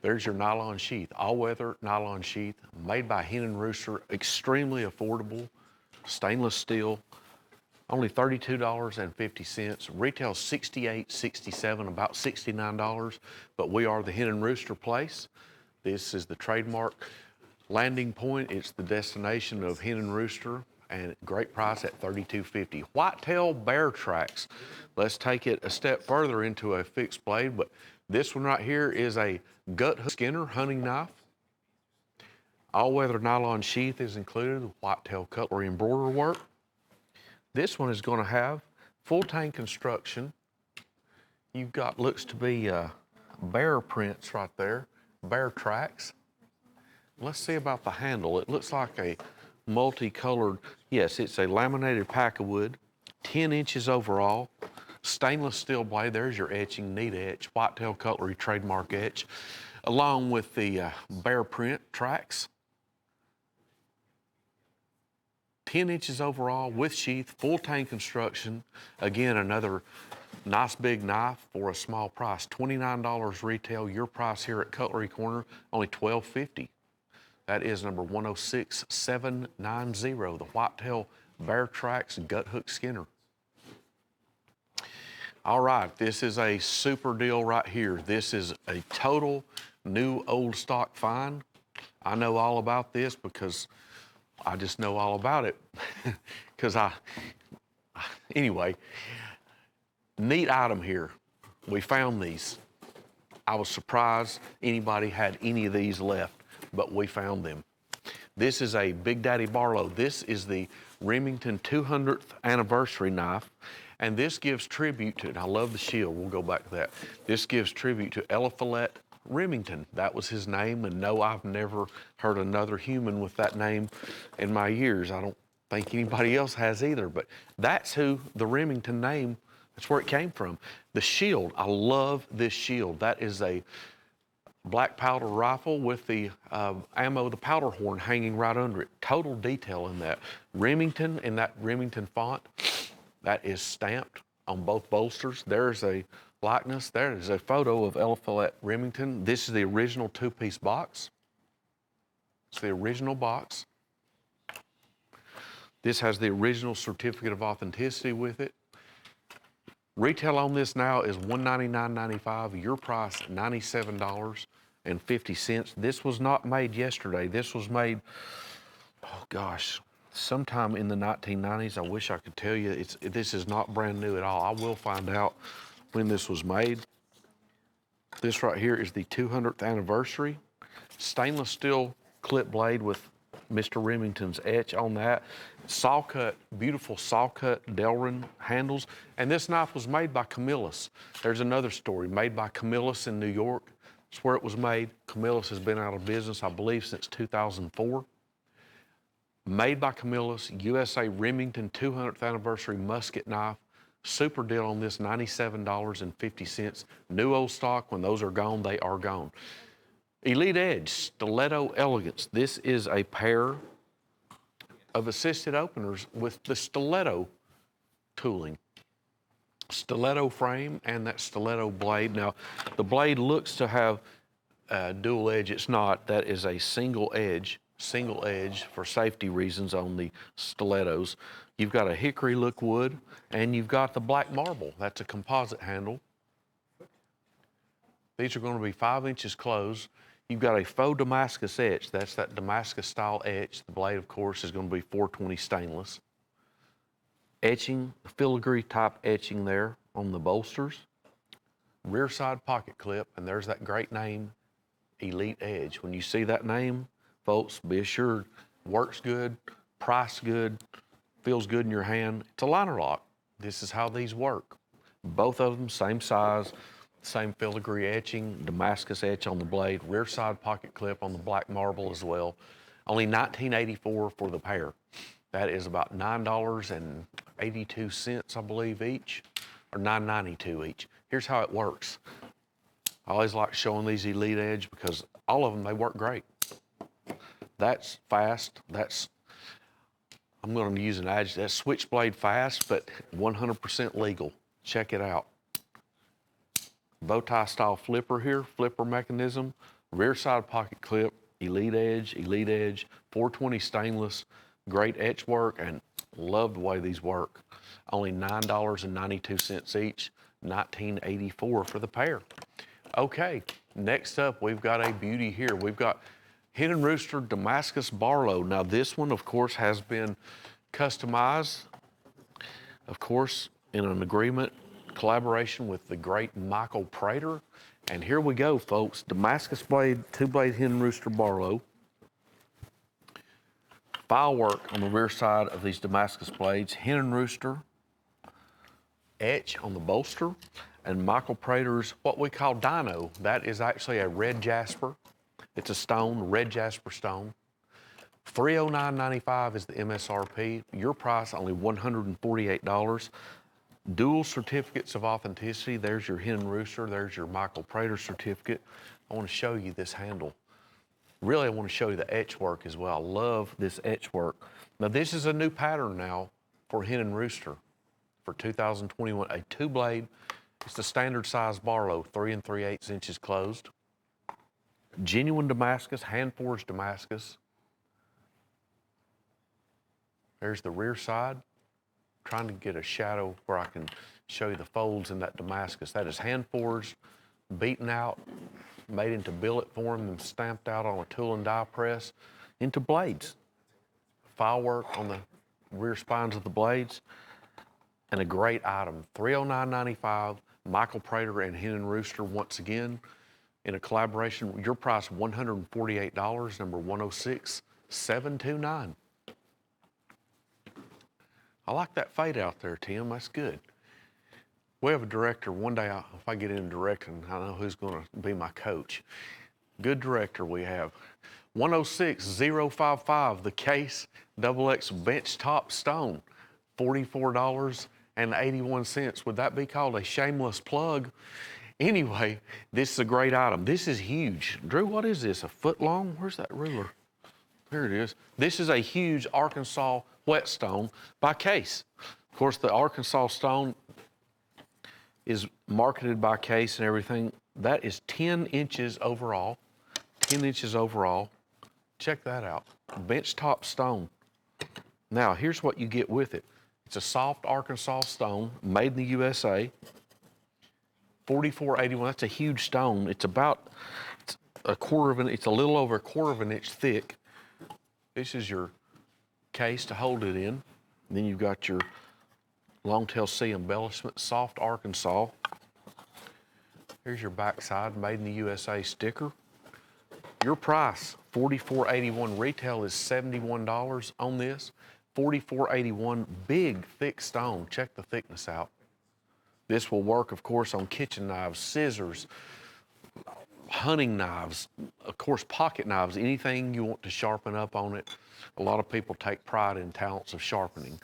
There's your nylon sheath, all-weather nylon sheath, made by Hen and Rooster, extremely affordable, stainless steel, only $32.50. Retail $68, $67, about $69, but we are the Hen and Rooster place. This is the trademark landing point. It's the destination of Hen and Rooster, and great price at $32.50. Whitetail bear tracks. Let's take it a step further into a fixed blade, but this one right here is a gut hook Skinner hunting knife. All-weather nylon sheath is included with whitetail cutlery and border work. This one is going to have full tank construction. You've got, looks to be bear prints right there, bear tracks. Let's see about the handle. It looks like a multicolored, yes, it's a laminated pack of wood, 10 inches overall. Stainless steel blade, there's your etching, neat etch, whitetail cutlery trademark etch, along with the bear print tracks. 10 inches overall with sheath, full tank construction. Again, another nice big knife for a small price. $29 retail, your price here at Cutlery Corner, only $12.50. That is number 106790, the Whitetail Bear Tracks Gut Hook Skinner. All right, this is a super deal right here. This is a total new old stock find. I know all about this because I just know all about it. Anyway, neat item here. We found these. I was surprised anybody had any of these left, but we found them. This is a Big Daddy Barlow. This is the Remington 200th anniversary knife. And this gives tribute to, and I love the shield, we'll go back to that. This gives tribute to Eliphalet Remington. That was his name, and no, I've never heard another human with that name in my years. I don't think anybody else has either, but that's who the Remington name, that's where it came from. The shield, I love this shield. That is a black powder rifle with the ammo, the powder horn hanging right under it. Total detail in that. Remington, in that Remington font. That is stamped on both bolsters. There's a likeness. There is a photo of Eliphalet Remington. This is the original two-piece box. It's the original box. This has the original certificate of authenticity with it. Retail on this now is $199.95. Your price, $97.50. This was not made yesterday. This was made, oh gosh, sometime in the 1990s. I wish I could tell you. This is not brand new at all. I will find out when this was made. This right here is the 200th anniversary. Stainless steel clip blade with Mr. Remington's etch on that. Saw cut, beautiful saw cut Delrin handles. And this knife was made by Camillus. There's another story, made by Camillus in New York. That's where it was made. Camillus has been out of business, I believe, since 2004. Made by Camillus, USA Remington 200th anniversary musket knife. Super deal on this, $97.50. New old stock. When those are gone, they are gone. Elite Edge, Stiletto Elegance. This is a pair of assisted openers with the stiletto tooling. Stiletto frame and that stiletto blade. Now, the blade looks to have dual edge. It's not. That is a single edge for safety reasons on the stilettos. You've got a hickory look wood, and you've got the black marble. That's a composite handle. These are going to be 5 inches closed. You've got a faux Damascus etch. That's that Damascus style etch. The blade, of course, is going to be 420 stainless. etching, filigree type etching there on the bolsters. Rear side pocket clip, and there's that great name, Elite Edge. When you see that name, folks, be assured, works good, price good, feels good in your hand. It's a liner lock. This is how these work. Both of them, same size, same filigree etching, Damascus etch on the blade, rear side pocket clip on the black marble as well. Only $19.84 for the pair. That is about $9.82, I believe, each, or $9.92 each. Here's how it works. I always like showing these Elite Edge because all of them, they work great. That's fast. I'm going to use an adjective. That's switchblade fast, but 100% legal. Check it out. Bow tie style flipper here, flipper mechanism, rear side pocket clip, Elite Edge, 420 stainless, great etch work, and love the way these work. Only $9.92 each, $19.84 for the pair. Okay, next up, we've got a beauty here. We've got Hen & Rooster Damascus Barlow. Now this one, of course, has been customized, of course, in an agreement, collaboration with the great Michael Prater. And here we go, folks. Damascus blade, 2-blade Hen & Rooster Barlow. File work on the rear side of these Damascus blades. Hen & Rooster etch on the bolster. And Michael Prater's what we call dino. That is actually a red jasper. It's a stone, red jasper stone. $309.95 is the MSRP. Your price, only $148. Dual certificates of authenticity. There's your Hen & Rooster. There's your Michael Prater certificate. I want to show you this handle. Really, I want to show you the etch work as well. I love this etch work. Now, this is a new pattern now for Hen & Rooster for 2021. A 2-blade. It's the standard size Barlow, 3 3/8 inches closed. Genuine Damascus, hand-forged Damascus. There's the rear side. Trying to get a shadow where I can show you the folds in that Damascus. That is hand-forged, beaten out, made into billet form, and stamped out on a tool and die press into blades. File work on the rear spines of the blades. And a great item, $309.95. Michael Prater and Hen & Rooster once again in a collaboration. Your price, $148, number 106729. I like that fade out there, Tim. That's good. We have a director. One day, if I get into directing, I know who's going to be my coach. Good director we have. 106055, the Case XX bench top stone, $44.81. Would that be called a shameless plug? Anyway, this is a great item. This is huge. Drew, what is this, a foot long? Where's that ruler? There it is. This is a huge Arkansas whetstone by Case. Of course, the Arkansas stone is marketed by Case and everything. That is 10 inches overall. 10 inches overall. Check that out. Bench top stone. Now, here's what you get with it. It's a soft Arkansas stone, made in the USA. $44.81. That's a huge stone. It's about a little over a quarter of an inch thick. This is your case to hold it in. And then you've got your Longtail C embellishment, soft Arkansas. Here's your backside, made in the USA sticker. Your price, $44.81. Retail is $71 on this. $44.81, big, thick stone. Check the thickness out. This will work, of course, on kitchen knives, scissors, hunting knives, of course, pocket knives, anything you want to sharpen up on it. A lot of people take pride in talents of sharpening.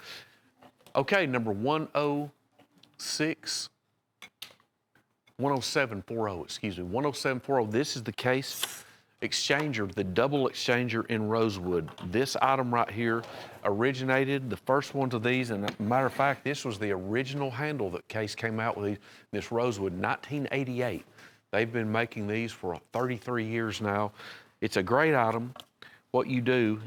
Okay, number 10740, This is the Case exchanger, the double exchanger in rosewood. This item right here originated, the first ones of these, and as a matter of fact, this was the original handle that Case came out with, this rosewood, 1988. They've been making these for 33 years now. It's a great item. What you do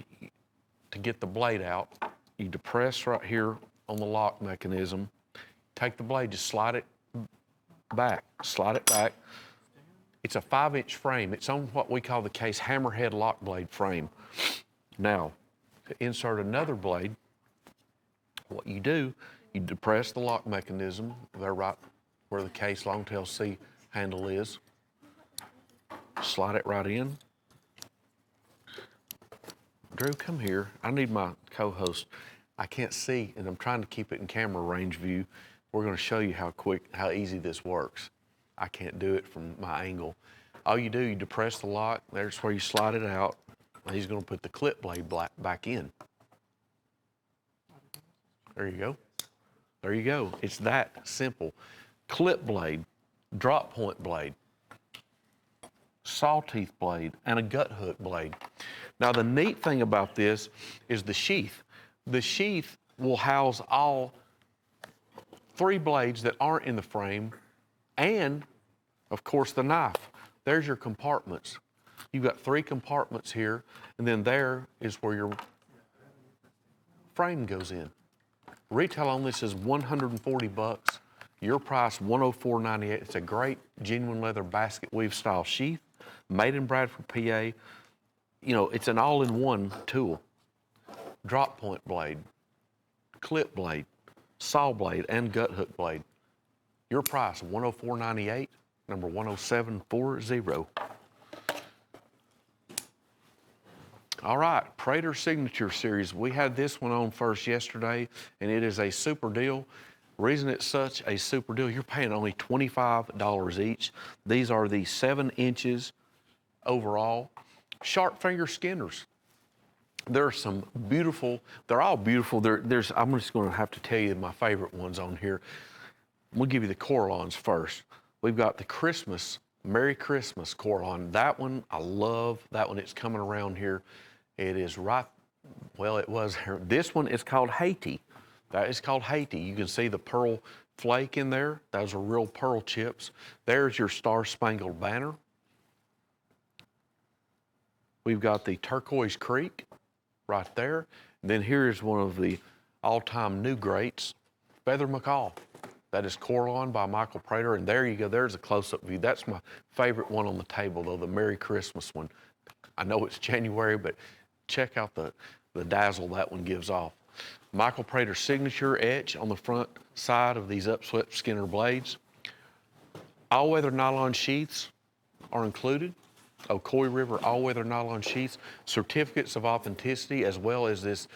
to get the blade out, you depress right here on the lock mechanism, take the blade, just slide it back. It's a 5-inch frame. It's on what we call the Case hammerhead lock blade frame. Now, to insert another blade, What you do, you depress the lock mechanism. They're right where the case long-tail C handle is. Slide it right in. Drew, come here. I need my co-host. I can't see, and I'm trying to keep it in camera range view. We're going to show you how easy this works. I can't do it from my angle. All you do, you depress the lock. There's where you slide it out. He's going to put the clip blade back in. There you go. There you go. It's that simple. Clip blade, drop point blade, saw teeth blade, and a gut hook blade. Now the neat thing about this is the sheath. The sheath will house all 3 blades that aren't in the frame and, of course, the knife. There's your compartments. You've got 3 compartments here, and then there is where your frame goes in. Retail on this is $140. Your price, $104.98. It's a great genuine leather basket weave style sheath, made in Bradford, PA. You know, it's an all-in-one tool. Drop point blade, clip blade, saw blade, and gut hook blade. Your price, $104.98, number 10740. All right, Prater Signature Series. We had this one on first yesterday, and it is a super deal. Reason it's such a super deal, you're paying only $25 each. These are the 7 inches overall. Sharp finger skinners. There are some beautiful, they're all beautiful. I'm just gonna have to tell you my favorite ones on here. We'll give you the Corlons first. We've got the Christmas, Merry Christmas Corlon. That one, I love that one. It's coming around here. It is right, well, it was, this one is called Haiti. That is called Haiti. You can see the pearl flake in there. Those are real pearl chips. There's your Star Spangled Banner. We've got the Turquoise Creek right there. And then here's one of the all-time new greats, Feather Macaw. That is Corlon by Michael Prater. And there you go, there's a close-up view. That's my favorite one on the table, though, the Merry Christmas one. I know it's January, but check out the dazzle that one gives off. Michael Prater signature etch on the front side of these upswept Skinner blades. All-weather nylon sheaths are included. Ocoee River all-weather nylon sheaths, certificates of authenticity, as well as this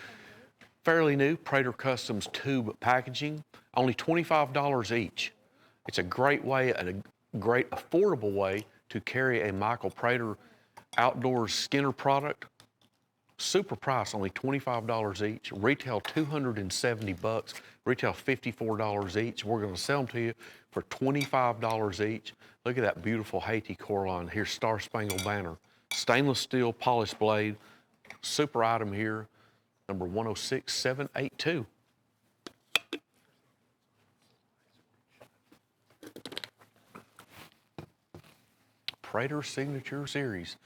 fairly new Prater Customs tube packaging. Only $25 each. It's a great way and a great affordable way to carry a Michael Prater outdoors Skinner product. Super price, only $25 each. Retail $270, retail $54 each. We're gonna sell them to you for $25 each. Look at that beautiful Haiti Corlon. Here's Star Spangled Banner. Stainless steel polished blade. Super item here, number 106782. Prater Signature Series.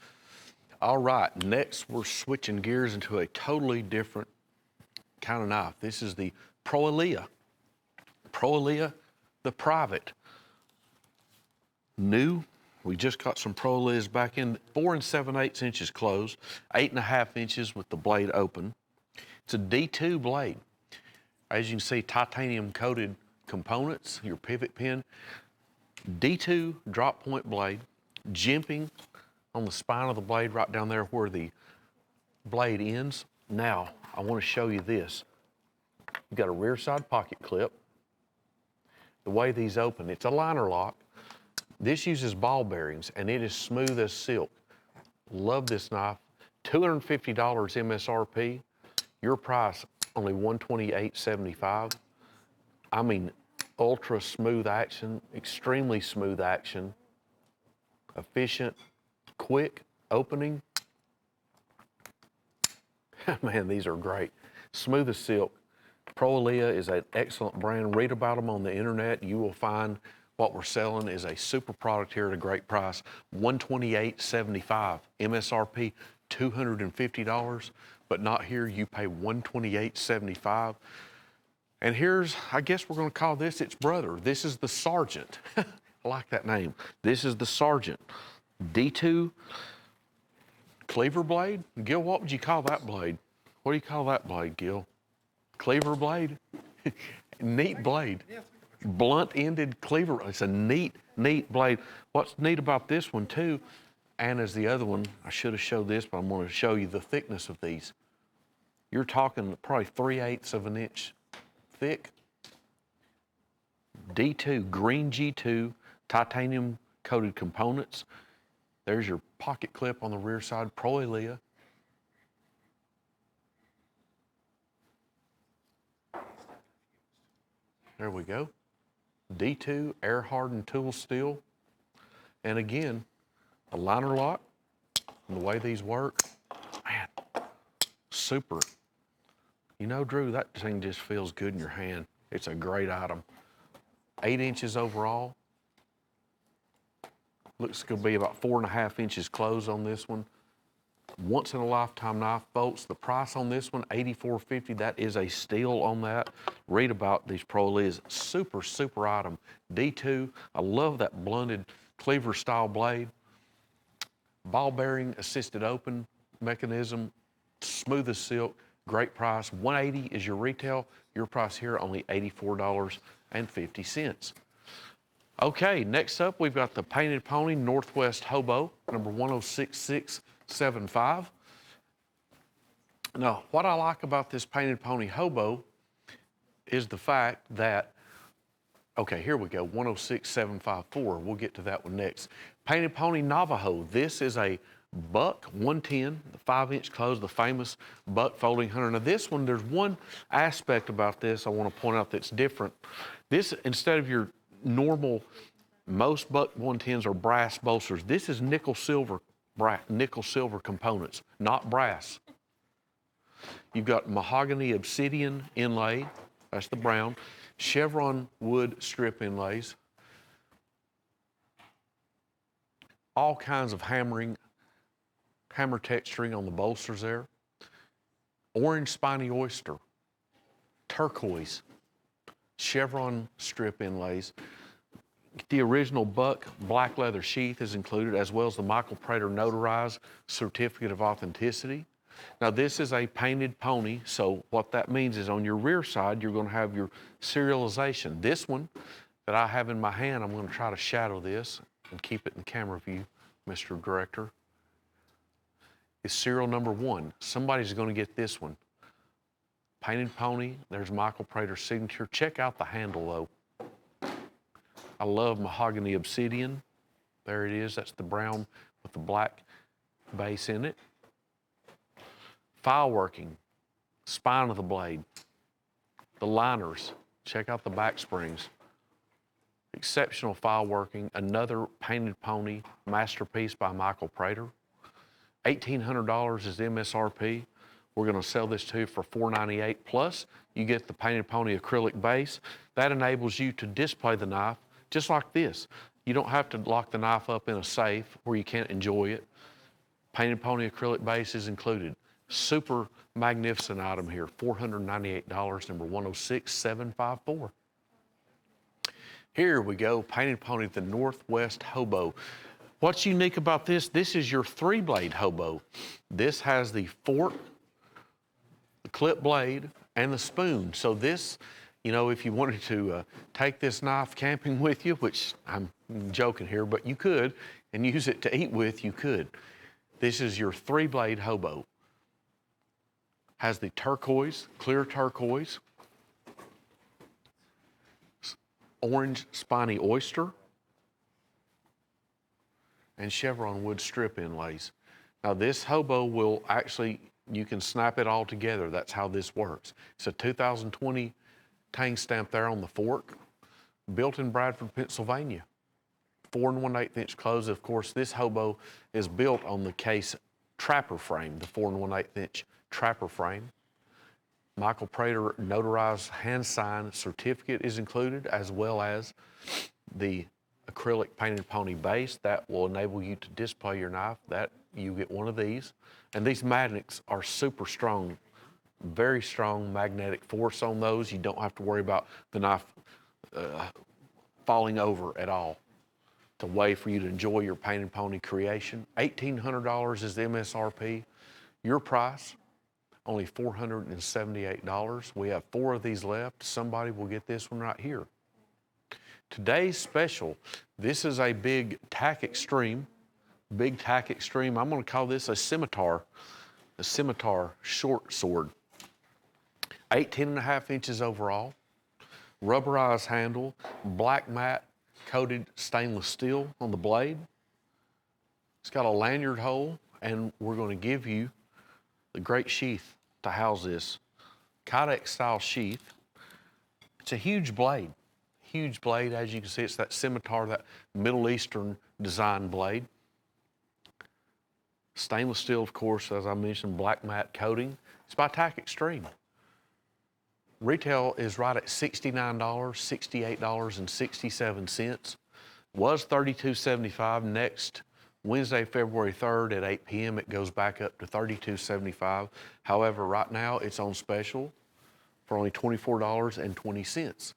All right, next we're switching gears into a totally different kind of knife. This is the Proelia. Proelia, the Private. New, we just got some Proelias back in, 4 7/8 inches closed, 8.5 inches with the blade open. It's a D2 blade. As you can see, titanium coated components, your pivot pin. D2 drop point blade, jimping on the spine of the blade right down there where the blade ends. Now, I want to show you this. You've got a rear side pocket clip. The way these open, it's a liner lock. This uses ball bearings and it is smooth as silk. Love this knife. $250 MSRP. Your price, only $128.75. I mean, ultra smooth action, extremely smooth action, efficient, quick opening. Man, these are great. Smooth as silk. Proelia is an excellent brand. Read about them on the internet. You will find what we're selling is a super product here at a great price. $128.75. MSRP $250, but not here. You pay $128.75. And here's, I guess we're going to call this its brother. This is the Sergeant. I like that name. This is the Sergeant. D2 cleaver blade. Gil, what would you call that blade? What do you call that blade, Gil? Cleaver blade. Neat blade. Blunt-ended cleaver. It's a neat blade. What's neat about this one too, and as the other one, I should have showed this, but I'm going to show you the thickness of these. You're talking probably 3/8 of an inch thick. D2, green G2, titanium coated components. There's your pocket clip on the rear side, Proelia. There we go. D2, air hardened tool steel. And again, a liner lock, and the way these work, man, super. You know, Drew, that thing just feels good in your hand. It's a great item. 8 inches overall. Looks to be about 4.5 inches closed on this one. Once in a lifetime knife, folks. The price on this one, $84.50. That is a steal on that. Read about these Proelias. Super item. D2, I love that blunted cleaver style blade. Ball bearing assisted open mechanism, smooth as silk, great price. $180 is your retail. Your price here only $84.50. Okay, next up we've got the Painted Pony Northwest Hobo, number 106675. Now, what I like about this Painted Pony Hobo is the fact that, okay, here we go, 106754. We'll get to that one next. Painted Pony Navajo. This is a buck 110, the 5-inch close, the famous buck folding hunter. Now this one, there's one aspect about this I want to point out that's different. This, instead of your normal, most buck 110s are brass bolsters. This is nickel silver components, not brass. You've got mahogany obsidian inlay, that's the brown, chevron wood strip inlays, all kinds of hammer texturing on the bolsters there, orange spiny oyster, turquoise, chevron strip inlays. The original buck black leather sheath is included, as well as the Michael Prater notarized certificate of authenticity. Now this is a painted pony, so what that means is on your rear side, you're going to have your serialization. This one that I have in my hand, I'm going to try to shadow this and keep it in camera view, Mr. Director, is serial number 1. Somebody's going to get this one. Painted pony, there's Michael Prater's signature. Check out the handle though. I love mahogany obsidian. There it is, that's the brown with the black base in it. File working, spine of the blade, the liners, check out the back springs. Exceptional file working, another Painted Pony masterpiece by Michael Prater. $1,800 is the MSRP. We're going to sell this to you for $498, plus you get the Painted Pony acrylic base. That enables you to display the knife just like this. You don't have to lock the knife up in a safe where you can't enjoy it. Painted Pony acrylic base is included. Super magnificent item here, $498, number 106754. Here we go, Painted Pony, the Northwest Hobo. What's unique about this? This is your 3-blade hobo. This has the fork, the clip blade, and the spoon. So this, you know, if you wanted to take this knife camping with you, which I'm joking here, but you could, and use it to eat with, you could. This is your 3-blade hobo. Has the turquoise, clear turquoise, orange spiny oyster, and chevron wood strip inlays. Now this hobo will actually, you can snap it all together. That's how this works. It's a 2020 tang stamp there on the fork, built in Bradford, Pennsylvania. 4 1/8 inch close. Of course, this hobo is built on the case trapper frame, the 4 1/8 inch trapper frame. Michael Prater notarized hand signed certificate is included, as well as the acrylic Painted Pony base that will enable you to display your knife. That you get one of these, and these magnets are super strong, very strong magnetic force on those. You don't have to worry about the knife falling over at all. It's a way for you to enjoy your Painted Pony creation. $1,800 is the MSRP. Your price only $478. We have 4 of these left. Somebody will get this one right here. Today's special, this is a big tack extreme. Big tack extreme. I'm going to call this a scimitar short sword. 18.5 inches overall, rubberized handle, black matte coated stainless steel on the blade. It's got a lanyard hole, and we're going to give you the great sheath to house this. Kydex style sheath. It's a huge blade. Huge blade, as you can see, it's that scimitar, that Middle Eastern design blade. Stainless steel, of course, as I mentioned, black matte coating. It's by Tack Extreme. Retail is right at $69, $68.67. Was $32.75. Next Wednesday, February 3rd at 8 p.m., it goes back up to $32.75. However, right now it's on special for only $24.20.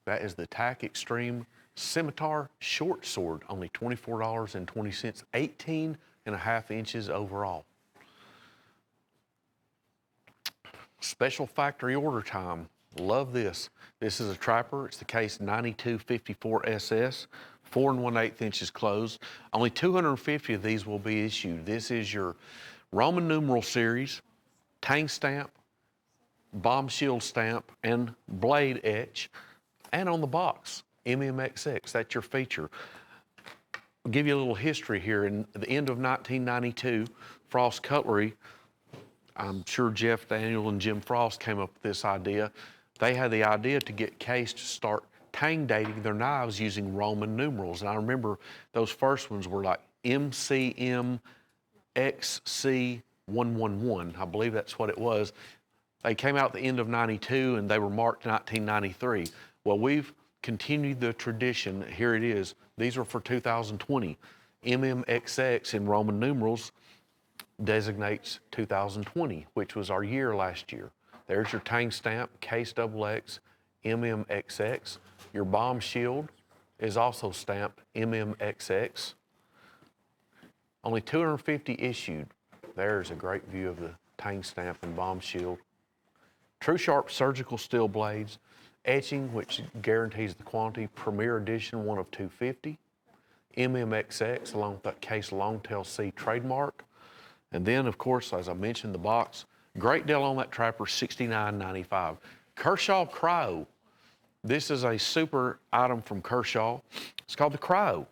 That is the Tack Extreme Scimitar Short Sword, only $24.20, 18.5 inches overall. Special factory order time. Love this. This is a trapper. It's the case 9254 SS, 4 1/8 inches closed. Only 250 of these will be issued. This is your Roman numeral series, tang stamp, bomb shield stamp, and blade etch. And on the box, MMXX, that's your feature. I'll give you a little history here. In the end of 1992, Frost Cutlery, I'm sure Jeff Daniel and Jim Frost came up with this idea. They had the idea to get Case to start tang dating their knives using Roman numerals. And I remember those first ones were like MCMXC111. I believe that's what it was. They came out at the end of 92 and they were marked 1993. Well, we've continued the tradition. Here it is. These are for 2020. MMXX in Roman numerals designates 2020, which was our year last year. There's your tang stamp, Case XX, MMXX. Your bomb shield is also stamped MMXX. Only 250 issued. There's a great view of the tang stamp and bomb shield. True Sharp surgical steel blades, etching, which guarantees the quantity, Premier Edition, 1 of 250. MMXX, along with that Case Longtail C trademark. And then, of course, as I mentioned, the box, great deal on that trapper, $69.95. Kershaw Cryo. This is a super item from Kershaw. It's called the Cryo.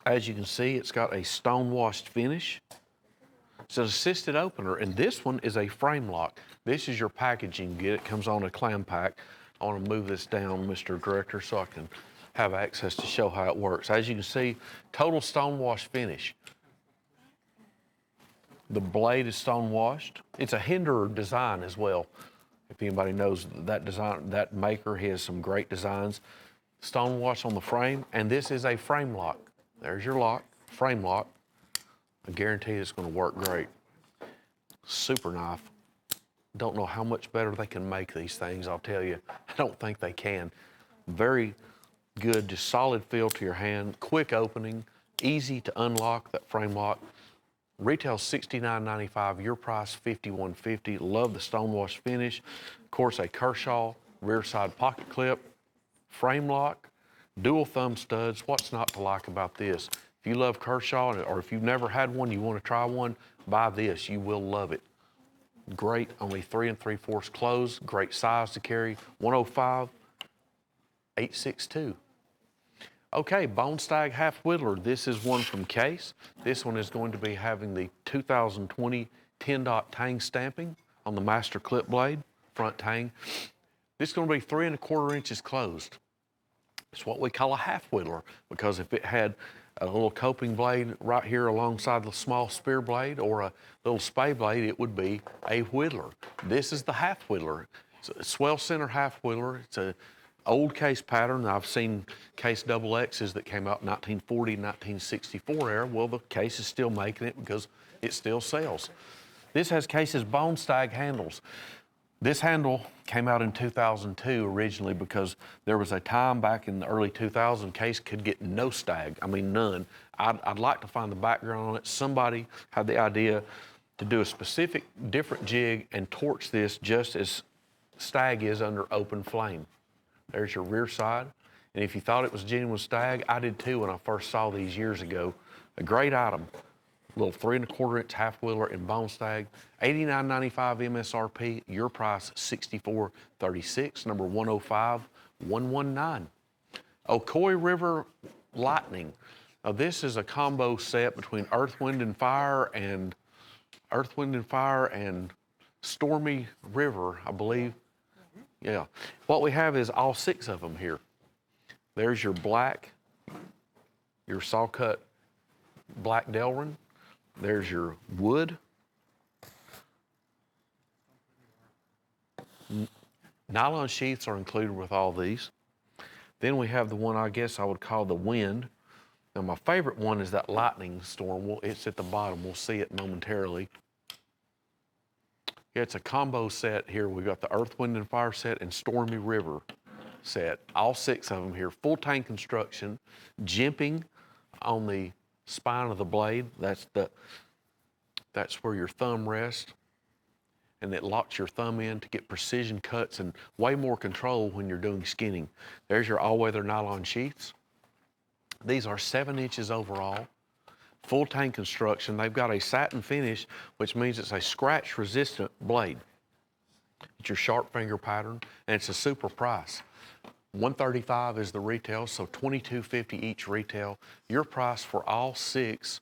As you can see, it's got a stone-washed finish. It's an assisted opener, and this one is a frame lock. This is your packaging. It comes on a clam pack. I want to move this down, Mr. Director, so I can have access to show how it works. As you can see, total stone-washed finish. The blade is stone washed. It's a Hinder design as well. If anybody knows that design, that maker, he has some great designs. Stone wash on the frame, and this is a frame lock. There's your lock, frame lock. I guarantee it's going to work great. Super knife. Don't know how much better they can make these things, I'll tell you. I don't think they can. Very good, just solid feel to your hand, quick opening, easy to unlock that frame lock. Retail $69.95, your price $51.50. Love the stonewash finish. Of course, a Kershaw rear side pocket clip, frame lock, dual thumb studs. What's not to like about this? If you love Kershaw, or if you've never had one, you want to try one, buy this. You will love it. Great, only 3 3/4 closed. Great size to carry. 105/862. Okay, Bone Stag Half Whittler. This is one from Case. This one is going to be having the 2020 10-dot tang stamping on the master clip blade, front tang. This is going to be 3 1/4 inches closed. It's what we call a half whittler, because if it had a little coping blade right here alongside the small spear blade or a little spay blade, it would be a whittler. This is the half whittler. It's a swell center half whittler. It's a old Case pattern. I've seen Case XXs that came out in 1940, 1964 era. Well, the Case is still making it because it still sells. This has Case's Bone Stag handles. This handle came out in 2002 originally because there was a time back in the early 2000s Case could get no stag. I mean, none. I'd like to find the background on it. Somebody had the idea to do a specific different jig and torch this just as stag is under open flame. There's your rear side. And if you thought it was genuine stag, I did too when I first saw these years ago. A great item. Little 3 1/4 inch half wheeler in bone stag, $89.95 MSRP. Your price $64.36. Number 105119. Ocoee River Lightning. Now this is a combo set between Earth, Wind, and Fire and Stormy River, I believe. Yeah. What we have is all 6 of them here. There's your black, your saw cut black Delrin. There's your wood. Nylon sheaths are included with all these. Then we have the one I guess I would call the wind. Now my favorite one is that lightning storm. Well, it's at the bottom. We'll see it momentarily. Yeah, it's a combo set here. We've got the Earth, Wind, and Fire set and Stormy River set. All 6 of them here. Full tank construction. Jimping on the spine of the blade. That's where your thumb rests, and it locks your thumb in to get precision cuts and way more control when you're doing skinning. There's your all-weather nylon sheaths. These are 7 inches overall. Full tank construction. They've got a satin finish, which means it's a scratch-resistant blade. It's your sharp finger pattern, and it's a super price. $135 is the retail, so $22.50 each retail. Your price for all 6,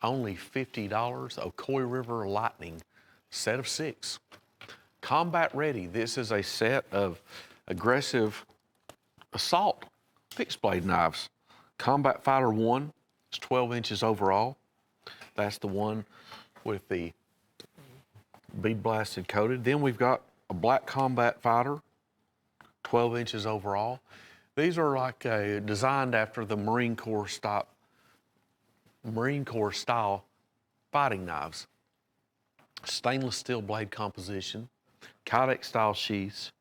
only $50. Ocoee River Lightning, set of 6. Combat ready. This is a set of aggressive assault fixed blade knives. Combat Fighter 1 is 12 inches overall. That's the one with the bead blasted coated. Then we've got a black Combat Fighter, 12 inches overall. These are like designed after the Marine Corps style fighting knives. Stainless steel blade composition, Kydex style sheaths.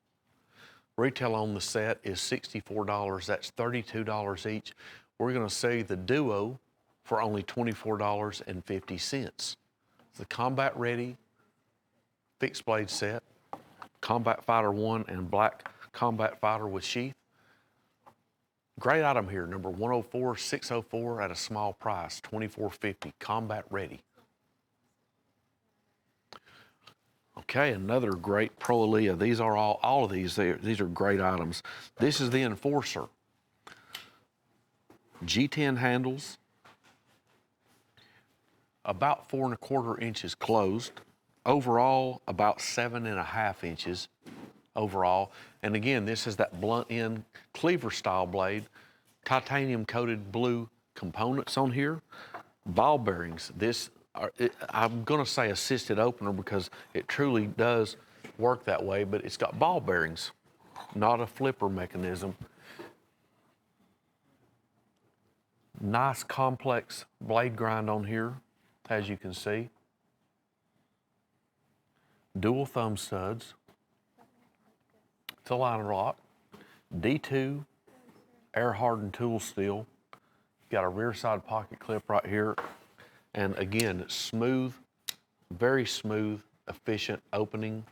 Retail on the set is $64. That's $32 each. We're going to sell you the duo for only $24.50. It's the combat ready fixed blade set, Combat Fighter 1 and black Combat Fighter with sheath. Great item here, number 104604 at a small price, $24.50, combat ready. Okay, another great Pro Aaliyah. These are all of these are great items. This is the Enforcer. G10 handles, about 4 1/4 inches closed. Overall, about 7.5 inches overall. And again, this is that blunt end cleaver style blade, titanium coated blue components on here, ball bearings. I'm gonna say assisted opener because it truly does work that way, but it's got ball bearings, not a flipper mechanism. Nice complex blade grind on here, as you can see. Dual thumb studs. It's a line lock. D2 air hardened tool steel. Got a rear side pocket clip right here. And again, smooth, very smooth, efficient opening.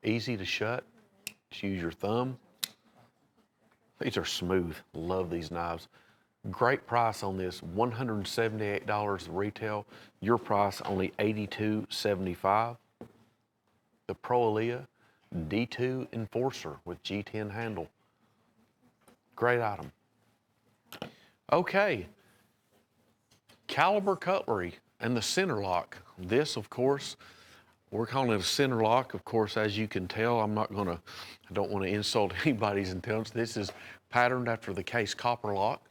Easy to shut. Just use your thumb. These are smooth. Love these knives. Great price on this, $178 retail. Your price only $82.75. The Pro Aaliyah D2 Enforcer with G10 handle. Great item. Okay, Caliber Cutlery and the center lock. This, of course, we're calling it a center lock. Of course, as you can tell, I don't want to insult anybody's intelligence. This is patterned after the Case Copper lock.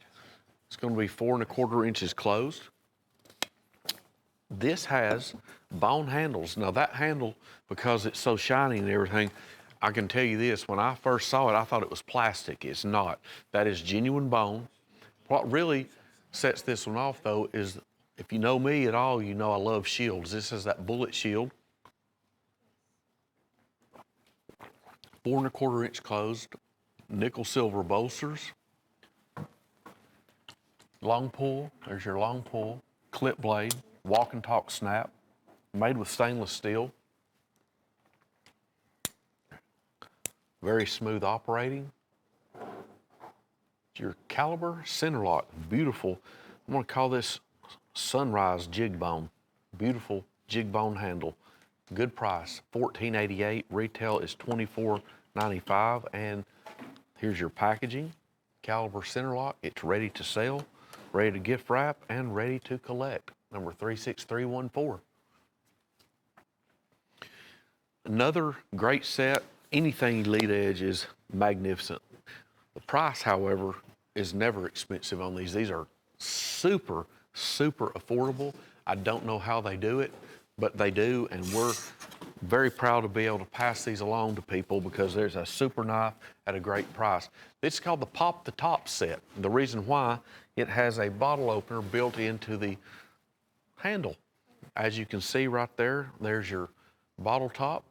It's going to be 4 1/4 inches closed. This has bone handles. Now that handle, because it's so shiny and everything, I can tell you this, when I first saw it, I thought it was plastic. It's not. That is genuine bone. What really sets this one off though is, if you know me at all, you know I love shields. This is that bullet shield. 4 1/4 inch closed, nickel silver bolsters. Long pull, there's your long pull. clip blade, walk and talk snap, made with stainless steel. Very smooth operating. Your caliber center lock, beautiful. I'm gonna call this sunrise jig bone. Beautiful jig bone handle. Good price, $14.88. Retail is $24.95. And here's your packaging. Caliber center lock. It's ready to sell, ready to gift wrap, and ready to collect. Number 36314. Another great set. Anything Elite Edge is magnificent. The price, however, is never expensive on these. These are super, super affordable. I don't know how they do it, but they do, and we're very proud to be able to pass these along to people because there's a super knife at a great price. This is called the Pop the Top set. The reason why, it has a bottle opener built into the handle. As you can see right there, there's your bottle top.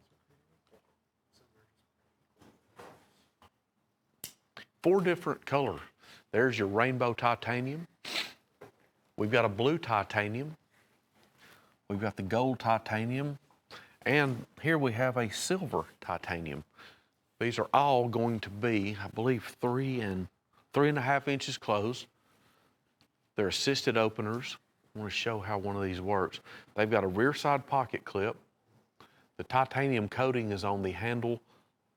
4 different colors. There's your rainbow titanium. We've got a blue titanium. We've got the gold titanium. And here we have a silver titanium. These are all going to be, I believe, 3.5 inches closed. They're assisted openers. I want to show how one of these works. They've got a rear side pocket clip. The titanium coating is on the handle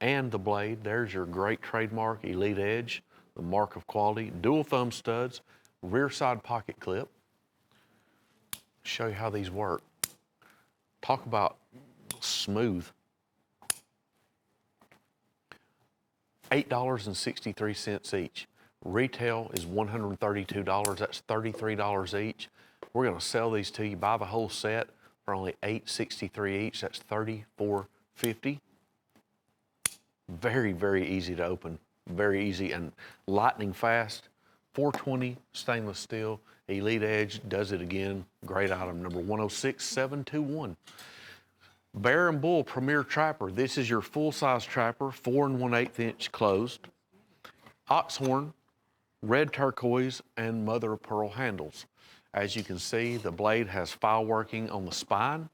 and the blade. There's your great trademark Elite Edge, the mark of quality. Dual thumb studs, rear side pocket clip. Show you how these work. Talk about smooth. $8.63 each. Retail is $132. That's $33 each. We're going to sell these to you. Buy the whole set for only $8.63 each. That's $34.50. Very, very easy to open. Very easy and lightning fast. 420 stainless steel. Elite Edge does it again. Great item, number 106721. Bear and Bull Premier Trapper. This is your full-size trapper, 4 1/8 inch closed. Oxhorn, red turquoise, and mother of pearl handles. As you can see, the blade has file working on the spine.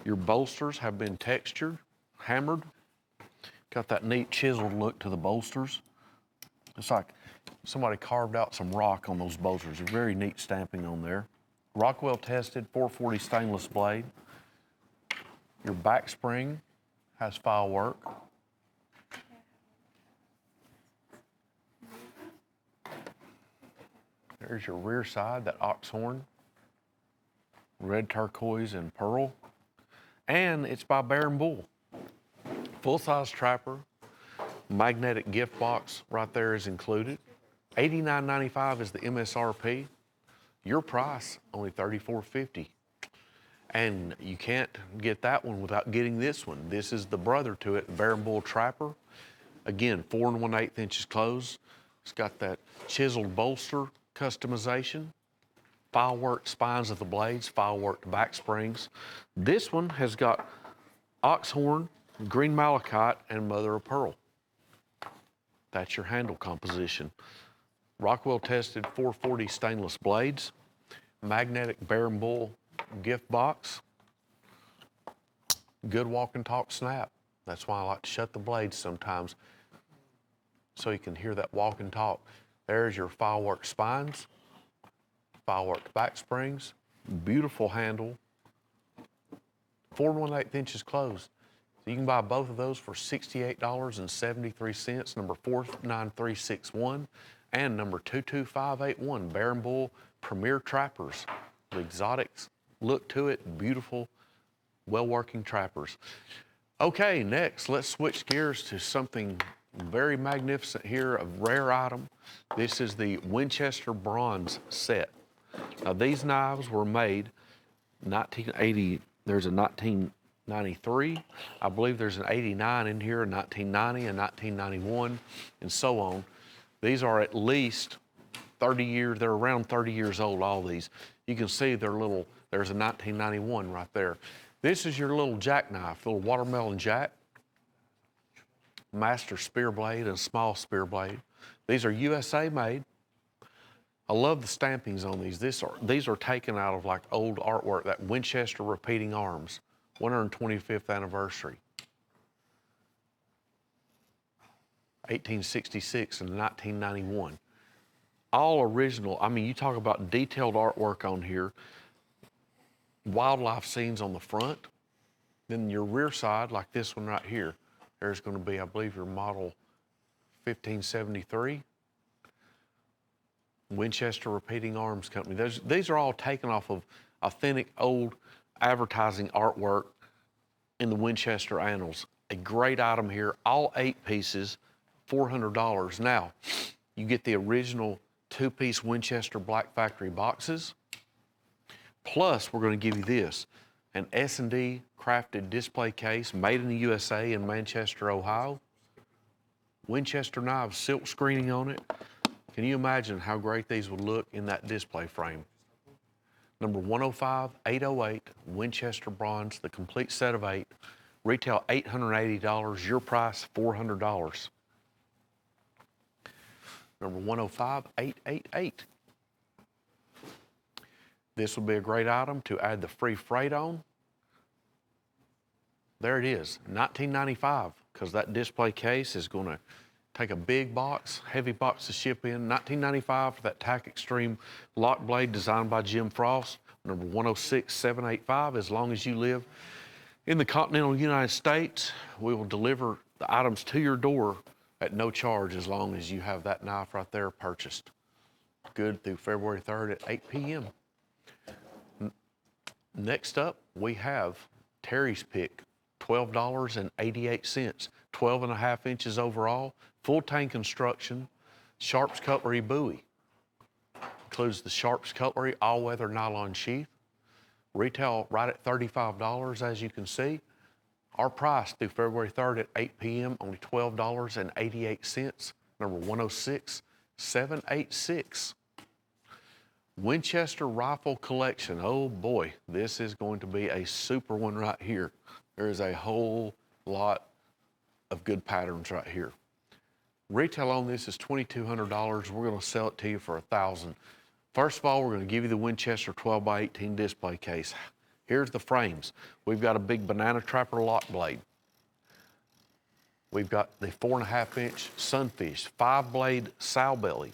Your bolsters have been textured, hammered. Got that neat chiseled look to the bolsters. It's like somebody carved out some rock on those bolsters. A very neat stamping on there. Rockwell tested 440 stainless blade. Your back spring has file work. There's your rear side, that oxhorn, red turquoise and pearl. And it's by Bear and Bull. Full-size trapper, magnetic gift box right there is included. $89.95 is the MSRP. Your price, only $34.50. And you can't get that one without getting this one. This is the brother to it, Bear and Bull Trapper. Again, 4 1/8 inches closed. It's got that chiseled bolster customization, file work spines of the blades, file work back springs. This one has got oxhorn, green malachite, and mother of pearl. That's your handle composition. Rockwell tested 440 stainless blades, magnetic Bear and Bull gift box, good walk and talk snap. That's why I like to shut the blades sometimes so you can hear that walk and talk. There's your file work spines, file work back springs, beautiful handle, 4 1/8 inches closed. So you can buy both of those for $68.73, number 49361, and number 22581, Bear and Bull Premier Trappers. The exotics look to it, beautiful, well-working trappers. Okay, next, let's switch gears to something very magnificent here, a rare item. This is the Winchester Bronze set. Now, these knives were made 1980, there's a 1993, I believe there's an 89 in here, a 1990, a 1991, and so on. These are at least 30 years, they're around 30 years old, all these. You can see they're little, there's a 1991 right there. This is your little jackknife, little watermelon jack, master spear blade and small spear blade. These are USA made. I love the stampings on these. These are taken out of like old artwork, that Winchester repeating arms, 125th anniversary. 1866 and 1991. All original. I mean, you talk about detailed artwork on here, wildlife scenes on the front. Then your rear side, like this one right here, there's going to be, I believe, your model 1573. Winchester Repeating Arms Company. These are all taken off of authentic old advertising artwork in the Winchester Annals. A great item here, all 8 pieces, $400. Now, you get the original 2-piece Winchester Black Factory boxes, plus we're going to give you this, an S&D crafted display case made in the USA in Manchester, Ohio. Winchester knives, silk screening on it. Can you imagine how great these would look in that display frame? Number 105-808, Winchester Bronze, the complete set of 8. Retail $880, your price $400. Number 105-888. This would be a great item to add the free freight on. There it is, $19.95, because that display case is going to take a big box, heavy box to ship in. $19.95 for that Tack Extreme lock blade designed by Jim Frost. Number 106-785. As long as you live in the continental United States, we will deliver the items to your door at no charge as long as you have that knife right there purchased. Good through February 3rd at 8 p.m. Next up, we have Terry's Pick, $12.88, 12.5 inches overall, full tank construction, Sharps Cutlery buoy. Includes the Sharps Cutlery all-weather nylon sheath. Retail right at $35, as you can see. Our price through February 3rd at 8 p.m., only $12.88, number 106-786. Winchester Rifle Collection. Oh boy, this is going to be a super one right here. There is a whole lot of good patterns right here. Retail on this is $2,200. We're going to sell it to you for $1,000. First of all, we're going to give you the Winchester 12x18 display case. Here's the frames. We've got a big banana trapper lock blade. We've got the 4.5-inch Sunfish, 5-blade sow belly.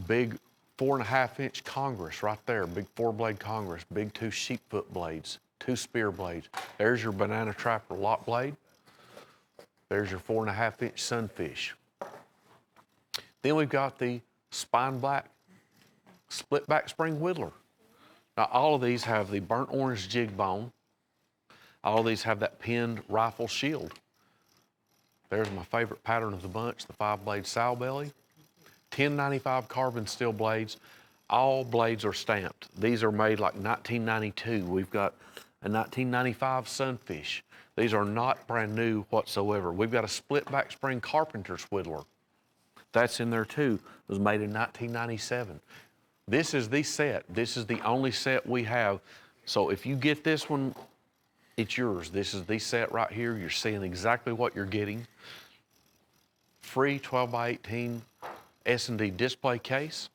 Big 4.5-inch Congress right there, big 4-blade Congress, big 2 sheepfoot blades, 2 spear blades. There's your banana trapper lock blade. There's your 4.5-inch Sunfish. Then we've got the spine black split back spring whittler. Now all of these have the burnt orange jig bone. All of these have that pinned rifle shield. There's my favorite pattern of the bunch, the 5-blade sow belly. 1095 carbon steel blades. All blades are stamped. These are made like 1992. We've got a 1995 Sunfish. These are not brand new whatsoever. We've got a split back spring carpenter's whittler. That's in there too. It was made in 1997. This is the set. This is the only set we have. So if you get this one, it's yours. This is the set right here. You're seeing exactly what you're getting. Free 12x18 S&D display case.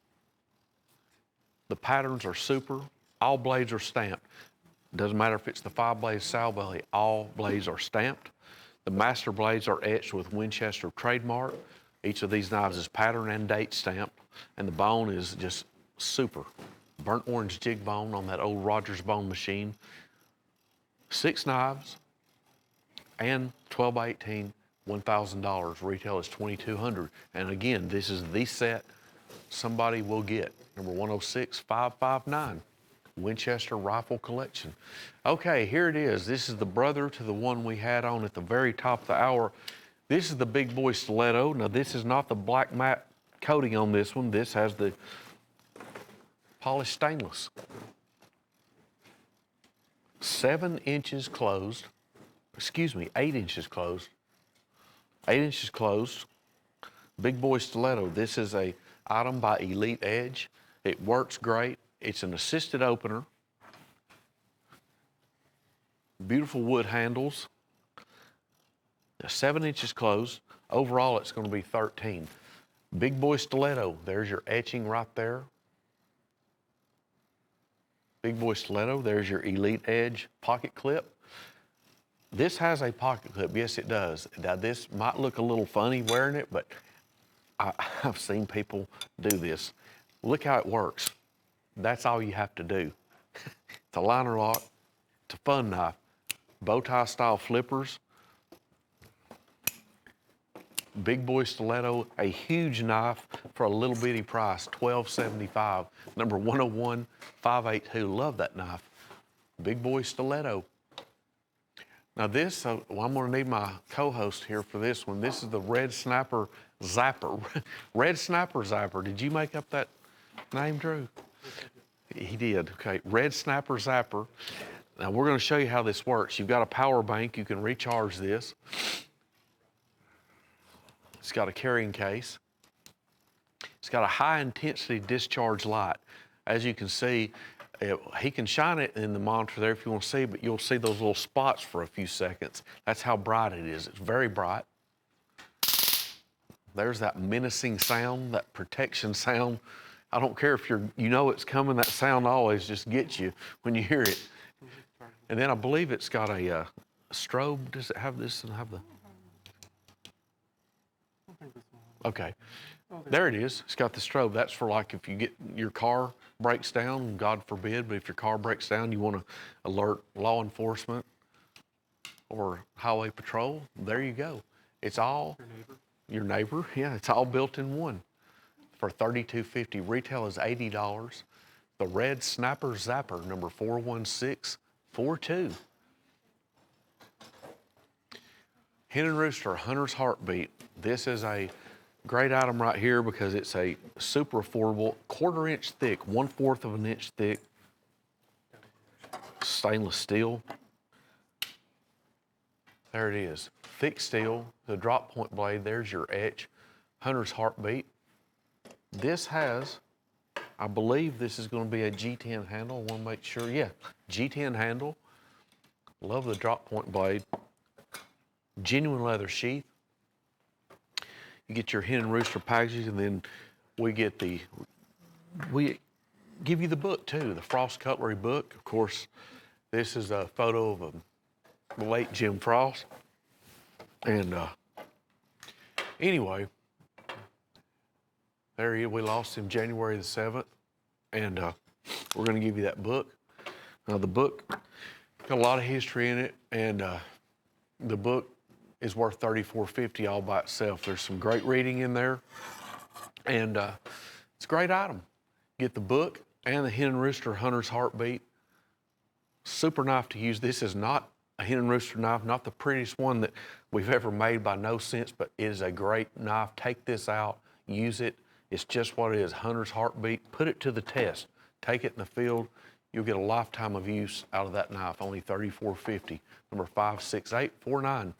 The patterns are super. All blades are stamped. Doesn't matter if it's the 5-blade sow belly, all blades are stamped. The master blades are etched with Winchester trademark. Each of these knives is pattern and date stamped, and the bone is just super. Burnt orange jig bone on that old Rogers bone machine. 6 knives and 12x18, $1,000. Retail is $2,200. And again, this is the set somebody will get. Number 106-559, Winchester Rifle Collection. Okay, here it is. This is the brother to the one we had on at the very top of the hour. This is the big boy stiletto. Now this is not the black matte coating on this one. This has the polished stainless. 7 inches closed. Excuse me, 8 inches closed. 8 inches closed. Big boy stiletto. This is a item by Elite Edge. It works great. It's an assisted opener. Beautiful wood handles. 7 inches closed. Overall, it's going to be 13. Big boy stiletto, there's your etching right there. Big boy stiletto, there's your Elite Edge pocket clip. This has a pocket clip, yes it does. Now this might look a little funny wearing it, but I've seen people do this. Look how it works. That's all you have to do. It's a liner lock, it's a fun knife. Bow tie style flippers. Big boy stiletto, a huge knife for a little bitty price, $12.75. Number 101582. Love that knife. Big boy stiletto. Now this, I'm gonna need my co-host here for this one. This is the Red Snapper Zapper. Red Snapper Zapper. Did you make up that name, Drew? He did, okay. Red Snapper Zapper. Now we're gonna show you how this works. You've got a power bank, you can recharge this. It's got a carrying case. It's got a high intensity discharge light. As you can see, he can shine it in the monitor there if you want to see, but you'll see those little spots for a few seconds. That's how bright it is. It's very bright. There's that menacing sound, that protection sound. I don't care if you know it's coming, that sound always just gets you when you hear it. And then I believe it's got a strobe. Does it have this and have the? Okay, there it is. It's got the strobe. That's for like if you get your car breaks down, God forbid, but if your car breaks down, you want to alert law enforcement or highway patrol. There you go. It's all your neighbor. Yeah, it's all built in one for $32.50. Retail is $80. The Red Snapper Zapper, number 41642. Hen and Rooster, Hunter's Heartbeat. This is a great item right here because it's a super affordable, 1/4 inch thick, 1/4 of an inch thick, stainless steel. There it is, thick steel, the drop point blade, there's your etch, Hunter's Heartbeat. This has, I believe this is gonna be a G10 handle, I wanna make sure, yeah, G10 handle. Love the drop point blade. Genuine leather sheath. You get your Hen and Rooster packaging, and then we give you the book too, the Frost Cutlery book. Of course, this is a photo of the late Jim Frost. And anyway, there he is. We lost him January the 7th, and we're gonna give you that book. Now the book got a lot of history in it, and the book is worth $34.50 all by itself. There's some great reading in there, and it's a great item. Get the book and the Hen and Rooster Hunter's Heartbeat. Super knife to use. This is not a Hen and Rooster knife, not the prettiest one that we've ever made by no sense, but it is a great knife. Take this out, use it. It's just what it is, Hunter's Heartbeat. Put it to the test. Take it in the field. You'll get a lifetime of use out of that knife, only $34.50. Number 56849.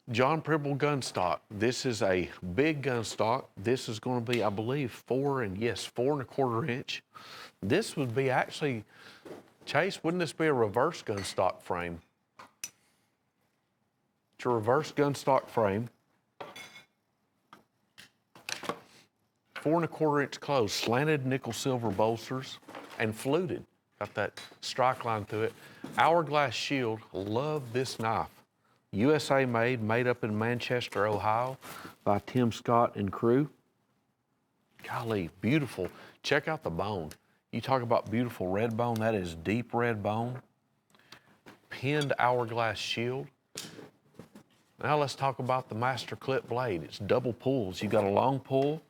John Primble gun stock. This is a big gun stock. This is going to be, I believe, 4 1/4 inch. This would be actually, Chase, wouldn't this be a reverse gun stock frame? It's a reverse gun stock frame. 4 1/4 inch close, slanted nickel silver bolsters, and fluted. Got that strike line through it. Hourglass shield. Love this knife. USA made up in Manchester, Ohio by Tim Scott and crew. Golly, beautiful. Check out the bone. You talk about beautiful red bone, that is deep red bone. Pinned hourglass shield. Now let's talk about the master clip blade. It's double pulls. You got a long pull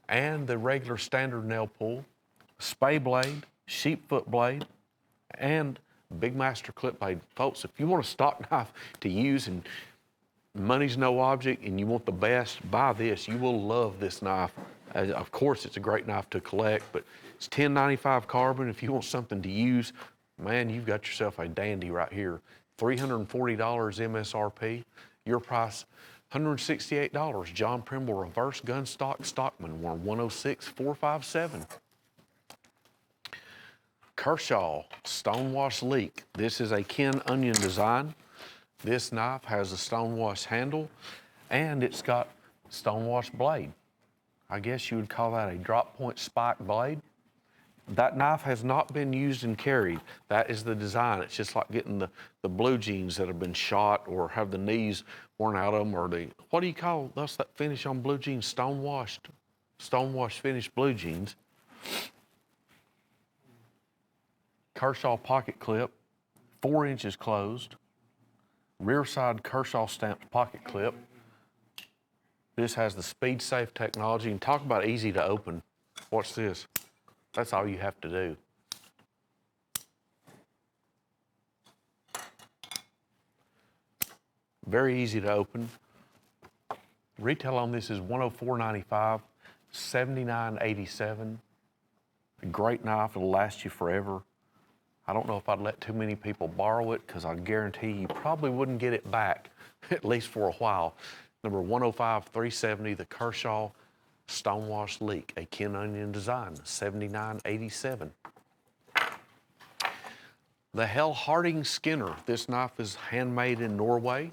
and the regular standard nail pull, spay blade, sheep foot blade, and big master clip blade. Folks, if you want a stock knife to use and money's no object and you want the best, buy this. You will love this knife. Of course, it's a great knife to collect, but it's 1095 carbon. If you want something to use, man, you've got yourself a dandy right here. $340 MSRP. Your price, $168. John Primble Reverse Gun Stock Stockman, 106457. Kershaw Stonewash Leak. This is a Ken Onion design. This knife has a stonewash handle and it's got stonewash blade. I guess you would call that a drop point spike blade. That knife has not been used and carried. That is the design. It's just like getting the blue jeans that have been shot or have the knees worn out of them, or the, what do you call that's that finish on blue jeans? Stonewash finished blue jeans. Kershaw pocket clip, 4 inches closed. Rear side Kershaw stamped pocket clip. This has the speed safe technology, and talk about easy to open. Watch this. That's all you have to do. Very easy to open. Retail on this is $104.95, $79.87. A great knife, it'll last you forever. I don't know if I'd let too many people borrow it because I guarantee you probably wouldn't get it back, at least for a while. Number 105-370, the Kershaw Stonewash Leak, a Ken Onion design, $79.87. The Hell Harding Skinner. This knife is handmade in Norway.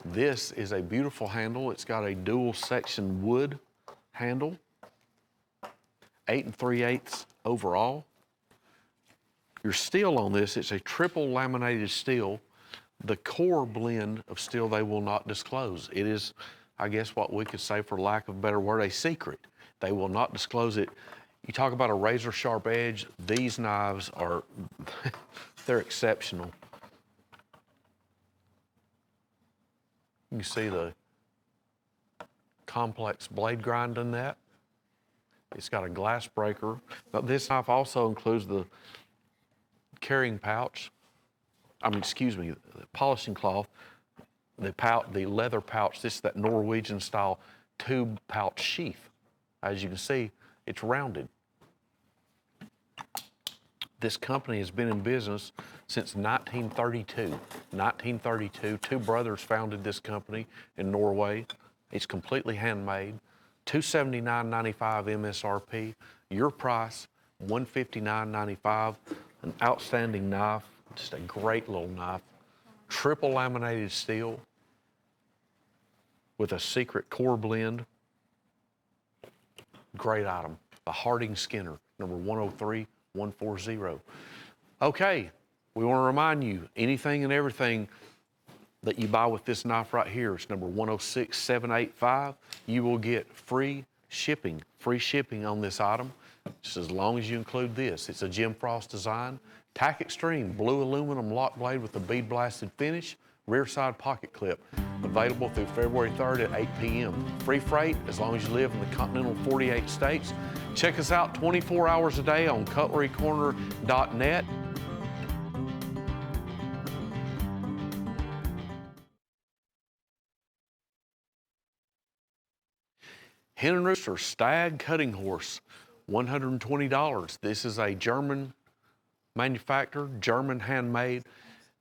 This is a beautiful handle. It's got a dual section wood handle, 8 3/8 overall. Your steel on this, it's a triple laminated steel. The core blend of steel they will not disclose. It is, I guess what we could say, for lack of a better word, a secret. They will not disclose it. You talk about a razor sharp edge, these knives are, they're exceptional. You can see the complex blade grind in that. It's got a glass breaker. Now this knife also includes the carrying pouch, the polishing cloth, the leather pouch. This is that Norwegian style tube pouch sheath. As you can see, it's rounded. This company has been in business since 1932. 1932, two brothers founded this company in Norway. It's completely handmade. $279.95 MSRP. Your price, $159.95. An outstanding knife, just a great little knife. Triple laminated steel with a secret core blend. Great item. The Harding Skinner, number 103-140. Okay, we want to remind you, anything and everything that you buy with this knife right here, it's number 106-785. You will get free shipping on this item, just as long as you include this. It's a Jim Frost design, Tack Extreme blue aluminum lock blade with a bead blasted finish, rear side pocket clip. Available through February 3rd at 8 p.m. Free freight as long as you live in the continental 48 states. Check us out 24 hours a day on cutlerycorner.net. Hen and Rooster Stag Cutting Horse, $120. This is a German manufacturer, German handmade.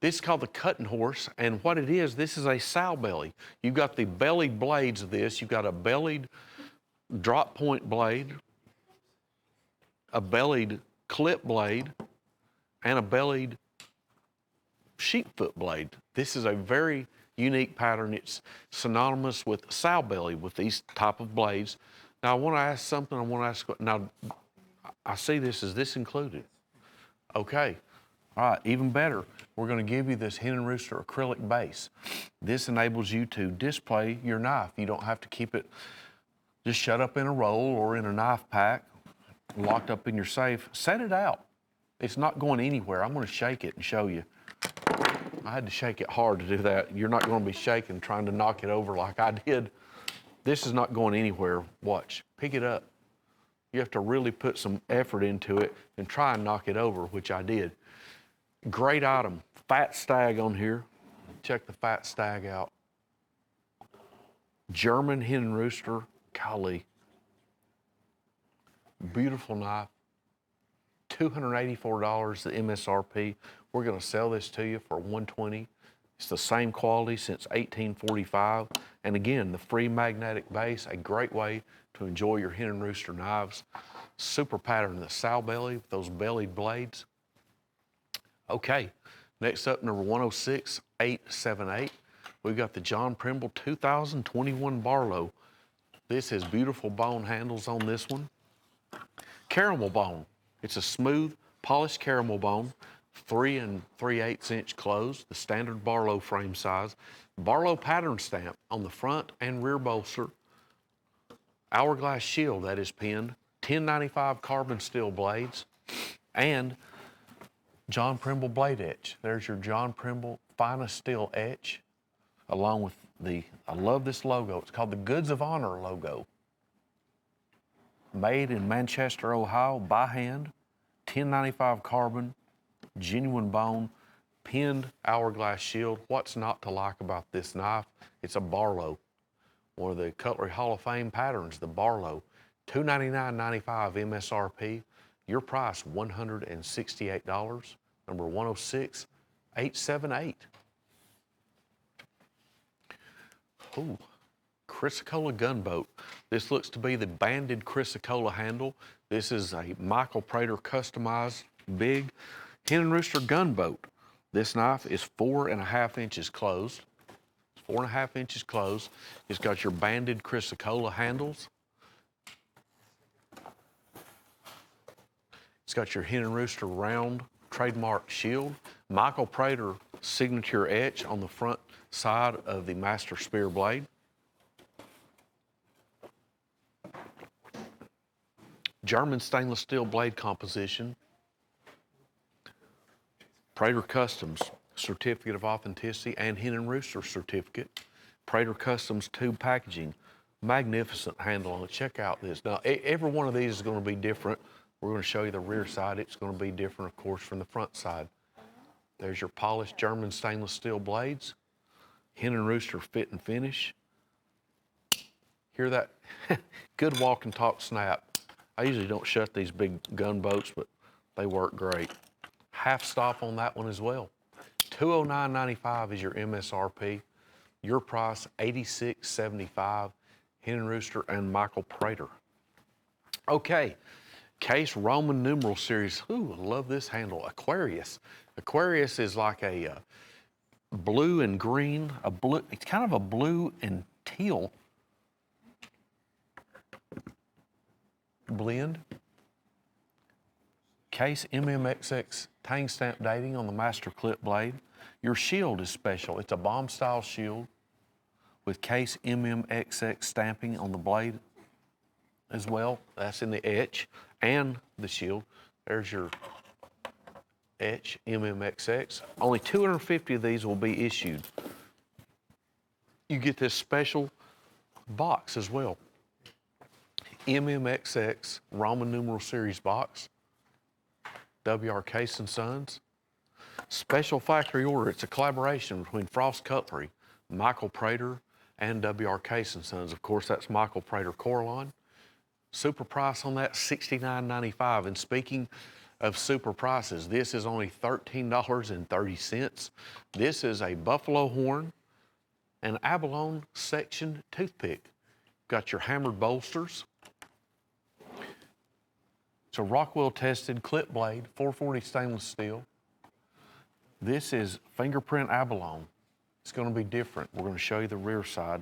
This is called the cutting horse, and what it is, this is a sow belly. You've got the bellied blades of this. You've got a bellied drop point blade, a bellied clip blade, and a bellied sheepfoot blade. This is a very unique pattern. It's synonymous with sow belly with these type of blades. Now I want to ask something. Now I see this. Is this included? Okay. All right, even better. We're going to give you this Hen and Rooster acrylic base. This enables you to display your knife. You don't have to keep it just shut up in a roll or in a knife pack, locked up in your safe. Set it out. It's not going anywhere. I'm going to shake it and show you. I had to shake it hard to do that. You're not going to be shaking trying to knock it over like I did. This is not going anywhere. Watch. Pick it up. You have to really put some effort into it and try and knock it over, which I did. Great item. Fat Stag on here. Check the Fat Stag out. German Hen and Rooster. Golly. Beautiful knife. $284 the MSRP. We're going to sell this to you for $120. It's the same quality since 1845. And again, the free magnetic base, a great way to enjoy your Hen and Rooster knives. Super pattern, the sow belly with those bellied blades. Okay, next up, number 106-878. We've got the John Primble 2021 Barlow. This is beautiful bone handles on this one. Caramel bone. It's a smooth, polished caramel bone, 3 3/8 inch closed, the standard Barlow frame size. Barlow pattern stamp on the front and rear bolster. Hourglass shield that is pinned. 1095 carbon steel blades. And John Primble blade etch. There's your John Primble finest steel etch, along with I love this logo. It's called the Goods of Honor logo. Made in Manchester, Ohio, by hand, 1095 carbon, genuine bone, pinned hourglass shield. What's not to like about this knife? It's a Barlow, one of the Cutlery Hall of Fame patterns, the Barlow. $299.95 MSRP. Your price, $168. Number 106878. Ooh, Chrysocolla gunboat. This looks to be the banded Chrysocolla handle. This is a Michael Prater customized big Hen and Rooster gunboat. This knife is 4.5 inches closed. 4.5 inches closed. It's got your banded Chrysocolla handles. It's got your Hen and Rooster round trademark shield. Michael Prater signature etch on the front side of the master spear blade. German stainless steel blade composition. Prater Customs certificate of authenticity and Hen and Rooster certificate. Prater Customs tube packaging. Magnificent handle on it. Check out this. Now, every one of these is going to be different. We're going to show you the rear side. It's going to be different, of course, from the front side. There's your polished German stainless steel blades. Hen and Rooster fit and finish. Hear that? Good walk and talk snap. I usually don't shut these big gunboats, but they work great. Half stop on that one as well. $209.95 is your MSRP. Your price, $86.75. Hen and Rooster and Michael Prater. Okay, Case Roman numeral series. Ooh, I love this handle. Aquarius. Aquarius is like a blue and green, it's kind of a blue and teal blend. Case MMXX tang stamp dating on the master clip blade. Your shield is special. It's a bomb style shield with Case MMXX stamping on the blade as well. That's in the etch and the shield. There's your etch MMXX. Only 250 of these will be issued. You get this special box as well. MMXX Roman numeral series box. WR Case & Sons. Special factory order. It's a collaboration between Frost Cutlery, Michael Prater, and WR Case & Sons. Of course, that's Michael Prater Coralon. Super price on that, $69.95. And speaking of super prices, this is only $13.30. This is a buffalo horn and abalone section toothpick. Got your hammered bolsters. It's a Rockwell tested clip blade, 440 stainless steel. This is fingerprint abalone. It's going to be different. We're going to show you the rear side.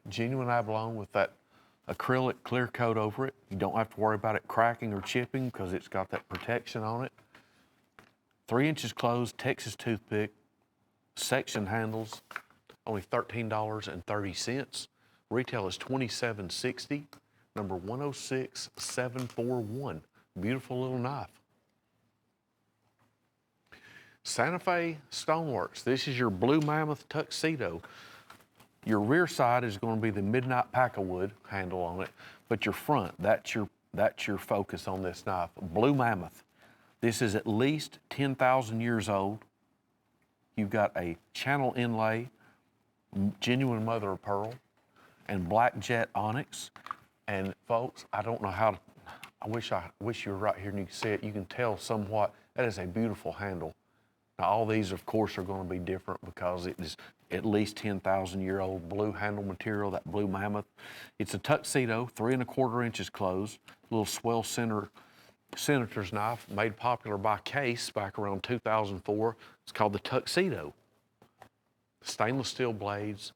Genuine abalone with that acrylic clear coat over it. You don't have to worry about it cracking or chipping because it's got that protection on it. 3 inches closed, Texas toothpick, section handles, only $13.30. Retail is $27.60. Number 106741. Beautiful little knife. Santa Fe Stoneworks. This is your Blue Mammoth tuxedo. Your rear side is going to be the Midnight Pack-a-Wood handle on it, but your front, that's your focus on this knife. Blue Mammoth. This is at least 10,000 years old. You've got a channel inlay, genuine mother of pearl, and black jet onyx. And folks, I don't know how to, I wish you were right here and you could see it. You can tell somewhat, that is a beautiful handle. Now all these, of course, are going to be different because it is at least 10,000-year-old blue handle material, that Blue Mammoth. It's a tuxedo, 3 1/4 inches closed, little swell senator's knife, made popular by Case back around 2004. It's called the tuxedo. Stainless steel blades,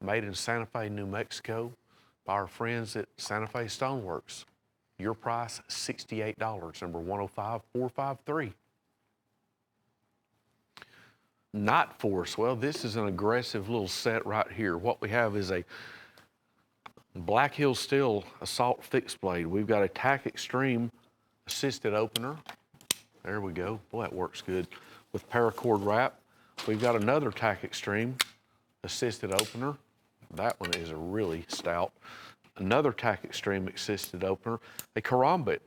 made in Santa Fe, New Mexico by our friends at Santa Fe Stoneworks. Your price, $68, number 105453. Night Force, well, this is an aggressive little set right here. What we have is a Black Hill Steel Assault Fixed Blade. We've got a Tack Extreme assisted opener. There we go. Boy, that works good. With paracord wrap. We've got another Tack Extreme assisted opener. That one is really stout. Another Tack Extreme assisted opener. A karambit.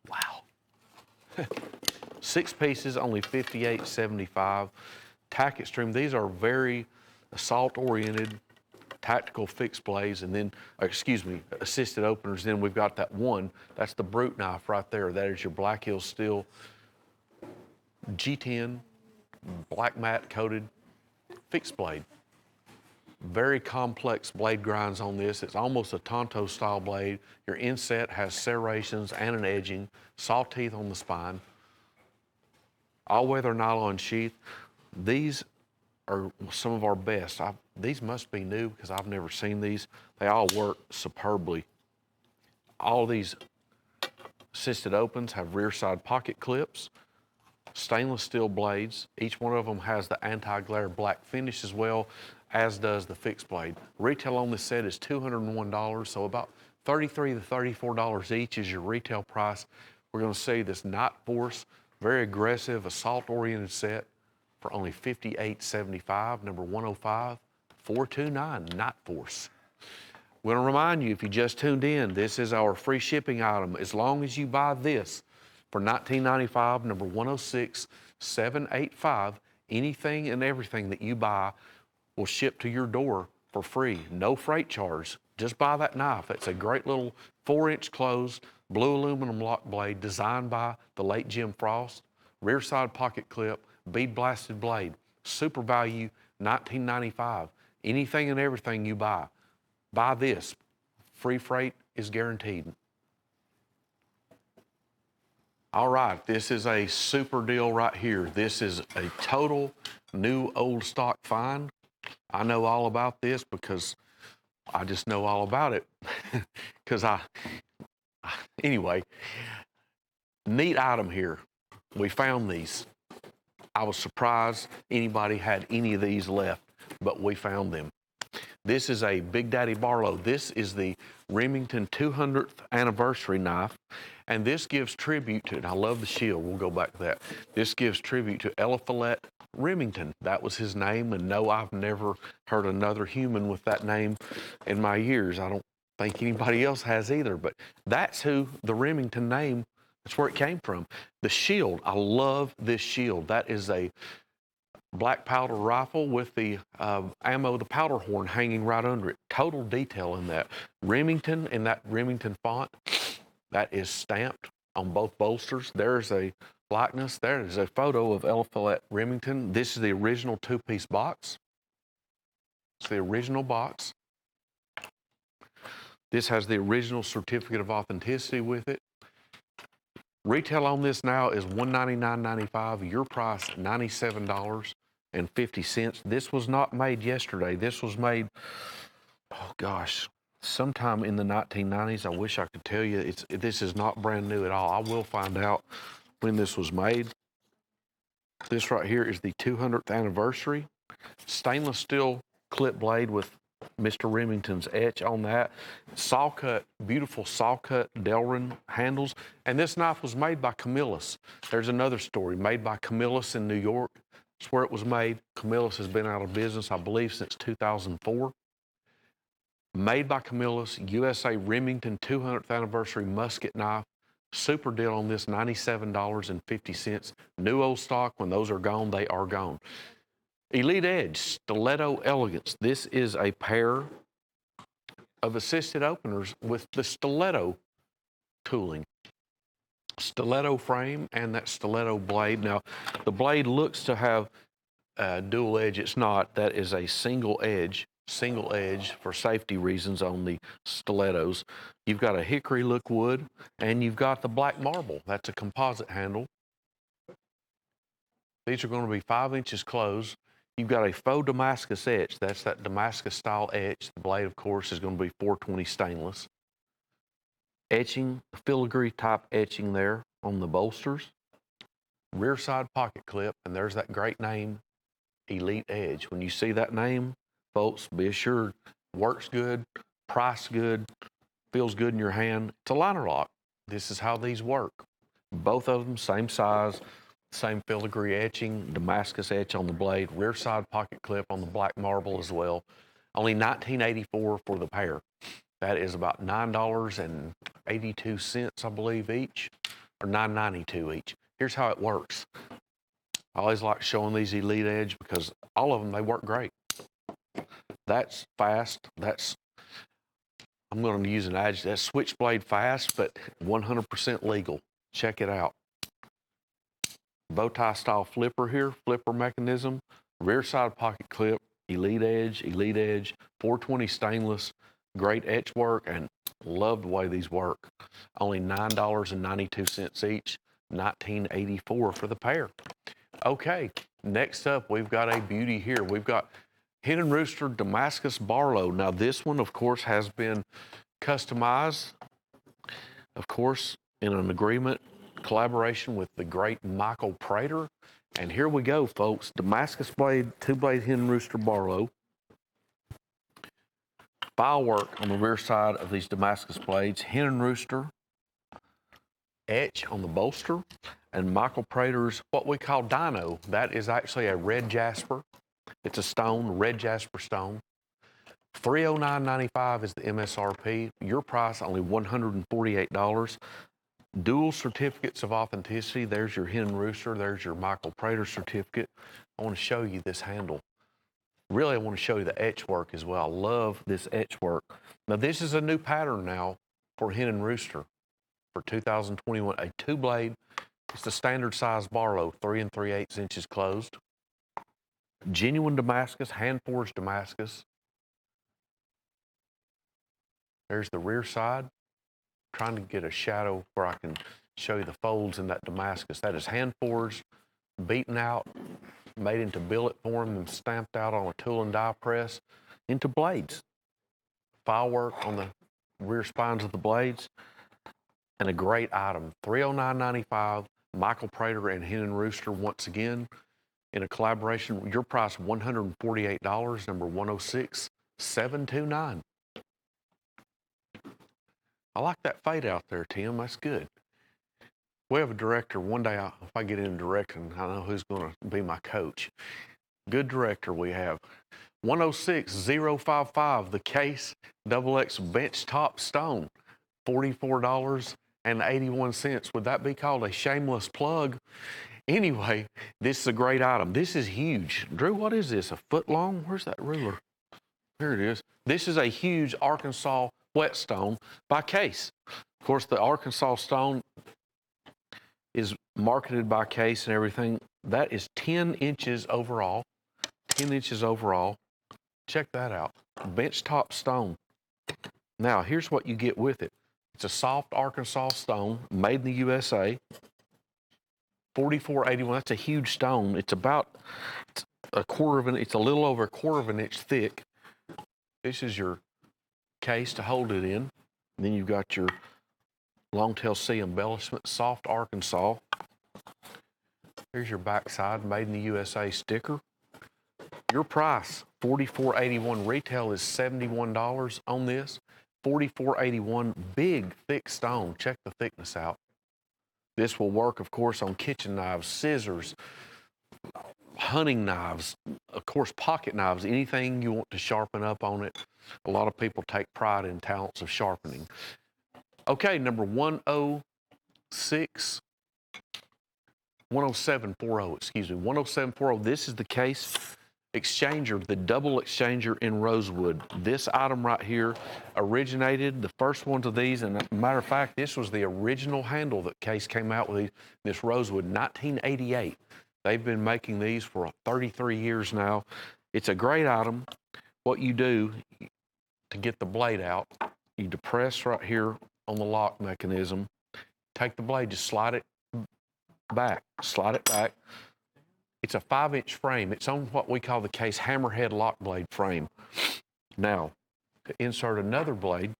Wow. 6 pieces, only $58.75. Tack Extreme, these are very assault-oriented, tactical fixed blades, and then, assisted openers. Then we've got that one, that's the Brute knife right there. That is your Black Hill Steel G10 black matte coated fixed blade. Very complex blade grinds on this. It's almost a Tonto style blade. Your inset has serrations and an edging, saw teeth on the spine. All-weather nylon sheath. These are some of our best. These must be new because I've never seen these. They all work superbly. All these assisted opens have rear side pocket clips, stainless steel blades. Each one of them has the anti-glare black finish as well, as does the fixed blade. Retail on this set is $201, so about $33 to $34 each is your retail price. We're going to see this Night Force, very aggressive, assault-oriented set for only $58.75, number 105429, Night Force. We want to remind you, if you just tuned in, this is our free shipping item. As long as you buy this for $19.95, number 106785, anything and everything that you buy will ship to your door for free. No freight charge. Just buy that knife. It's a great little 4-inch closed blue aluminum lock blade designed by the late Jim Frost. Rear side pocket clip, bead blasted blade. Super value, $19.95. Anything and everything you buy. Buy this. Free freight is guaranteed. All right, this is a super deal right here. This is a total new old stock find. I know all about this because I just know all about it. Anyway, neat item here. We found these. I was surprised anybody had any of these left, but we found them. This is a Big Daddy Barlow. This is the Remington 200th anniversary knife, and this gives tribute to, and I love the shield, we'll go back to that. This gives tribute to Eliphalet Remington. That was his name, and no, I've never heard another human with that name in my years. I don't think anybody else has either, but that's who the Remington name, that's where it came from. The shield, I love this shield. That is a black powder rifle with the ammo, the powder horn hanging right under it. Total detail in that. Remington, in that Remington font, that is stamped on both bolsters. There's a likeness. There is a photo of Eliphalet Remington. This is the original 2-piece box. It's the original box. This has the original certificate of authenticity with it. Retail on this now is $199.95. Your price, $97.50. This was not made yesterday. This was made, oh gosh, sometime in the 1990s. I wish I could tell you. This is not brand new at all. I will find out when this was made. This right here is the 200th anniversary. Stainless steel clip blade with Mr. Remington's etch on that. Saw cut, beautiful saw cut Delrin handles. And this knife was made by Camillus. There's another story, made by Camillus in New York. It's where it was made. Camillus has been out of business, I believe, since 2004. Made by Camillus, USA Remington 200th anniversary musket knife. Super deal on this, $97.50. New old stock. When those are gone, they are gone. Elite Edge, Stiletto Elegance. This is a pair of assisted openers with the stiletto tooling. Stiletto frame and that stiletto blade. Now, the blade looks to have a dual edge. It's not. That is a single edge for safety reasons on the stilettos. You've got a hickory look wood, and you've got the black marble. That's a composite handle. These are going to be 5 inches closed. You've got a faux Damascus etch. That's that Damascus style etch. The blade, of course, is going to be 420 stainless. Etching, filigree type etching there on the bolsters. Rear side pocket clip, and there's that great name, Elite Edge. When you see that name, folks, be assured, works good, price good, feels good in your hand. It's a liner lock. This is how these work. Both of them, same size, same filigree etching, Damascus etch on the blade, rear side pocket clip on the black marble as well. Only $19.84 for the pair. That is about $9.82, I believe, each, or $9.92 each. Here's how it works. I always like showing these Elite Edge because all of them, they work great. That's fast. I'm going to use an adjective. That's switchblade fast, but 100% legal. Check it out. Bow tie style flipper here, flipper mechanism, rear side pocket clip, Elite Edge, 420 stainless, great etch work, and love the way these work. Only $9.92 each, $19.84 for the pair. Okay, next up, we've got a beauty here. We've got Hen and Rooster Damascus Barlow. Now, this one, of course, has been customized, of course, in an agreement, collaboration with the great Michael Prater. And here we go, folks. Damascus blade, two-blade Hen and Rooster Barlow. File work on the rear side of these Damascus blades. Hen and Rooster etch on the bolster. And Michael Prater's what we call Dino. That is actually a red jasper. It's a stone, red jasper stone. $309.95 is the MSRP. Your price, only $148. Dual certificates of authenticity. There's your Hen and Rooster. There's your Michael Prater certificate. I want to show you this handle. Really, I want to show you the etch work as well. I love this etch work. Now, this is a new pattern now for Hen and Rooster for 2021. A two-blade. It's the standard size Barlow, 3 3/8 inches closed. Genuine Damascus, hand-forged Damascus. There's the rear side. Trying to get a shadow where I can show you the folds in that Damascus. That is hand-forged, beaten out, made into billet form, and stamped out on a tool and die press into blades. File work on the rear spines of the blades, and a great item. $309.95. Michael Prater and Hen and Rooster once again in a collaboration. Your price $148, number 106729. I like that fade out there, Tim. That's good. We have a director. One day, if I get into directing, I know who's going to be my coach. Good director we have. 106055, the Case XX bench top stone, $44.81. Would that be called a shameless plug? Anyway, this is a great item. This is huge. Drew, what is this? A foot long? Where's that ruler? There it is. This is a huge Arkansas whetstone by Case. Of course, the Arkansas stone is marketed by Case and everything. That is 10 inches overall. 10 inches overall. Check that out. Bench top stone. Now, here's what you get with it. It's a soft Arkansas stone made in the USA. $44.81. That's a huge stone. It's about it's a little over a quarter of an inch thick. This is your case to hold it in. And then you've got your Longtail C embellishment, soft Arkansas. Here's your backside, made in the USA sticker. Your price, $44.81. Retail is $71 on this. $44.81, big, thick stone. Check the thickness out. This will work, of course, on kitchen knives, scissors, hunting knives, of course, pocket knives, anything you want to sharpen up on it. A lot of people take pride in talents of sharpening. Okay, number 10740, this is the Case exchanger, the double exchanger in rosewood. This item right here originated, the first ones of these, and matter of fact, this was the original handle that Case came out with, this rosewood, 1988. They've been making these for 33 years now. It's a great item. What you do to get the blade out, you depress right here on the lock mechanism, take the blade, just slide it back. It's It's a 5-inch frame. It's on what we call the case hammerhead lock blade frame. Now, to insert another blade,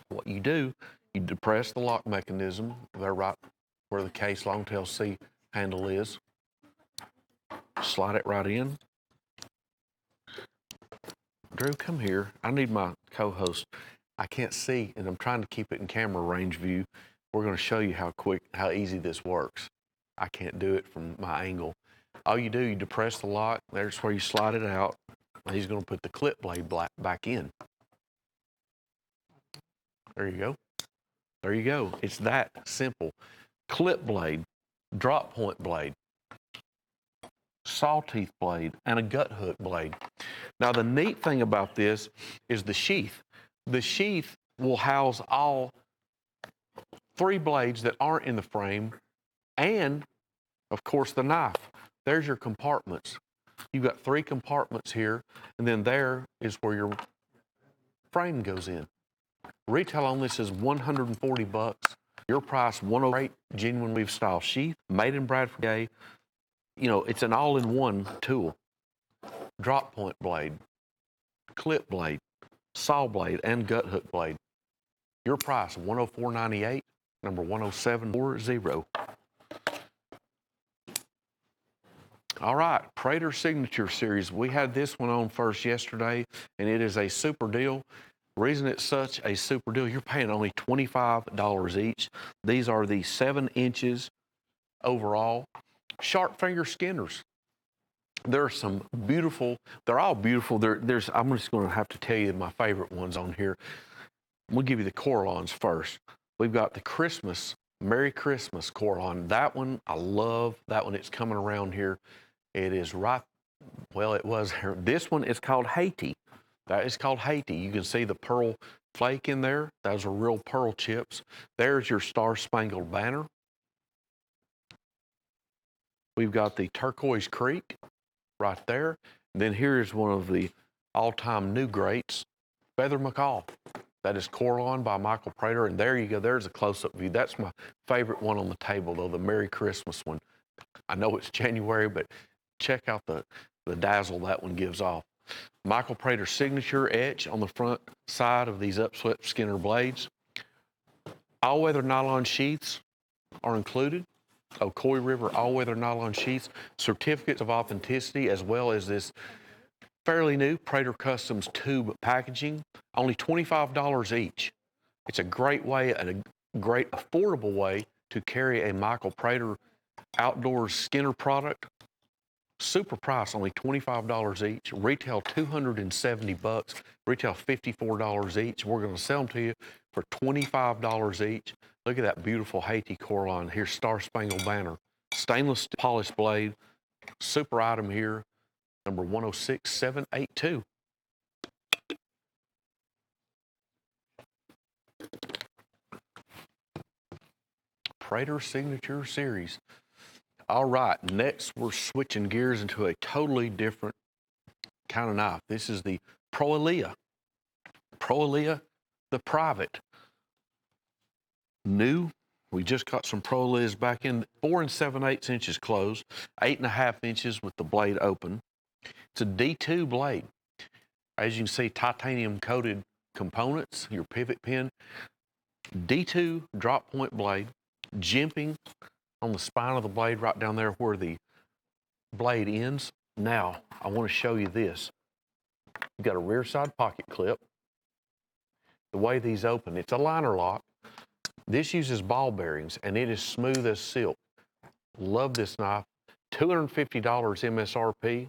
what you do, you depress the lock mechanism. They're right where the case long-tail C handle is. Slide it right in. Drew, come here. I need my co-host. I can't see, and I'm trying to keep it in camera range view. We're going to show you how easy this works. I can't do it from my angle. All you do, you depress the lock. There's where you slide it out. He's going to put the clip blade back in. There you go. There you go. It's that simple. Clip blade, drop point blade, saw teeth blade, and a gut hook blade. Now, the neat thing about this is the sheath. The sheath will house all 3 blades that aren't in the frame and, of course, the knife. There's your compartments. You've got 3 compartments here, and then there is where your frame goes in. Retail on this is $140. Your price, $108, genuine weave style sheath, made in Bradford, PA. You know, it's an all-in-one tool. Drop point blade, clip blade, saw blade, and gut hook blade. Your price, $104.98, number 10740. All right, Prater Signature Series. We had this one on first yesterday, and it is a super deal. Reason it's such a super deal, you're paying only $25 each. These are the 7 inches overall. Sharp finger skinners. There are some beautiful, they're all beautiful. I'm just going to have to tell you my favorite ones on here. We'll give you the Corlons first. We've got the Christmas, Merry Christmas Corlon. That one, I love that one. It's coming around here. It is right, well, it was, this one is called Haiti. That is called Haiti. You can see the pearl flake in there. Those are real pearl chips. There's your Star Spangled Banner. We've got the Turquoise Creek right there. And then here's one of the all-time new greats, Feather McCall. That is Corlon by Michael Prater. And there you go. There's a close-up view. That's my favorite one on the table, though, the Merry Christmas one. I know it's January, but check out the dazzle that one gives off. Michael Prater signature etch on the front side of these upswept Skinner blades. All-weather nylon sheaths are included. Ocoee River all-weather nylon sheaths, certificates of authenticity, as well as this fairly new Prater Customs tube packaging. Only $25 each. It's a great way and a great affordable way to carry a Michael Prater outdoors Skinner product. Super price, only $25 each. Retail $270. Retail $54 each. We're going to sell them to you for $25 each. Look at that beautiful Haiti Corlon. Here's Star Spangled Banner. Stainless polished blade. Super item here. Number 106782. Prater Signature Series. All right, next we're switching gears into a totally different kind of knife. This is the Proelia. Proelia, the Private. New. We just got some Proelias back in. 4 7/8 inches closed, 8.5 inches with the blade open. It's a D2 blade. As you can see, titanium coated components, your pivot pin. D2 drop point blade, jimping on the spine of the blade right down there where the blade ends. Now, I want to show you this. You've got a rear side pocket clip. The way these open, it's a liner lock. This uses ball bearings, and it is smooth as silk. Love this knife. $250 MSRP.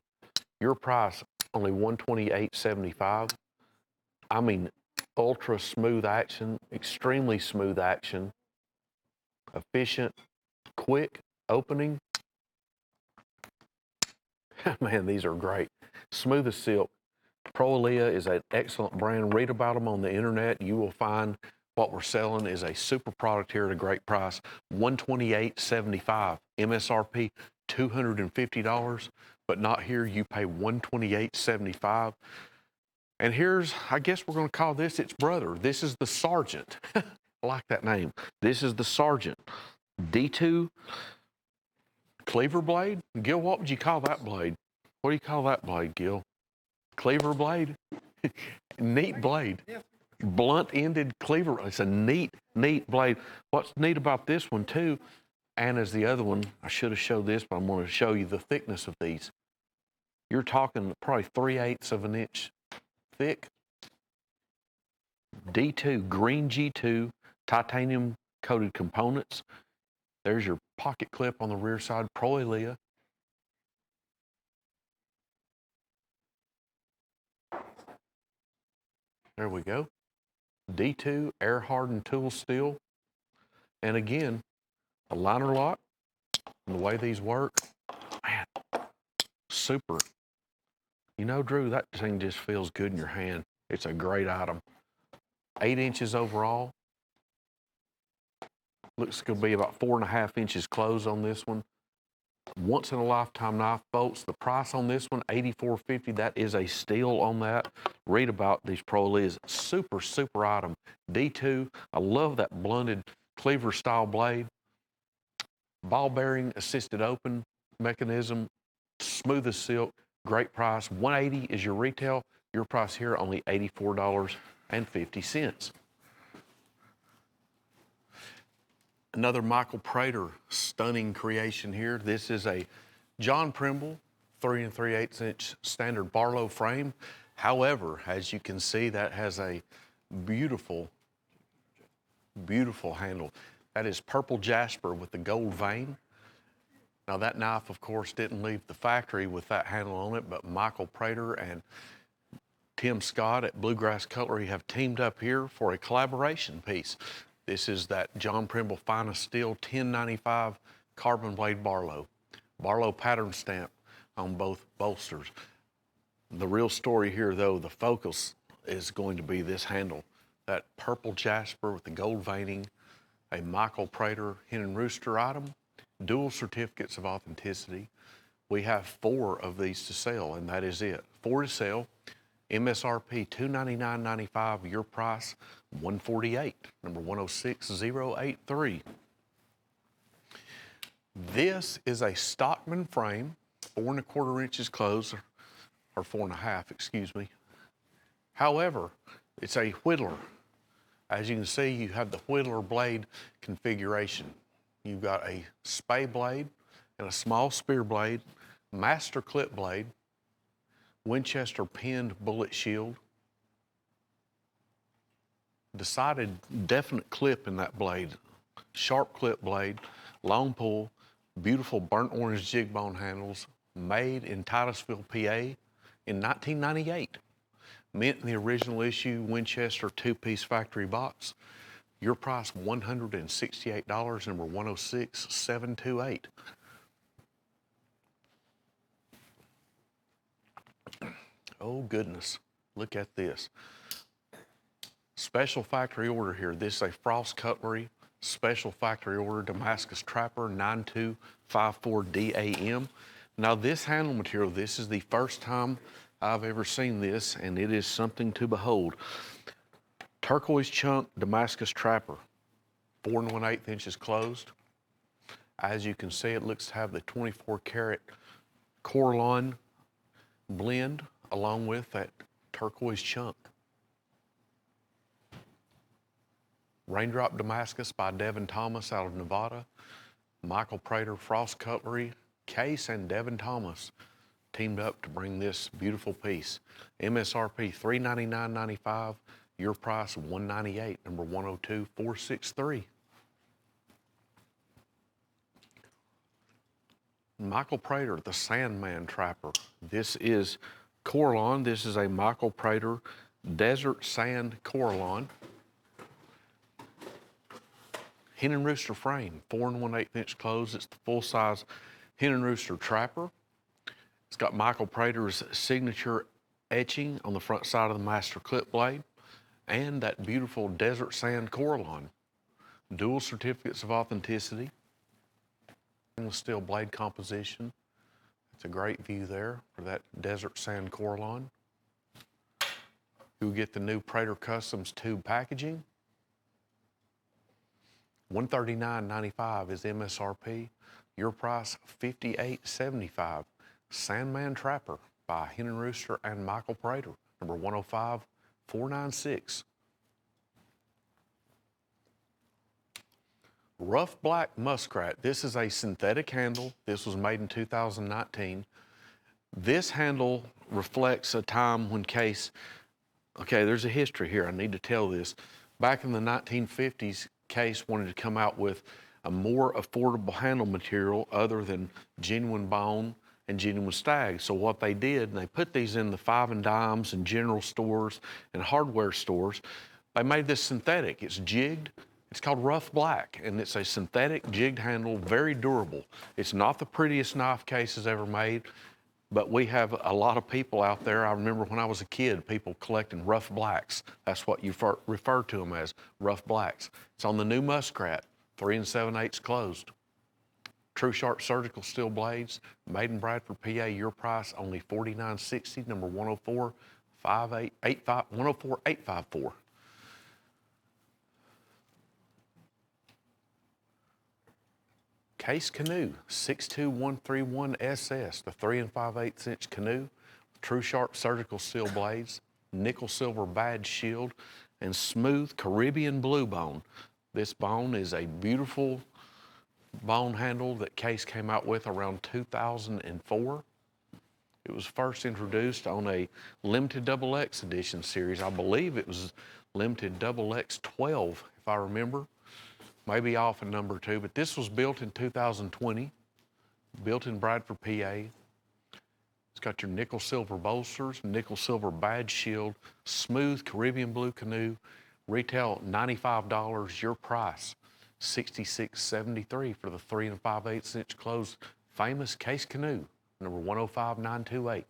Your price, only $128.75. I mean, ultra smooth action, extremely smooth action, efficient, quick opening. Man, these are great. Smooth as silk. Proelia is an excellent brand. Read about them on the internet. You will find what we're selling is a super product here at a great price. $128.75. MSRP, $250, but not here. You pay $128.75. And here's, I guess we're going to call this its brother. This is the Sergeant. I like that name. This is the Sergeant. D2 Cleaver blade? Gil, what would you call that blade? What do you call that blade, Gil? Cleaver blade? Neat blade. Blunt-ended cleaver. It's a neat blade. What's neat about this one, too, and as the other one, I should have showed this, but I'm going to show you the thickness of these. You're talking probably 3/8 of an inch thick. D2, green G2, titanium coated components. There's your pocket clip on the rear side, Proelia. There we go. D2, air hardened tool steel. And again, a liner lock. And the way these work, man, super. You know, Drew, that thing just feels good in your hand. It's a great item. 8 inches overall. Looks to be about 4.5 inches closed on this one. Once in a lifetime knife bolts. The price on this one, $84.50. That is a steal on that. Read about these Proelias. Super, super item. D2. I love that blunted cleaver style blade. Ball bearing, assisted open mechanism, smooth as silk. Great price. $180 is your retail. Your price here only $84.50. Another Michael Prater stunning creation here. This is a John Primble 3 3/8 inch standard Barlow frame. However, as you can see, that has a beautiful, beautiful handle. That is purple jasper with the gold vein. Now that knife, of course, didn't leave the factory with that handle on it, but Michael Prater and Tim Scott at Bluegrass Cutlery have teamed up here for a collaboration piece. This is that John Primble Finest Steel 1095 carbon blade Barlow. Barlow pattern stamp on both bolsters. The real story here, though, the focus is going to be this handle. That purple jasper with the gold veining, a Michael Prater Hen and Rooster item, dual certificates of authenticity. We have 4 of these to sell, and that is it. 4 to sell. MSRP $299.95, your price $148, number 106083. This is a Stockman frame, 4 1/4 inches closed, or 4.5, excuse me. However, it's a whittler. As you can see, you have the whittler blade configuration. You've got a spay blade and a small spear blade, master clip blade, Winchester pinned bullet shield, decided definite clip in that blade, sharp clip blade, long pull, beautiful burnt orange jig bone handles, made in Titusville, PA in 1998. Mint in the original issue Winchester 2-piece factory box. Your price $168, number 106728. Oh goodness, look at this. Special factory order here. This is a Frost Cutlery special factory order Damascus Trapper 9254DAM. Now this handle material, this is the first time I've ever seen this, and it is something to behold. Turquoise chunk Damascus Trapper, 4 1/8 inches closed. As you can see, it looks to have the 24 karat Corlon blend along with that turquoise chunk. Raindrop Damascus by Devin Thomas out of Nevada. Michael Prater Frost Cutlery, Case and Devin Thomas teamed up to bring this beautiful piece. MSRP $399.95, your price $198, number 102463. Michael Prater, the Sandman Trapper. This is Corlon. This is a Michael Prater Desert Sand Corlon. Hen and Rooster frame, 4 1/8 inch closed. It's the full-size Hen and Rooster Trapper. It's got Michael Prater's signature etching on the front side of the master clip blade and that beautiful Desert Sand Corlon. Dual certificates of authenticity. Stainless steel blade composition. It's a great view there for that Desert Sand Corlon. You'll get the new Prater Customs tube packaging. $139.95 is MSRP. your price $58.75. Sandman Trapper by Henry Rooster and Michael Prater, number 105496. Rough Black Muskrat. This is a synthetic handle. This was made in 2019. This handle reflects a time when Case, okay, there's a history here. I need to tell this. Back in the 1950s, Case wanted to come out with a more affordable handle material other than genuine bone and genuine stag. So what they did, and they put these in the 5 and dimes and general stores and hardware stores. They made this synthetic. It's jigged. It's called Rough Black, and it's a synthetic jigged handle, very durable. It's not the prettiest knife cases ever made, but we have a lot of people out there. I remember when I was a kid, people collecting Rough Blacks. That's what you refer to them as, Rough Blacks. It's on the new Muskrat, 3 7/8 closed. True Sharp surgical steel blades, made in Bradford, PA. Your price only $49.60. Number 104854. Case Canoe 62131 SS, the 3 5/8 inch canoe, True Sharp surgical steel blades, nickel silver badge shield, and smooth Caribbean blue bone. This bone is a beautiful bone handle that Case came out with around 2004. It was first introduced on a limited XX edition series. I believe it was limited XX12, if I remember. Maybe off a number two, but this was built in 2020, built in Bradford, PA. It's got your nickel silver bolsters, nickel silver badge shield, smooth Caribbean blue canoe, retail $95, your price $66.73 for the 3 5/8 inch closed famous Case Canoe, number 105928.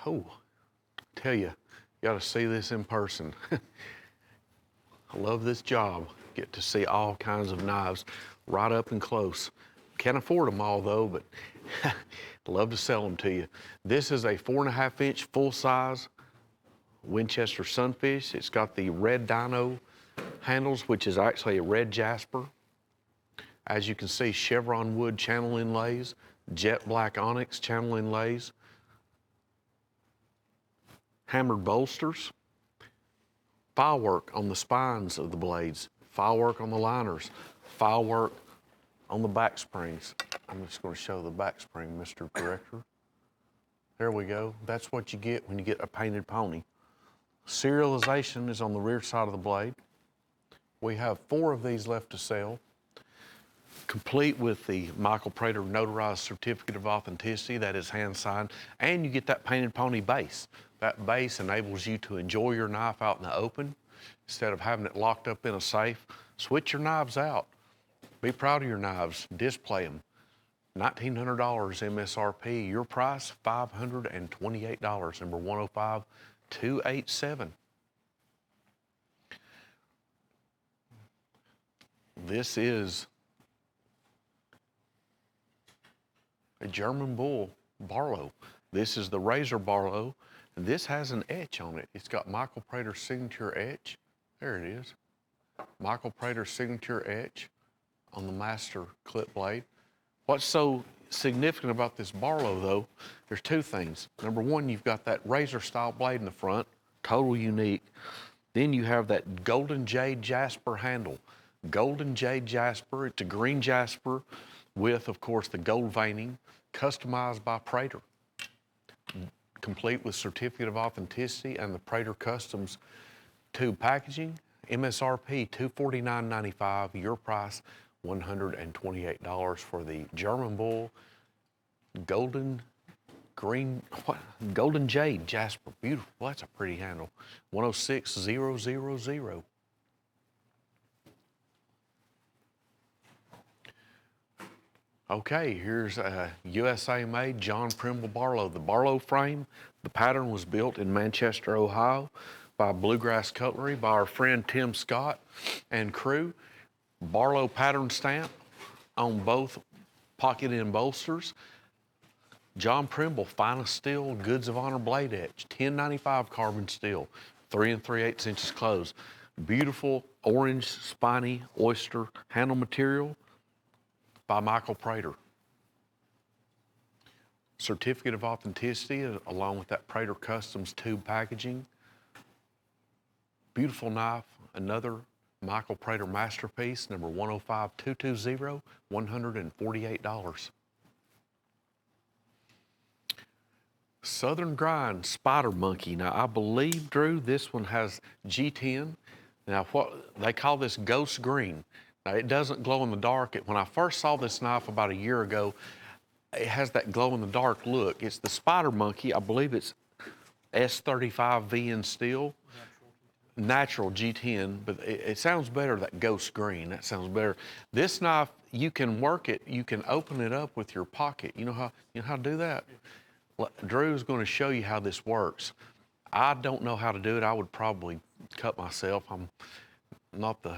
Oh, tell you, you got to see this in person. I love this job. Get to see all kinds of knives right up and close. Can't afford them all though, but love to sell them to you. This is a 4.5 inch full size Winchester Sunfish. It's got the red dino handles, which is actually a red jasper. As you can see, chevron wood channel inlays, jet black onyx channel inlays, hammered bolsters, file work on the spines of the blades, file work on the liners, file work on the back springs. I'm just going to show the back spring, Mr. Director. There we go. That's what you get when you get a painted pony. Serialization is on the rear side of the blade. We have 4 of these left to sell, complete with the Michael Prater notarized certificate of authenticity that is hand signed, and you get that painted pony base. That base enables you to enjoy your knife out in the open instead of having it locked up in a safe. Switch your knives out. Be proud of your knives. Display them. $1,900 MSRP. Your price, $528. Number 105287. This is a German bull Barlow. This is the Razor Barlow, and this has an etch on it. It's got Michael Prater's signature etch. There it is. Michael Prater's signature etch on the master clip blade. What's so significant about this Barlow though, there's 2 things. Number 1, you've got that razor style blade in the front, total unique. Then you have that golden jade jasper handle. Golden jade jasper, it's a green jasper with, of course, the gold veining, customized by Prater. Complete with certificate of authenticity and the Prater Customs tube packaging. MSRP $249.95. Your price $128 for the German bull golden jade jasper. Beautiful. Well, that's a pretty handle. 106000. Okay, here's a USA made John Primble Barlow. The Barlow frame, the pattern was built in Manchester, Ohio by Bluegrass Cutlery by our friend Tim Scott and crew. Barlow pattern stamp on both pocket end bolsters. John Primble, finest steel, goods of honor blade etch, 1095 carbon steel, 3 3/8 inches closed. Beautiful orange spiny oyster handle material by Michael Prater. Certificate of authenticity along with that Prater Customs tube packaging. Beautiful knife, another Michael Prater masterpiece, number 105220, $148. Southern Grind Spider Monkey. Now, I believe, Drew, this one has G10. Now, what they call this ghost green. Now, it doesn't glow in the dark. When I first saw this knife about a year ago, it has that glow in the dark look. It's the Spider Monkey. I believe it's S35 VN steel. Natural G10, but it sounds better, that ghost green. That sounds better. This knife, you can work it. You can open it up with your pocket. You know how to do that? Drew's going to show you how this works. I don't know how to do it. I would probably cut myself. I'm not the...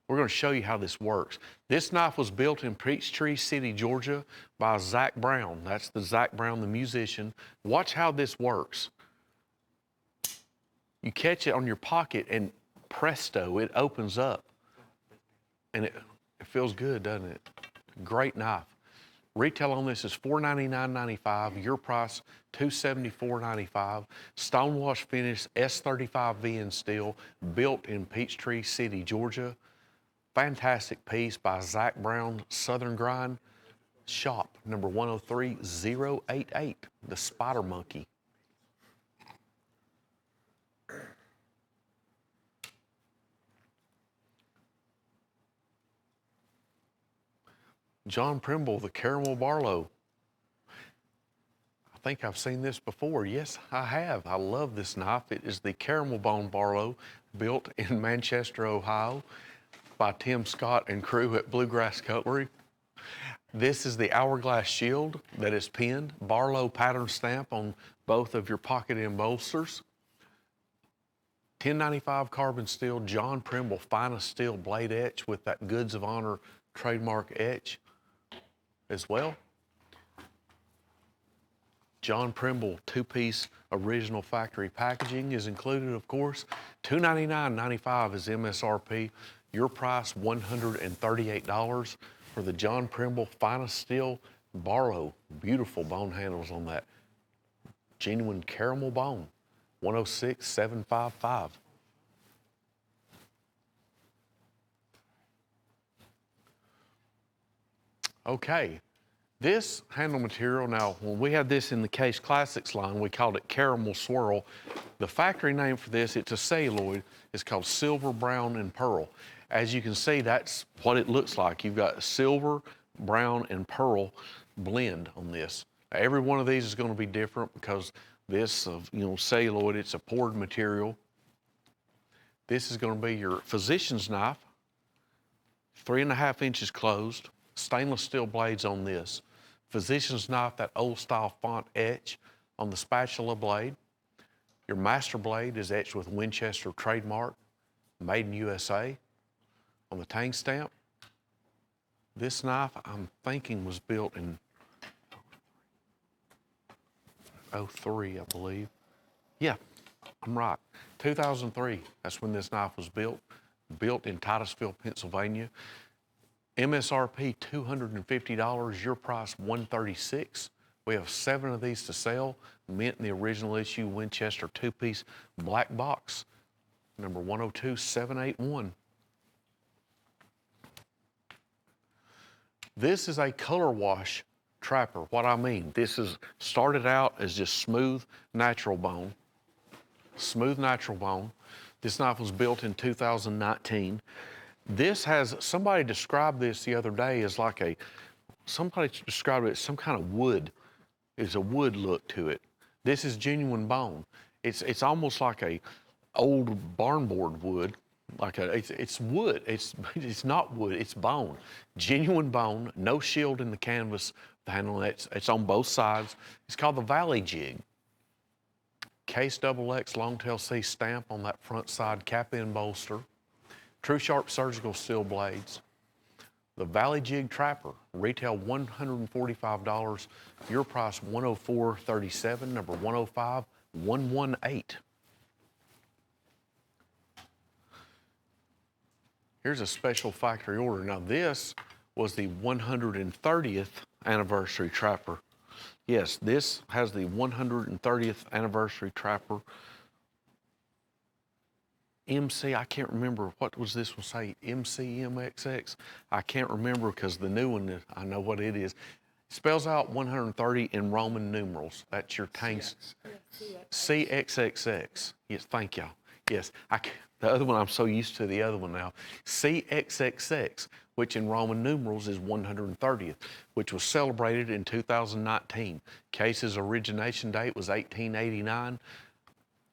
We're going to show you how this works. This knife was built in Peachtree City, Georgia by Zach Brown. That's the Zach Brown, the musician. Watch how this works. You catch it on your pocket and presto, it opens up. And it feels good, doesn't it? Great knife. Retail on this is $499.95. Your price, $274.95. Stonewash finish, S35 VN steel, built in Peachtree City, Georgia. Fantastic piece by Zach Brown, Southern Grind. Shop, number 103088, the Spider Monkey. John Primble, the Caramel Barlow. I think I've seen this before. Yes, I have. I love this knife. It is the Caramel Bone Barlow, built in Manchester, Ohio, by Tim Scott and crew at Bluegrass Cutlery. This is the hourglass shield that is pinned, Barlow pattern stamp on both of your pocket end bolsters. 1095 carbon steel, John Primble finest steel blade etch with that Goods of Honor trademark etch as well. John Primble two-piece original factory packaging is included, of course. $299.95 is MSRP. Your price, $138 for the John Primble finest steel Barlow. Beautiful bone handles on that. Genuine caramel bone, $106,755. Okay, this handle material, now when we had this in the Case Classics line, we called it Caramel Swirl. The factory name for this, it's a celluloid, it's called Silver, Brown, and Pearl. As you can see, that's what it looks like. You've got silver, brown, and pearl blend on this. Now, every one of these is going to be different because this, celluloid, it's a poured material. This is going to be your physician's knife, 3.5 inches closed. Stainless steel blades on this. Physician's knife, that old style font etch on the spatula blade. Your master blade is etched with Winchester trademark, made in USA on the tang stamp. This knife, I'm thinking, was built in 03, I believe. Yeah, I'm right. 2003, that's when this knife was built in Titusville, Pennsylvania. MSRP $250, your price $136. We have 7 of these to sell, mint in the original issue Winchester two-piece black box, number 102781. This is a color wash trapper. What I mean, this is started out as just smooth natural bone. Smooth natural bone. This knife was built in 2019. This has, somebody described this the other day as somebody described it as some kind of wood. There's a wood look to it. This is genuine bone. It's almost like a old barn board wood. It's wood. It's not wood. It's bone. Genuine bone. No shield in the canvas handle. It's on both sides. It's called the Valley Jig. Case XX long tail C stamp on that front side cap end bolster. True Sharp surgical steel blades. The Valley Jig Trapper, retail $145. Your price $104.37, number 105118. Here's a special factory order. Now this was the 130th anniversary trapper. Yes, this has the 130th anniversary trapper. MC, I can't remember, what was this one say? MCMXX? I can't remember because the new one, I know what it is. It spells out 130 in Roman numerals. That's your tanks. CXXX. Yes, thank y'all. Yes, the other one, I'm so used to the other one now. CXXX, which in Roman numerals is 130th, which was celebrated in 2019. Case's origination date was 1889.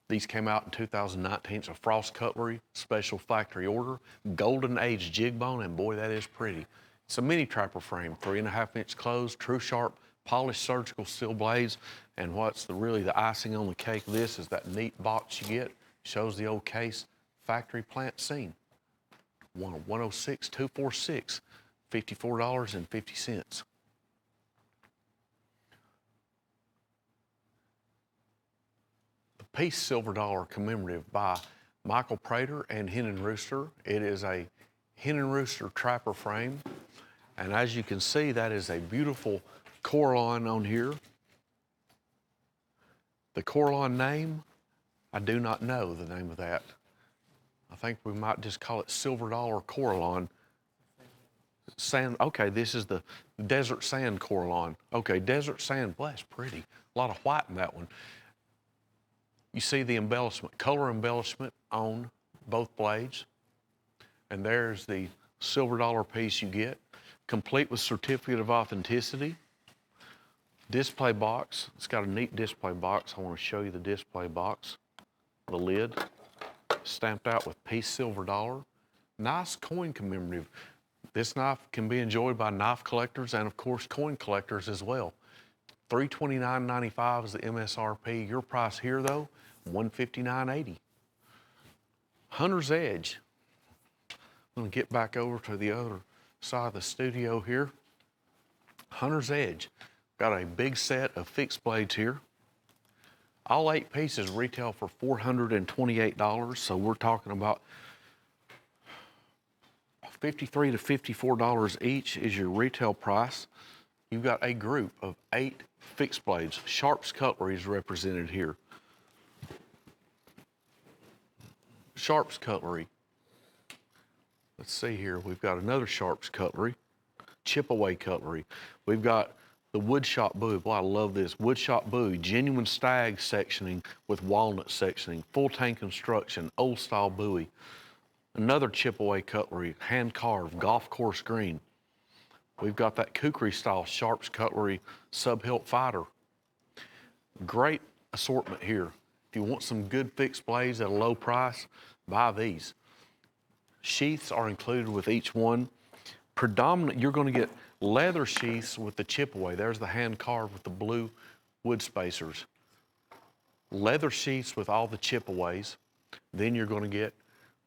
These came out in 2019. It's a Frost Cutlery special factory order, golden age jig bone, and boy, that is pretty. It's a mini trapper frame, 3.5-inch close, true sharp, polished surgical steel blades, and what's really the icing on the cake of this is that neat box you get. Shows the old case factory plant scene. 106-246, $54.50. Piece Silver Dollar commemorative by Michael Prater and Hen and Rooster. It is a Hen and Rooster trapper frame. And as you can see, that is a beautiful Coralon on here. The Coralon name, I do not know the name of that. I think we might just call it Silver Dollar Coralon. Sand, okay, this is the Desert Sand Coralon. Okay, Desert Sand, well, that's pretty. A lot of white in that one. You see the embellishment, color embellishment on both blades. And there's the Silver Dollar piece you get, complete with certificate of authenticity. Display box, it's got a neat display box. I want to show you the display box. The lid, stamped out with Piece Silver Dollar. Nice coin commemorative. This knife can be enjoyed by knife collectors and of course coin collectors as well. $329.95 is the MSRP. Your price here though, $159.80. Hunter's Edge. I'm gonna get back over to the other side of the studio here. Hunter's Edge. Got a big set of fixed blades here. All 8 pieces retail for $428, so we're talking about $53 to $54 each is your retail price. You've got a group of 8 fixed blades. Sharps Cutlery is represented here. Sharps Cutlery. Let's see here. We've got another Sharps Cutlery. Chip away cutlery. We've got the wood shop buoy. Boy, I love this. Wood shop buoy. Genuine stag sectioning with walnut sectioning. Full tank construction. Old style buoy. Another chip away cutlery. Hand carved. Golf course green. We've got that Cutlery style Sharps Cutlery sub-hilt fighter. Great assortment here. If you want some good fixed blades at a low price, buy these. Sheaths are included with each one. Predominant, you're going to get leather sheaths with the chip away. There's the hand carved with the blue wood spacers. Leather sheaths with all the chip aways. Then you're going to get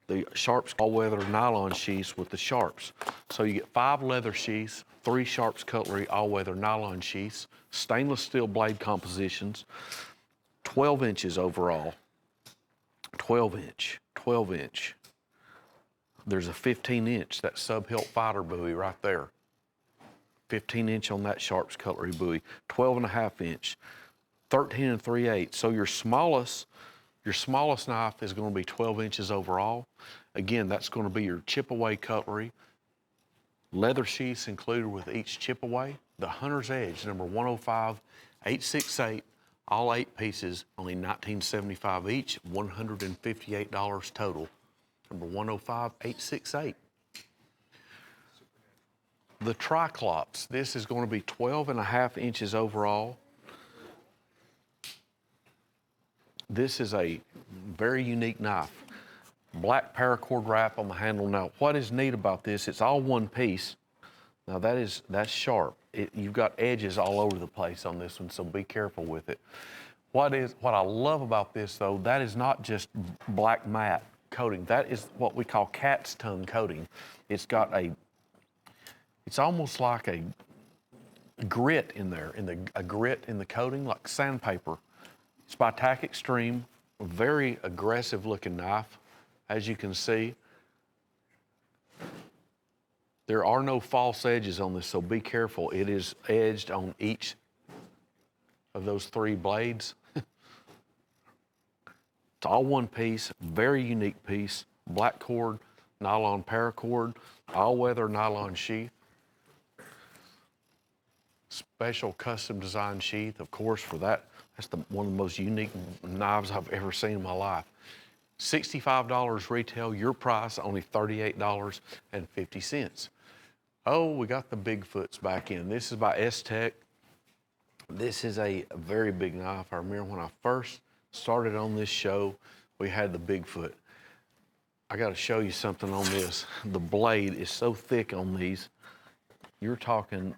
the Sharps all-weather nylon sheaths with the Sharps. So you get 5 leather sheaths, 3 Sharps Cutlery all-weather nylon sheaths, stainless steel blade compositions, 12 inches overall. 12 inch. There's a 15-inch, that sub-hilt fighter buoy right there. 15-inch on that Sharps Cutlery buoy. 12.5-inch, 13 3/8. So your smallest knife is going to be 12 inches overall. Again, that's going to be your chip away cutlery. Leather sheaths included with each chip away. The Hunter's Edge, number 105-868, all 8 pieces, only $19.75 each, $158 total. Number 105-868. The Triclops, this is going to be 12.5 inches overall. This is a very unique knife. Black paracord wrap on the handle. Now, what is neat about this, it's all one piece. Now that's sharp. You've got edges all over the place on this one, so be careful with it. What I love about this though, that is not just black matte coating. That is what we call cat's tongue coating. It's got it's almost like a grit in there, a grit in the coating, like sandpaper. It's by Tack Extreme, a very aggressive looking knife, as you can see. There are no false edges on this, so be careful. It is edged on each of those 3 blades. It's all one piece, very unique piece. Black cord, nylon paracord, all-weather nylon sheath. Special custom design sheath, of course, for that. That's one of the most unique knives I've ever seen in my life. $65 retail, your price only $38.50. Oh, we got the Bigfoots back in. This is by S-Tech. This is a very big knife. I remember when I first started on this show, we had the Bigfoot. I got to show you something on this. The blade is so thick on these. You're talking,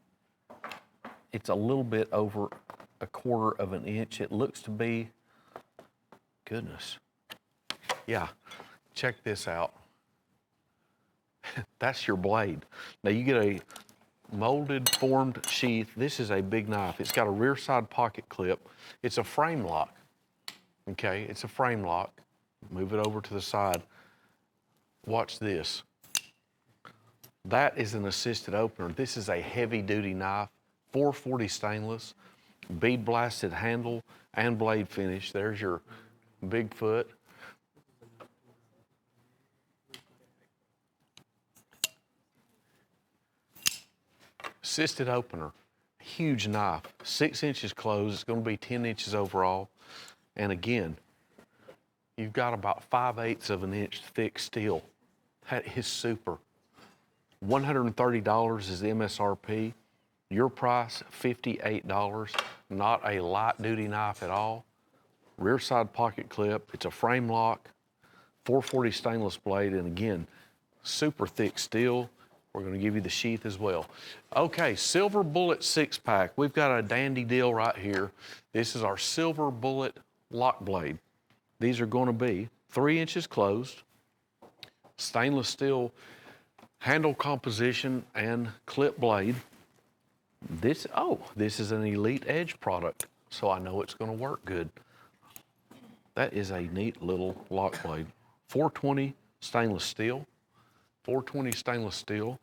it's a little bit over 1/4 of an inch. It looks to be, goodness. Yeah, check this out. That's your blade. Now you get a molded, formed sheath. This is a big knife. It's got a rear side pocket clip. It's a frame lock. Okay, it's a frame lock. Move it over to the side. Watch this. That is an assisted opener. This is a heavy duty knife, 440 stainless, bead blasted handle and blade finish. There's your Bigfoot. Assisted opener, huge knife, 6 inches closed. It's going to be 10 inches overall. And again, you've got about 5/8 of an inch thick steel. That is super. $130 is the MSRP. Your price, $58. Not a light duty knife at all. Rear side pocket clip. It's a frame lock, 440 stainless blade, and again, super thick steel. We're going to give you the sheath as well. Okay, Silver Bullet 6-pack. We've got a dandy deal right here. This is our Silver Bullet lock blade. These are going to be 3 inches closed, stainless steel handle composition and clip blade. This is an Elite Edge product, so I know it's going to work good. That is a neat little lock blade. 420 stainless steel. 420 stainless steel,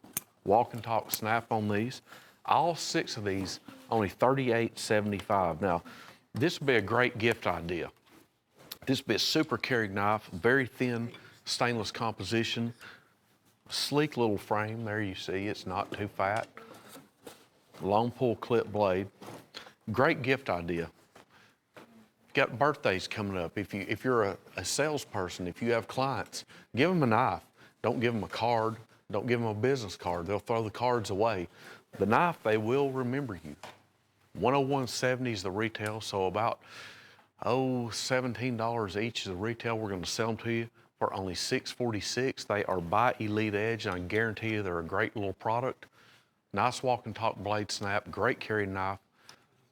walk and talk snap on these. All 6 of these, only $38.75. Now, this would be a great gift idea. This would be a super carry knife, very thin stainless composition, sleek little frame. There you see, it's not too fat. Long pull clip blade. Great gift idea. Got birthdays coming up. If you're a salesperson, if you have clients, give them a knife. Don't give them a card. Don't give them a business card. They'll throw the cards away. The knife, they will remember you. $101.70 is the retail, so about, $17 each is the retail. We're going to sell them to you for only $6.46. They are by Elite Edge, and I can guarantee you they're a great little product. Nice walk and talk blade snap, great carry knife,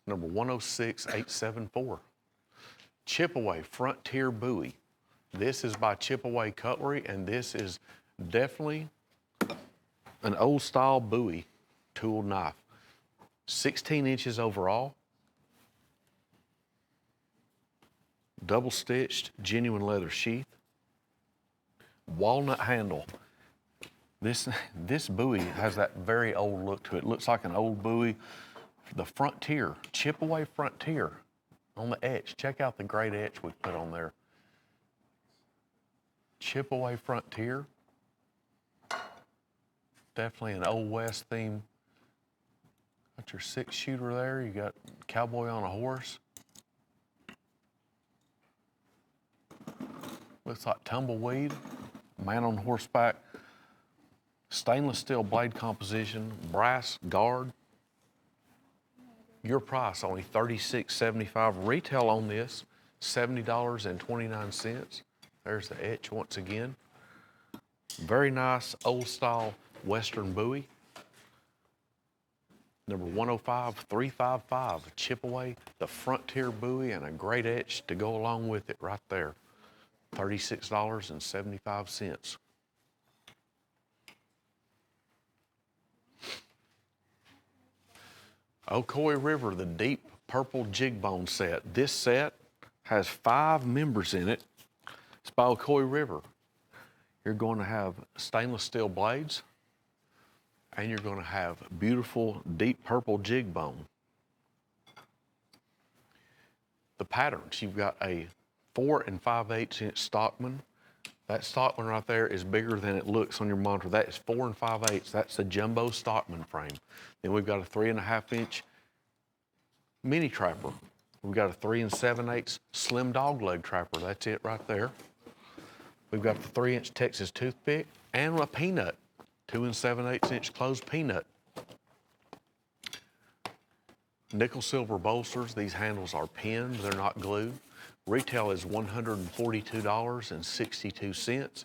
number 106874. Chip-away Frontier Bowie. This is by Chip-away Cutlery, and this is definitely an old style Bowie tool knife. 16 inches overall. Double stitched, genuine leather sheath. Walnut handle. This Bowie has that very old look to it. It looks like an old Bowie. The Frontier, Chip-away Frontier on the etch. Check out the great etch we put on there. Chip-away Frontier. Definitely an Old West theme. Got your 6-shooter there. You got cowboy on a horse. Looks like tumbleweed. Man on horseback. Stainless steel blade composition. Brass guard. Your price, only $36.75. Retail on this, $70.29. There's the etch once again. Very nice old style Western Bowie. Number 105355, Chip-away, the Frontier Bowie, and a great etch to go along with it right there. $36.75. Ocoee River, the deep purple jig bone set. This set has 5 members in it. It's by Ocoee River. You're going to have stainless steel blades, And you're gonna have beautiful deep purple jig bone. The patterns, you've got a 4 5/8 inch Stockman. That Stockman right there is bigger than it looks on your monitor. That is 4 5/8. That's the jumbo Stockman frame. Then we've got a 3 1/2 inch mini trapper. We've got a 3 7/8 slim dog leg trapper. That's it right there. We've got the 3-inch Texas toothpick and a peanut, 2 7/8 inch closed peanut. Nickel silver bolsters. These handles are pinned, they're not glued. Retail is $142.62.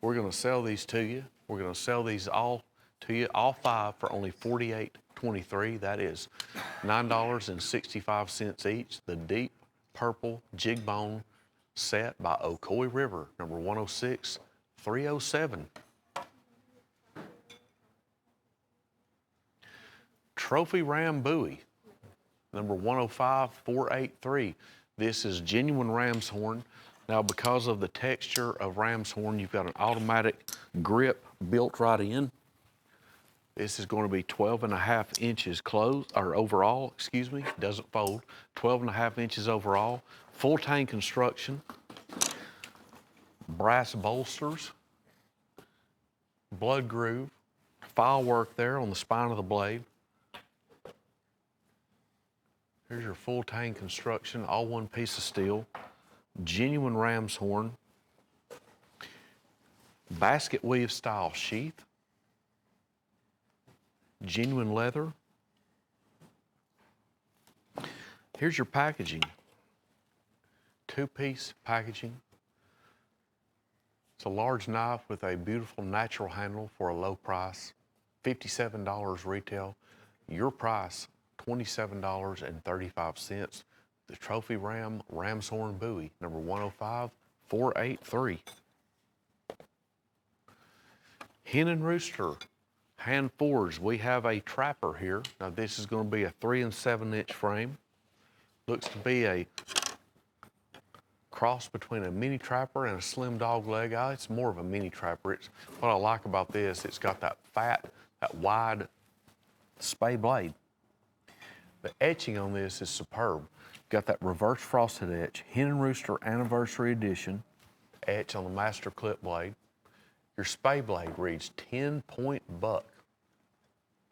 We're gonna sell these to you. We're gonna sell these all to you, all 5 for only $48.23. That is $9.65 each. The deep purple jig bone set by Ocoee River, number 106307. Trophy Ram buoy, number 105483. This is genuine ram's horn. Now, because of the texture of ram's horn, you've got an automatic grip built right in. This is going to be 12 1/2 inches closed, or overall, excuse me, doesn't fold. 12 1/2 inches overall, full tank construction, brass bolsters, blood groove, file work there on the spine of the blade. Here's your full tank construction, all one piece of steel, genuine ram's horn, basket weave style sheath, genuine leather. Here's your packaging, 2-piece packaging. It's a large knife with a beautiful natural handle for a low price, $57 retail. Your price, $27.35. The Trophy Ram Ram's Horn buoy, number 105483. Hen and Rooster hand forged. We have a trapper here. Now this is going to be a 3 7 inch frame. Looks to be a cross between a mini trapper and a slim dog leg. It's more of a mini trapper. It's what I like about this. It's got that fat, that wide spay blade. The etching on this is superb. Got that reverse frosted etch, Hen and Rooster Anniversary Edition etch on the master clip blade. Your spay blade reads 10-point buck.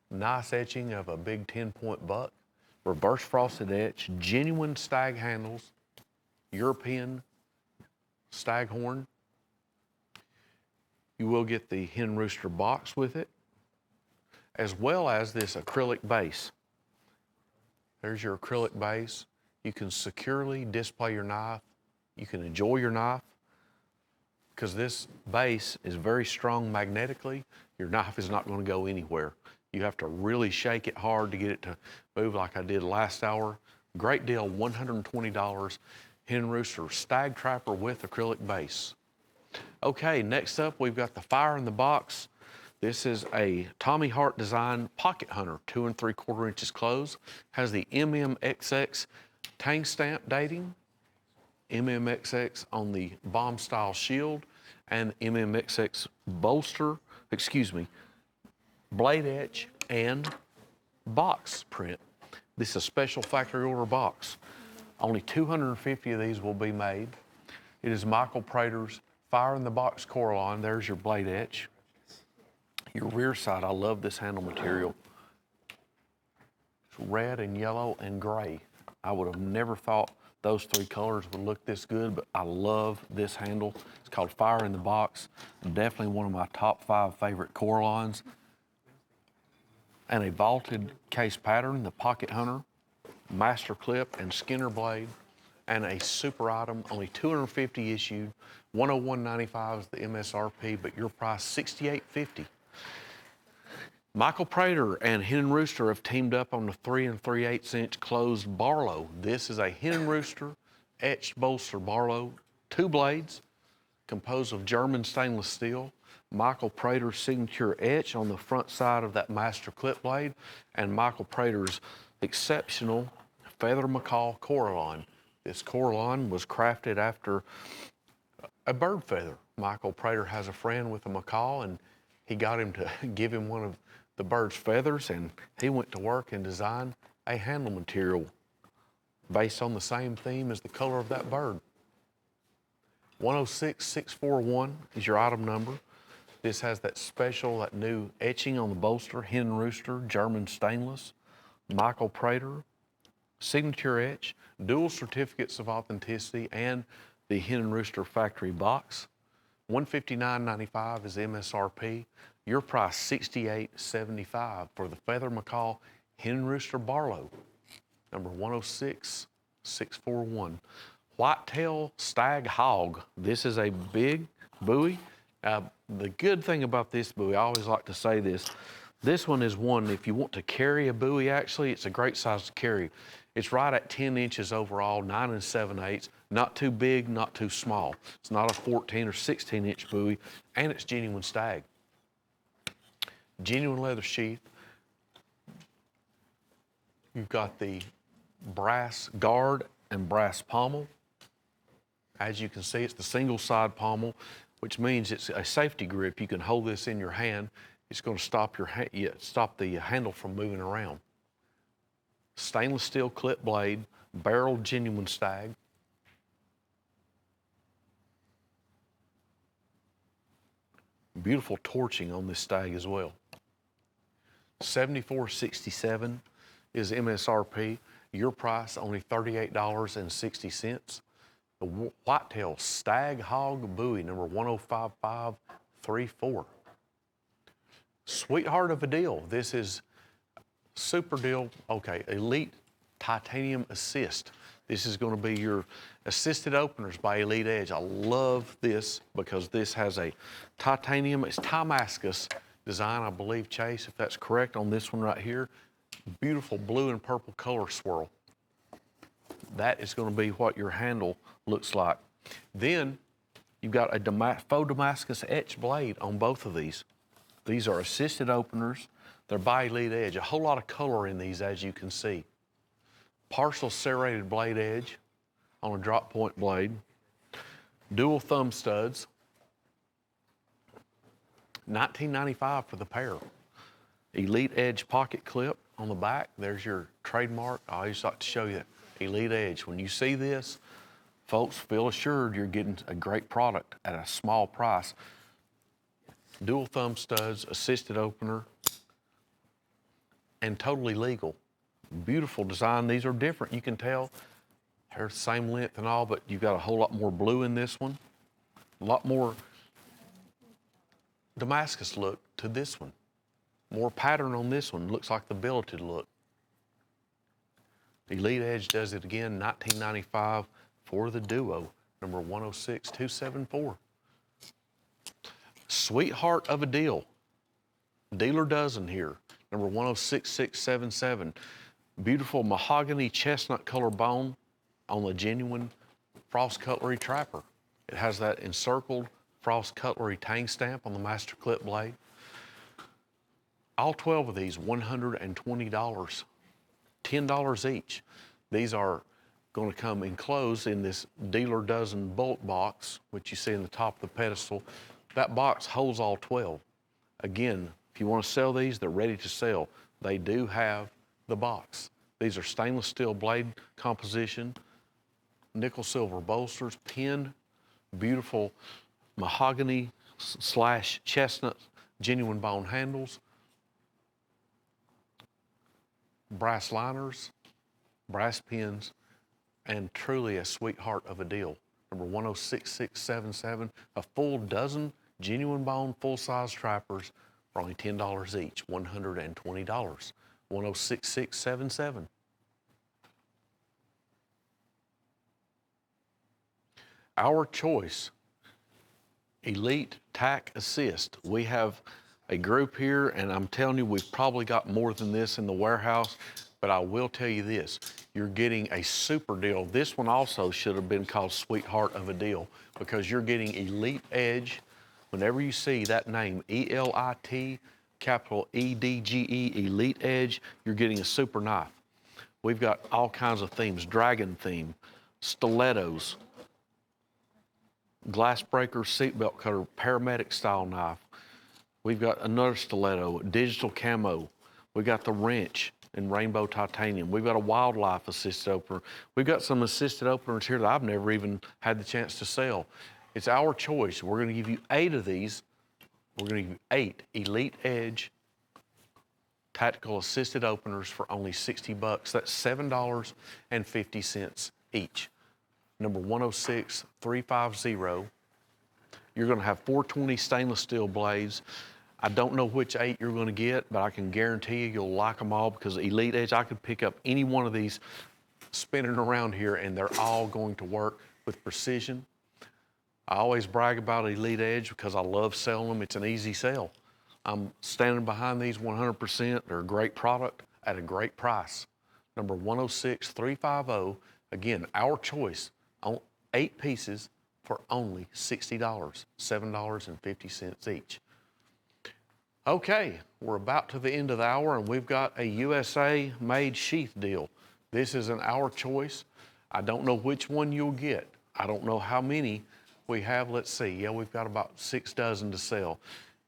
Nice etching of a big 10-point buck. Reverse frosted etch, genuine stag handles, European stag horn. You will get the Hen Rooster box with it, as well as this acrylic base. There's your acrylic base. You can securely display your knife. You can enjoy your knife because this base is very strong magnetically. Your knife is not going to go anywhere. You have to really shake it hard to get it to move like I did last hour. Great deal, $120. Hen Rooster Stag Trapper with acrylic base. Okay, next up we've got the Fire in the Box. This is a Tommy Hart design pocket hunter, 2 3/4 inches closed. Has the MMXX tank stamp dating, MMXX on the bomb style shield, and MMXX bolster, blade etch and box print. This is a special factory order box. Only 250 of these will be made. It is Michael Prater's Fire in the Box Coraline. There's your blade etch. Your rear side, I love this handle material. It's red and yellow and gray. I would have never thought those 3 colors would look this good, but I love this handle. It's called Fire in the Box. Definitely one of my top 5 favorite Coralines. And a vaulted case pattern, the Pocket Hunter, master clip and Skinner blade, and a super item, only 250 issued, $101.95 is the MSRP, but your price $68.50. Michael Prater and Hen and Rooster have teamed up on the 3 3/8 inch closed Barlow. This is a Hen and Rooster etched bolster Barlow, 2 blades, composed of German stainless steel. Michael Prater's signature etch on the front side of that master clip blade, and Michael Prater's exceptional feather macaw Coraline. This Coraline was crafted after a bird feather. Michael Prater has a friend with a macaw, and he got him to give him one of the bird's feathers, and he went to work and designed a handle material based on the same theme as the color of that bird. 106641 is your item number. This has that special, that new etching on the bolster, hen rooster, German stainless, Michael Prater, signature etch, dual certificates of authenticity, and the hen and rooster factory box. $159.95 is MSRP. Your price $68.75 for the feather macaw hen and rooster Barlow, number 106641. Whitetail stag hog. This is a big buoy. The good thing about this buoy, I always like to say this one is one, if you want to carry a buoy, actually, it's a great size to carry. It's right at 10 inches overall, 9 7/8, not too big, not too small. It's not a 14 or 16 inch buoy, and it's genuine stag. Genuine leather sheath. You've got the brass guard and brass pommel. As you can see, it's the single side pommel, which means it's a safety grip. You can hold this in your hand. It's going to stop the handle from moving around. Stainless steel clip blade, barrel genuine stag. Beautiful torching on this stag as well. $74.67 is MSRP. Your price only $38.60. The whitetail stag hog buoy, number 105534. Sweetheart of a deal. This is super deal. Okay, Elite Titanium Assist. This is going to be your assisted openers by Elite Edge. I love this because this has a titanium, it's Timascus design, I believe, Chase, if that's correct, on this one right here. Beautiful blue and purple color swirl. That is going to be what your handle looks like. Then you've got a faux Damascus etch blade on both of these. These are assisted openers. They're by Elite Edge. A whole lot of color in these, as you can see. Partial serrated blade edge on a drop point blade. Dual thumb studs. $19.95 for the pair. Elite Edge pocket clip on the back. There's your trademark. I always like to show you that. Elite Edge. When you see this, folks, feel assured you're getting a great product at a small price. Dual thumb studs, assisted opener, and totally legal. Beautiful design. These are different. You can tell they're the same length and all, but you've got a whole lot more blue in this one. A lot more Damascus look to this one. More pattern on this one. Looks like the billeted look. Elite Edge does it again, $19.95 for the duo, number 106274. Sweetheart of a deal. Dealer dozen here, number 106677. Beautiful mahogany chestnut color bone on the genuine Frost Cutlery Trapper. It has that encircled Frost Cutlery tang stamp on the master clip blade. All 12 of these, $120, $10 each. These are going to come enclosed in this dealer dozen bulk box, which you see in the top of the pedestal. That box holds all 12. Again, if you want to sell these, they're ready to sell. They do have the box. These are stainless steel blade composition, nickel silver bolsters, pinned, beautiful mahogany / chestnut genuine bone handles, brass liners, brass pins, and truly a sweetheart of a deal. Number 106677, a full dozen genuine bone full-size trappers for only $10 each, $120. 106677. Our choice, Elite Tack Assist. We have a group here, and I'm telling you, we've probably got more than this in the warehouse, but I will tell you this, you're getting a super deal. This one also should have been called Sweetheart of a Deal because you're getting Elite Edge. Whenever you see that name, ELIT, capital EDGE, Elite Edge, you're getting a super knife. We've got all kinds of themes, dragon theme, stilettos, glass breaker, seatbelt cutter, paramedic style knife. We've got another stiletto, digital camo. We got the wrench in rainbow titanium. We've got a wildlife assisted opener. We've got some assisted openers here that I've never even had the chance to sell. It's our choice. We're gonna give you 8 of these. We're gonna give you 8 Elite Edge tactical assisted openers for only 60 bucks. That's $7.50 each. Number 106350. You're gonna have 420 stainless steel blades. I don't know which 8 you're gonna get, but I can guarantee you'll like them all because Elite Edge, I could pick up any one of these spinning around here and they're all going to work with precision. I always brag about Elite Edge because I love selling them. It's an easy sell. I'm standing behind these 100%. They're a great product at a great price. Number 106350. Again, our choice on 8 pieces for only $60, $7.50 each. Okay, we're about to the end of the hour and we've got a USA made sheath deal. This is an our choice. I don't know which one you'll get. I don't know how many we have. Let's see. Yeah, we've got about 6 dozen to sell.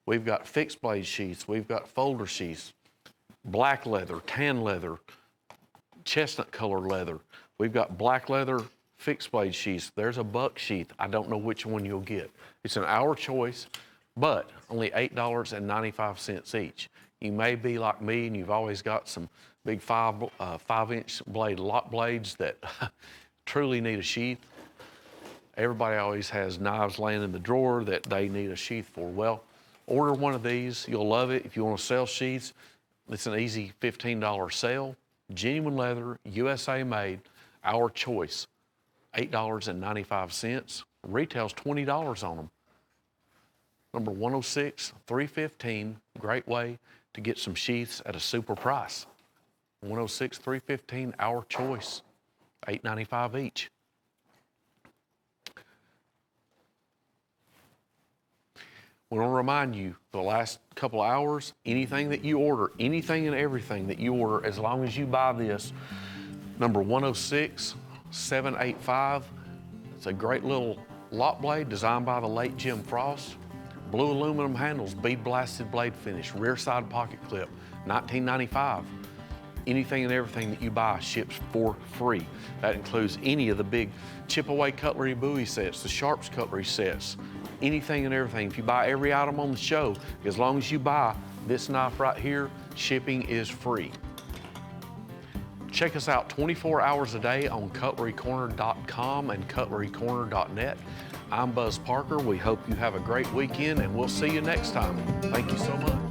We've got fixed blade sheaths. We've got folder sheaths, black leather, tan leather, chestnut color leather. We've got black leather fixed blade sheaths. There's a buck sheath. I don't know which one you'll get. It's an our choice, but only $8.95 each. You may be like me and you've always got some big 5-inch blade lock blades that truly need a sheath. Everybody always has knives laying in the drawer that they need a sheath for. Well, order one of these. You'll love it. If you want to sell sheaths, it's an easy $15 sale. Genuine leather, USA made, our choice. $8.95. Retails $20 on them. Number 106315. Great way to get some sheaths at a super price. 106315. Our choice. $8.95 each. We want to remind you, for the last couple of hours, anything that you order, anything and everything that you order, as long as you buy this, number 106785. It's a great little lock blade designed by the late Jim Frost. Blue aluminum handles, bead blasted blade finish, rear side pocket clip, $19.95. Anything and everything that you buy ships for free. That includes any of the big chip away cutlery buoy sets, the Sharps cutlery sets, anything and everything. If you buy every item on the show, as long as you buy this knife right here, shipping is free. Check us out 24 hours a day on cutlerycorner.com and cutlerycorner.net. I'm Buzz Parker. We hope you have a great weekend and we'll see you next time. Thank you so much.